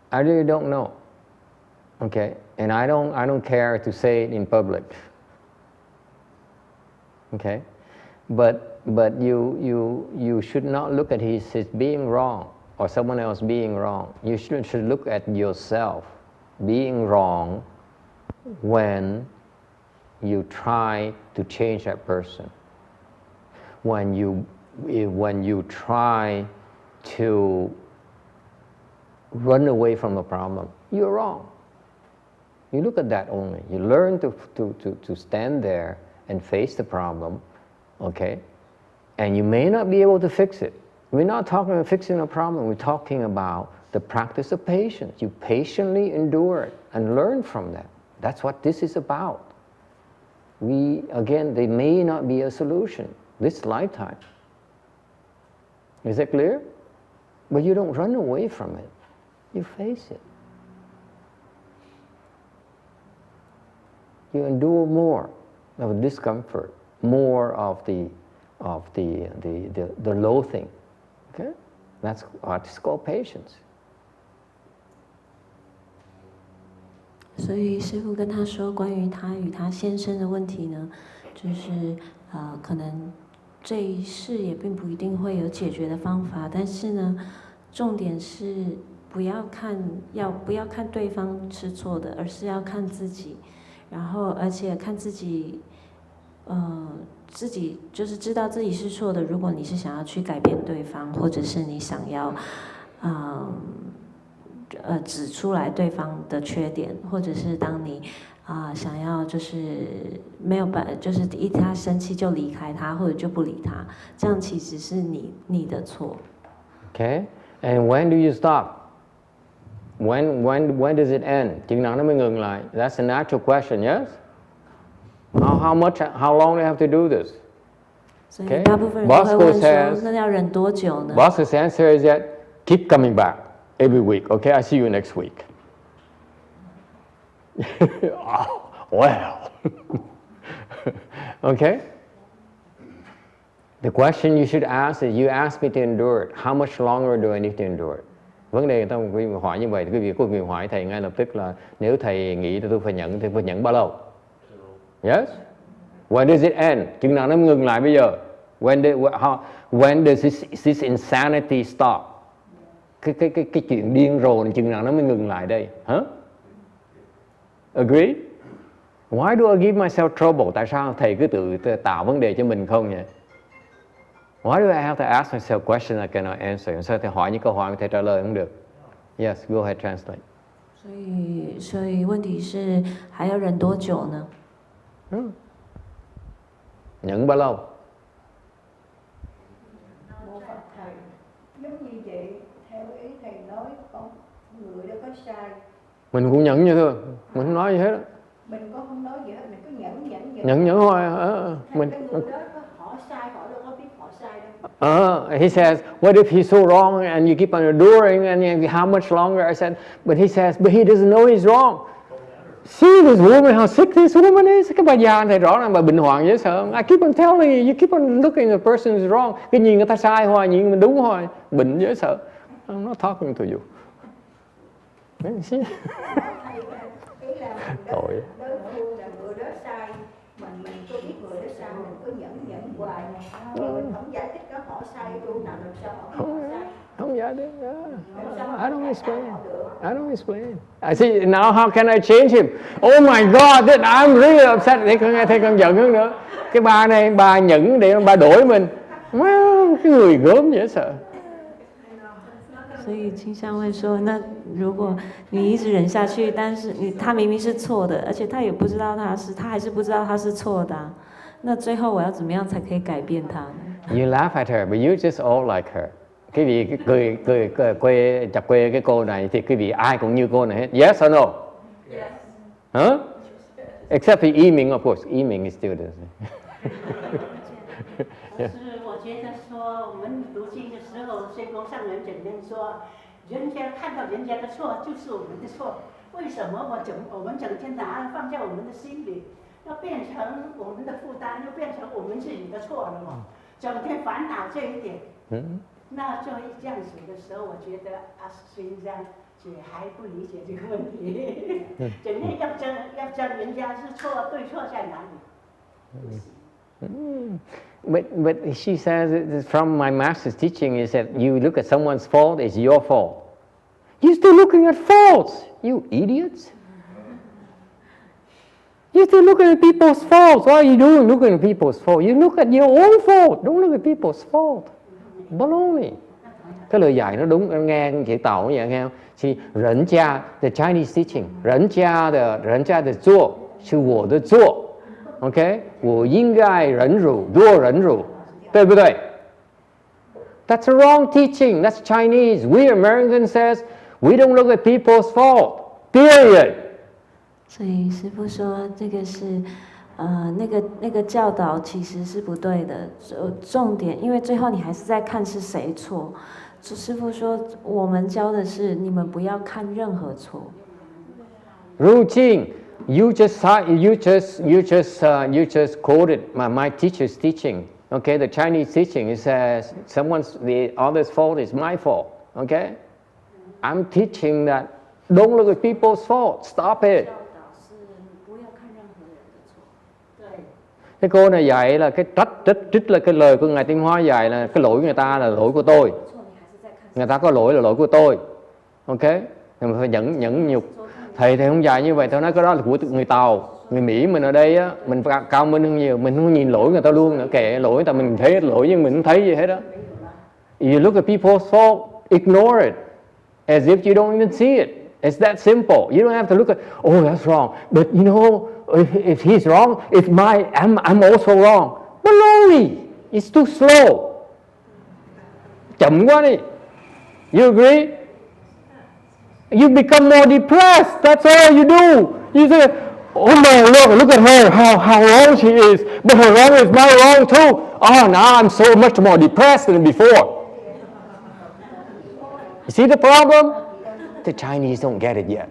I really don't know. Okay? And I don't care to say it in public. Okay? But you should not look at his being wrong or someone else being wrong. You should look at yourself being wrong when you try to change that person. When you try to run away from the problem, you're wrong. You look at that only. You learn to stand there and face the problem, okay? And you may not be able to fix it, We're not talking about fixing a problem. We're talking about the practice of patience. You patiently endure it and learn from that. That's what this is about. Again, there may not be a solution this lifetime. Is that clear? But you don't run away from it. You face it. You endure more of discomfort, more of the loathing. Okay? That's what's called patience. 所以师父跟他说，关于他与他先生的问题呢，就是可能这一世也并不一定会有解决的方法，但是呢，重点是不要看对方是错的，而是要看自己，然后而且看自己，自己就是知道自己是错的。如果你是想要去改变对方，或者是你想要，指出来对方的缺点，或者是当你想要就是没有就是他生气就离开他，或者就不理他，这样其实是你的错。Okay, and when do you stop? When does it end? Chừng nào nó mới ngừng lại? That's an actual question, yes? How long do you have to do this? 所以大部分人都会问说，那要忍多久呢 Bosco's answer is that keep coming back every week. Okay, I see you next week. Oh, well. Okay? The question you should ask is, you asked me to endure it. How much longer do I need to endure it? Vấn đề người ta hỏi như vậy thì quý vị có quyền hỏi thầy ngay lập tức là nếu thầy nghĩ tôi phải nhận thì phải nhận bao lâu? Yes? When does it end? Chừng nào nó ngừng lại bây giờ? When does this insanity stop? Cái chuyện điên rồ này chừng nào nó mới ngừng lại đây? Huh? Agree? Why do I give myself trouble? Tại sao thầy cứ tự tạo vấn đề cho mình không vậy? Why do I have to ask myself questions I cannot answer? Sao thầy hỏi những câu hỏi mà thầy trả lời không được? Yes, go ahead, translate. 所以问题是还要忍多久呢？ Nhẫn bao lâu? Mô Phật thầy, giống như vậy, theo ý thầy nói, con người đó có sai. Mình cũng nhẫn như thôi, mình không nói gì hết. Mình có không nói gì hết, mình cứ Nhẫn thôi. Mình cái người đó họ sai, họ đâu có biết họ sai đâu. He says, what if he's so wrong and you keep on enduring and how much longer? I said, but he says, but he doesn't know he's wrong. See this woman, how sick this woman is. Cái bà già này rõ ràng bà bệnh hoạn dễ sợ. I keep on telling you, you keep on looking at the person who's wrong. Cái nhìn người ta sai hoài, nhìn mình đúng hoài. Bệnh dễ sợ. I'm not talking to you. See? Tội. Đối phương là người đó sai, mình có biết người đó sai, mình cứ nhẫn hoài. Mình không giải thích có họ sai luôn nào, làm sao họ sai. Không giải thích. I don't explain. I see, now how can I change him? Oh my God, I'm really upset. Thấy con giận hơn nữa. Cái bà này, bà nhẫn để bà đổi mình. Well, cái người gớm dễ sợ. 所以清香会说，那如果你一直忍下去，但是他明明是错的，而且他也不知道他还是不知道他是错的，那最后我要怎么样才可以改变他呢 You laugh at her, but you just all like her. Quý vị cười chọc quê cái cô này thì quý vị ai cũng như cô này hết. Yes or no? Yes. Huh? Except for Yi Ming, of course. Yi Ming is still there. 可是我觉得说，我们读经的时候，圣公上人整天说，人家看到人家的错就是我们的错，为什么我们整天拿放在我们的心里，要变成我们的负担，又变成我们自己的错了嘛？整天烦恼这一点。那就这样子的时候，我觉得实际上姐还不理解这个问题，整天要争人家是错对错在哪里。But she says from my master's teaching is that you look at someone's fault, it's your fault. You're still looking at faults, you idiots. You're still looking at people's faults. What are you doing looking at people's faults? You look at your own fault, don't look at people's fault. Baloney. Cái lời dạy nó đúng, nghe chị Tàu như vậy nghe không? See, 人家 the Chinese teaching, 人家的做是我的做。OK， 我应该忍辱，多忍辱，对不对？ That's a wrong teaching. That's Chinese. We Americans says we don't look at people's fault. Period. 所以师父说这个是，那个教导其实是不对的。重点，因为最后你还是在看是谁错。师父说我们教的是你们不要看任何错。Routine. You just quoted my teacher's teaching. Okay, the Chinese teaching. It says the other's fault is my fault. Okay, I'm teaching that don't look at people's fault. Stop it. 教导是不要看任何人的错。对。Cái cô này dạy là cái trích là cái lời của ngài Tiên Hóa dạy là cái lỗi của người ta là lỗi của tôi. Người ta có lỗi là lỗi của tôi. Ok, mình phải nhẫn nhục. Thầy thì không dạy như vậy, tôi nói cái đó là của người Tàu, người Mỹ mình ở đây á, mình cao minh hơn nhiều, mình không nhìn lỗi người ta luôn nữa, kệ lỗi người ta, mình thấy hết lỗi nhưng mình không thấy gì hết đó. You look at people's fault, ignore it, as if you don't even see it. It's that simple. You don't have to look at, oh that's wrong, but you know, if he's wrong, I'm also wrong. Baloney, it's too slow. Chậm quá đi. You agree? You become more depressed. That's all you do. You say, oh no, look at her, how wrong she is. But her wrong is my wrong too. Oh, now I'm so much more depressed than before. You see the problem? The Chinese don't get it yet.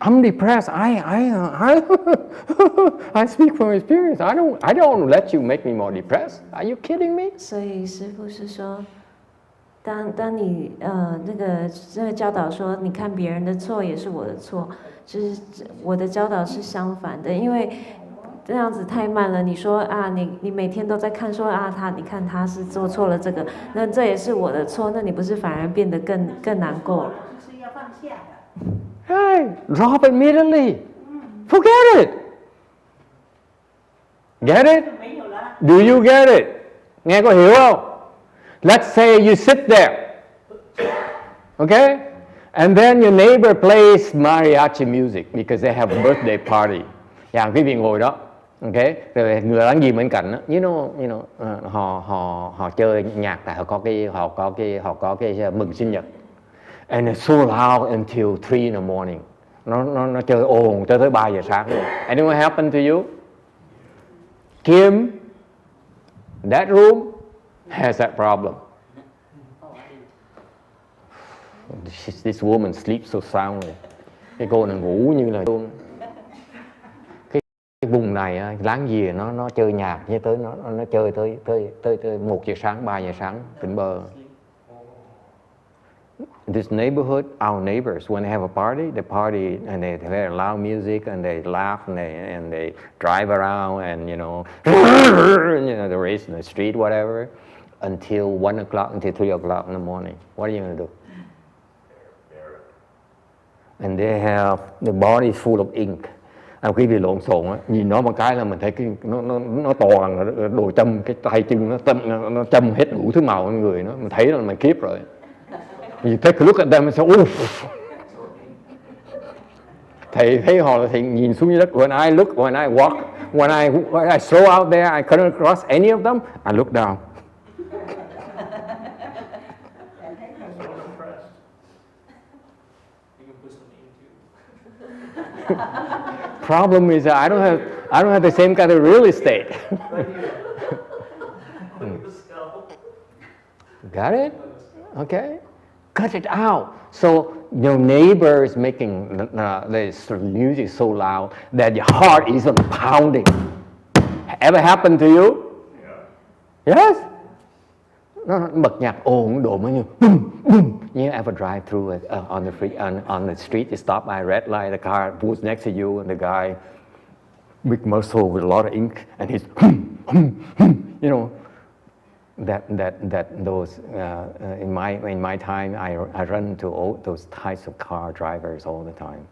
I'm depressed. I speak from experience. I don't let you make me more depressed. Are you kidding me? 所以师父是说。当你那个教导说，你看别人的错也是我的错，就是我的教导是相反的，因为这样子太慢了。你说啊，你每天都在看说啊，你看他是做错了这个，那这也是我的错，那你不是反而变得更难过？是要放下的。Hey, drop immediately. Forget it. Get it? 没有了。Do you get it? Nghe có hiểu không? Let's say you sit there, okay? And then your neighbor plays mariachi music because they have a birthday party. Quý vị ngồi đó, okay? Rồi người láng giềng bên cạnh đó, you know, họ chơi nhạc tại họ có cái mừng sinh nhật. And it's so loud until 3 in the morning. Nó chơi ồn tới 3 giờ sáng. Anyone happen to you? Kim, that room has that problem. This woman sleeps so soundly. Cái cô này ngủ như là luôn. Cái vùng này láng giềng nó chơi nhạc như tới nó chơi tới 1 giờ sáng, 3 giờ sáng tỉnh bơ. This neighborhood, our neighbors, when they have a party, they party and they have loud music and they laugh and they drive around and they race in the street, whatever. Until 1 o'clock, until 3 o'clock in the morning. What are you going to do? And they have, the body full of ink. Quý vị lộn xộn á, nhìn nó một cái là mình thấy nó toàn đồ châm, cái tay chân nó châm hết đủ thứ màu trên người nó, mình thấy là mình kiếp rồi. You take a look at them and say, oh. Thầy thấy họ thì nhìn xuống dưới đất. When I look, when I walk, when I stroll out there, I couldn't cross any of them. I look down. Problem is I don't have the same kind of real estate. Got it? Okay. Cut it out. So your neighbor is making the music so loud that your heart is pounding. Ever happened to you? Yeah. Yes. Nó bật nhạc ồn độ mới như boom boom. You ever drive through on the street? You stop by a red light. The car pulls next to you, and the guy, big muscle with a lot of ink, and he's you know. That those in my time I run into all those types of car drivers all the time.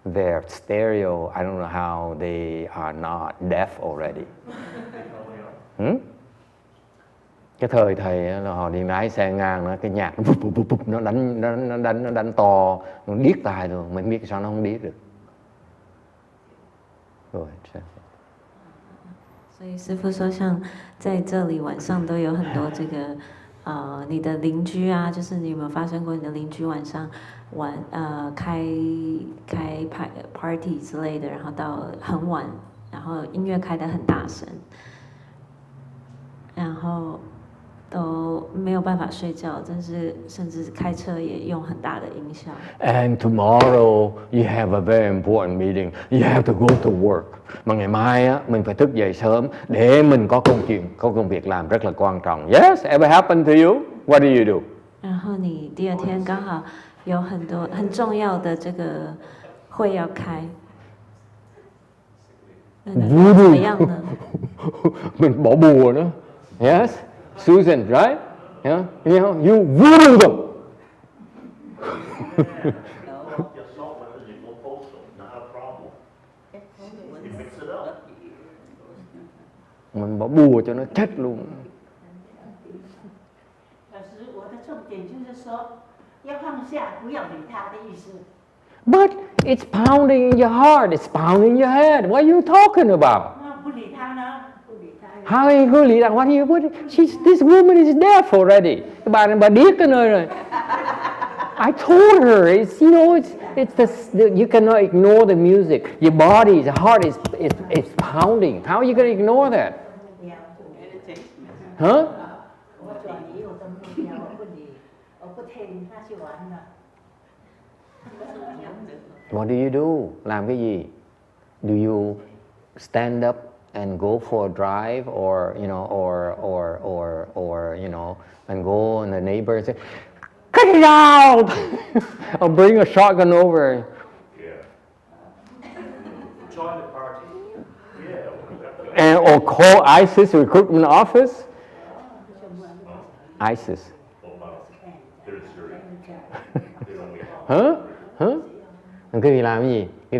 Their stereo, I don't know how they are not deaf already. Cái thời thầy là họ đi lái xe ngang đó, cái nhạc nó đánh to, nó điếc tai rồi, mình biết sao nó không điếc được. Rồi. 所以师父说，像在这里晚上都有很多这个，你的邻居啊，就是你有没有发生过你的邻居晚上开 party 之类的，然后到很晚，然后音乐开得很大声，然后都没有办法睡觉，甚至开车也用很大的音效。And tomorrow you have a very important meeting. You have to go to work. Mà ngày mai á, mình phải thức dậy sớm để mình có công việc làm rất là quan trọng. Yes, ever happened to you? What do you do? 然后你第二天刚好有很多很重要的这个会要开，那你要怎么样呢？Mình bỏ bùa nữa. Yes, Susan, right? Yeah, you know, you voodoo them. Your salt weapon is more postal, not a problem. You mix it up. Mình bỏ bùa cho nó chết luôn. 老师，我的重点就是说，要放下，不要理他的意思。But it's pounding in your heart. It's pounding in your head. What are you talking about? 那不理他呢？不理他。 How are you going to lead? This woman is deaf already. Bà điếc cái nơi rồi. I told her, it's you cannot ignore the music. Your body, the heart is pounding. How are you going to ignore that? Huh? 我转移我的目标，我不理，我不听，他去玩了。 What do you do? Làm cái gì? Do you stand up and go for a drive, or you know, or you know, and go and the neighbor and say, "Cut it out!" or bring a shotgun over. Yeah. Join the party. Yeah. Or call ISIS recruitment office. ISIS. They're serious. They don't wait. Hả? Hả? Quý vị làm cái gì? Quý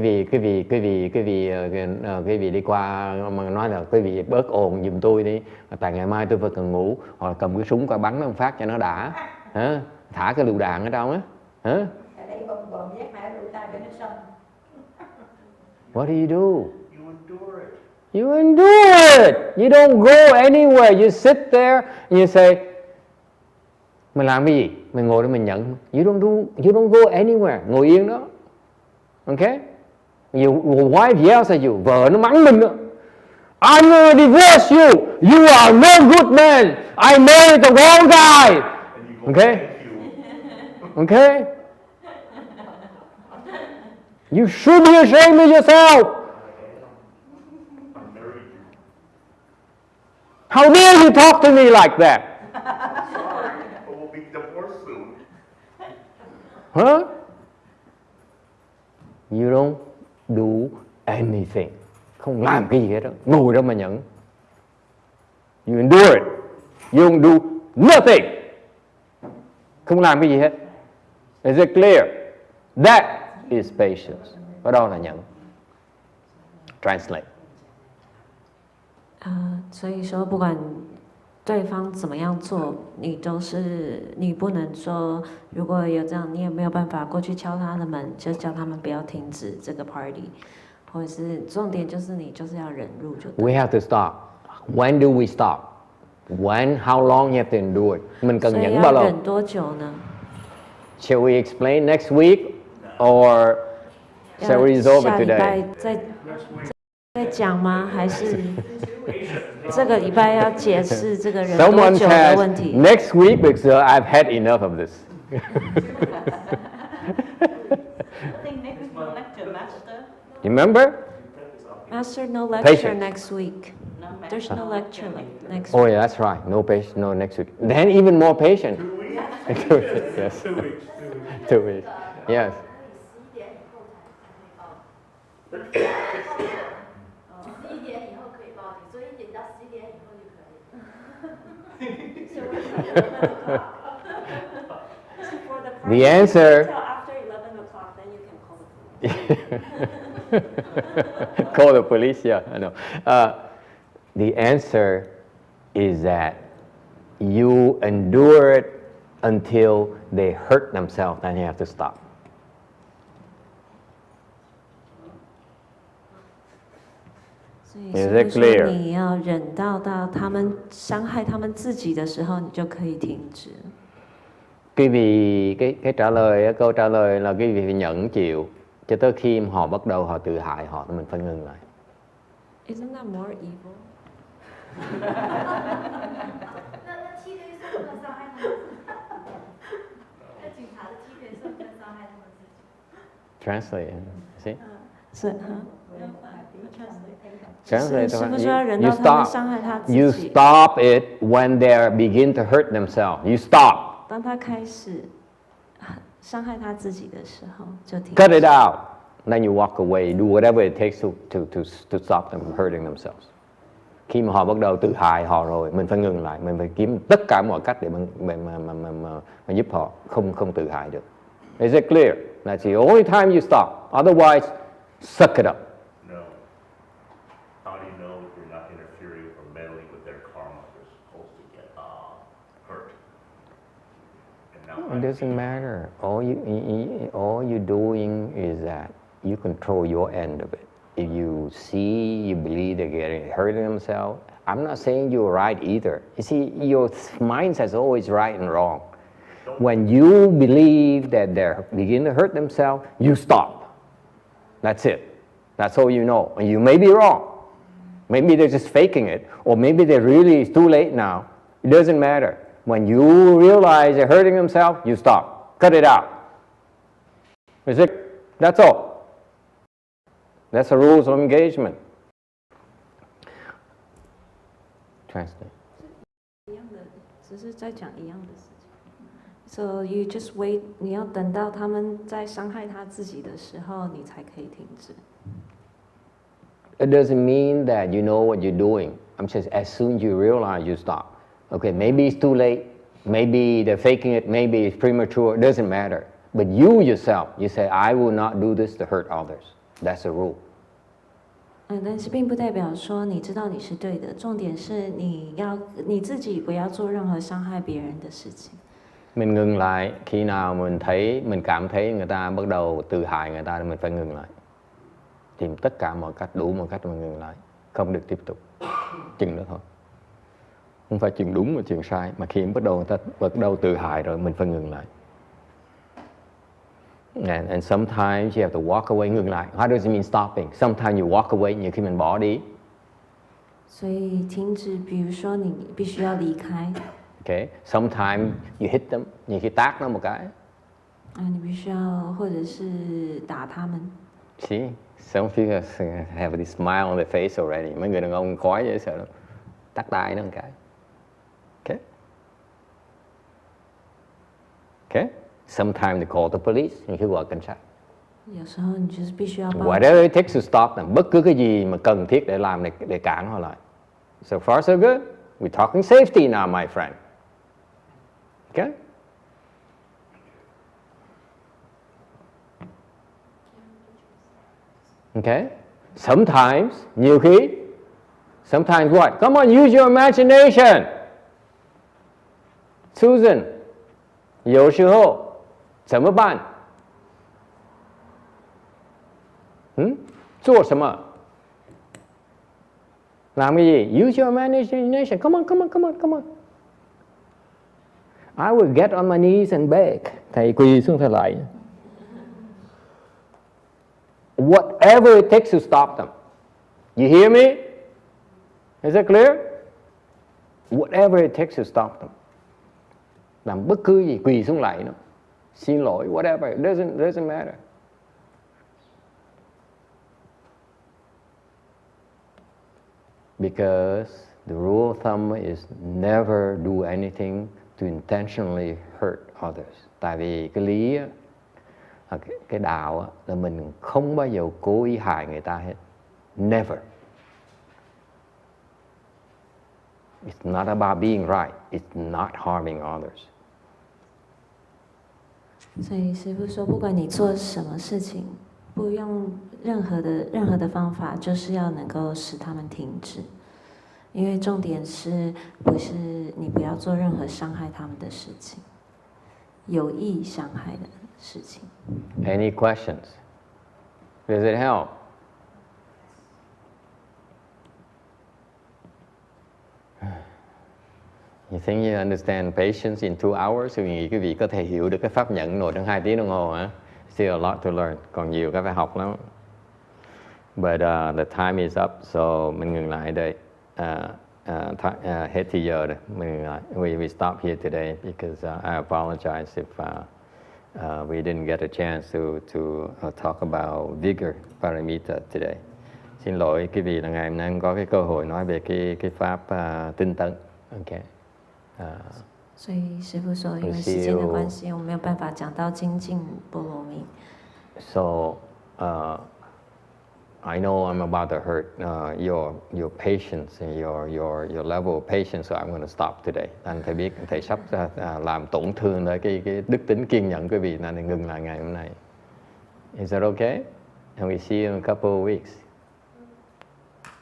vị đi qua mà nói là quý vị bớt ồn giùm tôi đi. Tại ngày mai tôi phải cần ngủ. Hoặc là cầm cái súng qua bắn nó phát cho nó đã. Hả? Thả cái lựu đạn ở đâu á? Hả? What do you do? You endure it. You endure it. You don't go anywhere. You sit there and you say, mình làm cái gì? Mình ngồi đó mình nhận. You don't go anywhere. Ngồi yên đó. Okay? Your wife yells at you. Vợ nó mắng mình đó. I'm gonna divorce you. You are no good man. I married the wrong guy. Okay? Okay? You should be ashamed of yourself. I married you. How dare you talk to me like that? Sorry, but we'll be divorced soon. Huh? You don't do anything. Không làm cái gì hết đó. Ngồi đó mà nhận. You endure it. You don't do nothing. Không làm cái gì hết. Is it clear? That is patience. Và đó là nhận. Translate. 所以说不管对方怎么样做，你不能说如果有这样，你也没有办法过去敲他的门，就叫他们不要停止这个 party， 或者是重点就是你就是要忍辱就对。 We have to stop. When do we stop? When? How long you have to endure it? Mình cần 所以 nhẫn bao 要 lâu? 忍多久呢？ Shall we explain next week, or shall we resolve 下 it 礼拜 today? 再讲吗？还是这个礼拜要解释这个忍多 Someone 久的 says 问题？ next week because I've had enough of this. I think next lecture, master. Remember? Master, no lecture Patience. next week. No master. There's no lecture next Oh week. yeah, that's right. No patient. No next week. Then even more patient. 2 weeks. Yes. 2 weeks. 2 weeks. Yes. 11点以后可以报警，所以1点到11点以后就可以。For the The party, answer- until after 11 o'clock, then you can call. Call the police. Yeah, I know. The answer is that you endure it until they hurt themselves, then you have to stop. 所以师父说你要忍到他们伤害他们自己的时候，你就可以停止。Quý vị cái trả lời, câu trả lời là quý vị phải nhẫn chịu cho tới khi họ bắt đầu họ tự hại họ, mình phải ngừng lại. Isn't that more evil? 那踢腿算不算伤害他们自己？那警察的踢腿算不算伤害他们自己 Translate, see? 是Translate. 师父说要忍到他们伤害他自己。You stop it when they begin to hurt themselves. You stop. 当他开始伤害他自己的时候，就停。Cut it out. Then you walk away. Do whatever it takes to stop them from hurting themselves. Khi mà họ bắt đầu tự hại họ rồi, mình phải ngừng lại, mình phải kiếm tất cả mọi cách để mà giúp họ không tự hại được. Is it clear? That's the only time you stop. Otherwise, suck it up. No. How do you know you're not interfering or meddling with their karma? They're supposed to get hurt. It doesn't matter. All you're doing is that you control your end of it. If you see, you believe they're hurting themselves, I'm not saying you're right either. You see, your mind says always right and wrong. When you believe that they're beginning to hurt themselves, you stop. That's it. That's all you know. And you may be wrong. Maybe they're just faking it, or maybe it's too late now. It doesn't matter. When you realize they're hurting themselves, you stop. Cut it out. Is it? That's all. That's the rules of engagement. Translate. 一样的，只是在讲一样的事情。So you just wait. 你要等到他们在伤害他自己的时候，你才可以停止。It doesn't mean that you know what you're doing. I'm just as soon as you realize, you stop. Okay, maybe it's too late. Maybe they're faking it. Maybe it's premature. It doesn't matter. But you yourself, you say, I will not do this to hurt others. That's the rule. 但是并不代表说你知道你是对的。重点是你自己不要做任何伤害别人的事情。Mình ngừng lại khi nào mình cảm thấy người ta bắt đầu tự hại người ta thì mình phải ngừng lại. Tìm tất cả mọi cách, đủ mọi cách mà ngừng lại. Không được tiếp tục. Chừng đó thôi. Không phải chừng đúng mà chừng sai, mà khi người ta bắt đầu tự hại rồi mình phải ngừng lại. And sometimes you have to walk away, ngừng lại. How does it mean stopping? Sometimes you walk away, nhiều khi mình bỏ đi. 所以停止，比如说你必须要离开。Okay. Sometimes you hit them, nhiều khi tát nó một cái. 你必须要，或者是打他们。See, some people have this smile on their face already. Mấy người đàn ông khói dễ sợ lắm. Tát tay nó một cái. Okay. Okay. Sometimes they call the police. Nhiều khi gọi cảnh sát. 有时候你就是必须要报警。Whatever it takes to stop them. Bất cứ cái gì mà cần thiết để làm để cản họ lại. So far so good. We're talking safety now, my friend. Okay. Okay. Sometimes, nhiều khi. Sometimes what? Come on, use your imagination. Susan. 有时候怎么办？做什么？ Làm cái gì? Use your imagination. Come on, come on, come on, come on. I will get on my knees and beg. Thầy quỳ xuống thầy lại. Whatever it takes to stop them. You hear me? Is that clear? Whatever it takes to stop them. Làm bất cứ gì, quỳ xuống lại nó. Xin lỗi, whatever. It doesn't matter. Because the rule of thumb is never do anything to intentionally hurt others. Tại vì cái lý, cái đạo là mình không bao giờ cố ý hại người ta hết. Never. It's not about being right. It's not harming others. 所以师父说，不管你做什么事情，不用任何的方法，就是要能够使他们停止。因为重点是不是你不要做任何伤害他们的事情，有意伤害的事情。Any questions? Does it help? You think you understand patience in 2 hours? Tôi nghĩ quý vị có thể hiểu được cái pháp nhẫn nội trong 2 tiếng đồng hồ hả? Still a lot to learn. Còn nhiều cái phải học lắm. But the time is up, so mình ngừng lại đây. Hết thì giờ rồi. We stop here today because I apologize if we didn't get a chance to talk about vigor paramita today. Xin lỗi quý vị là ngày hôm nay không có cái cơ hội nói về cái pháp tinh tấn. Okay. 所以师父说，因为时间的关系，我没有办法讲到精进波罗蜜。So I know I'm about to hurt your patience and your level of patience, so I'm going to stop today. Anh phải biết thầy sắp làm tổn thương tới cái đức tính kiên nhẫn quý vị, nên anh ngừng lại ngày hôm nay. Is that okay? And we see you in a couple of weeks.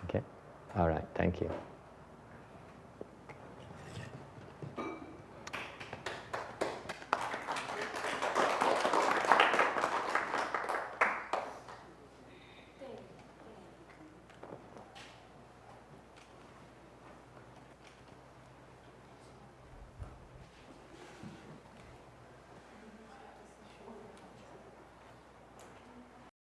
Okay. All right. Thank you.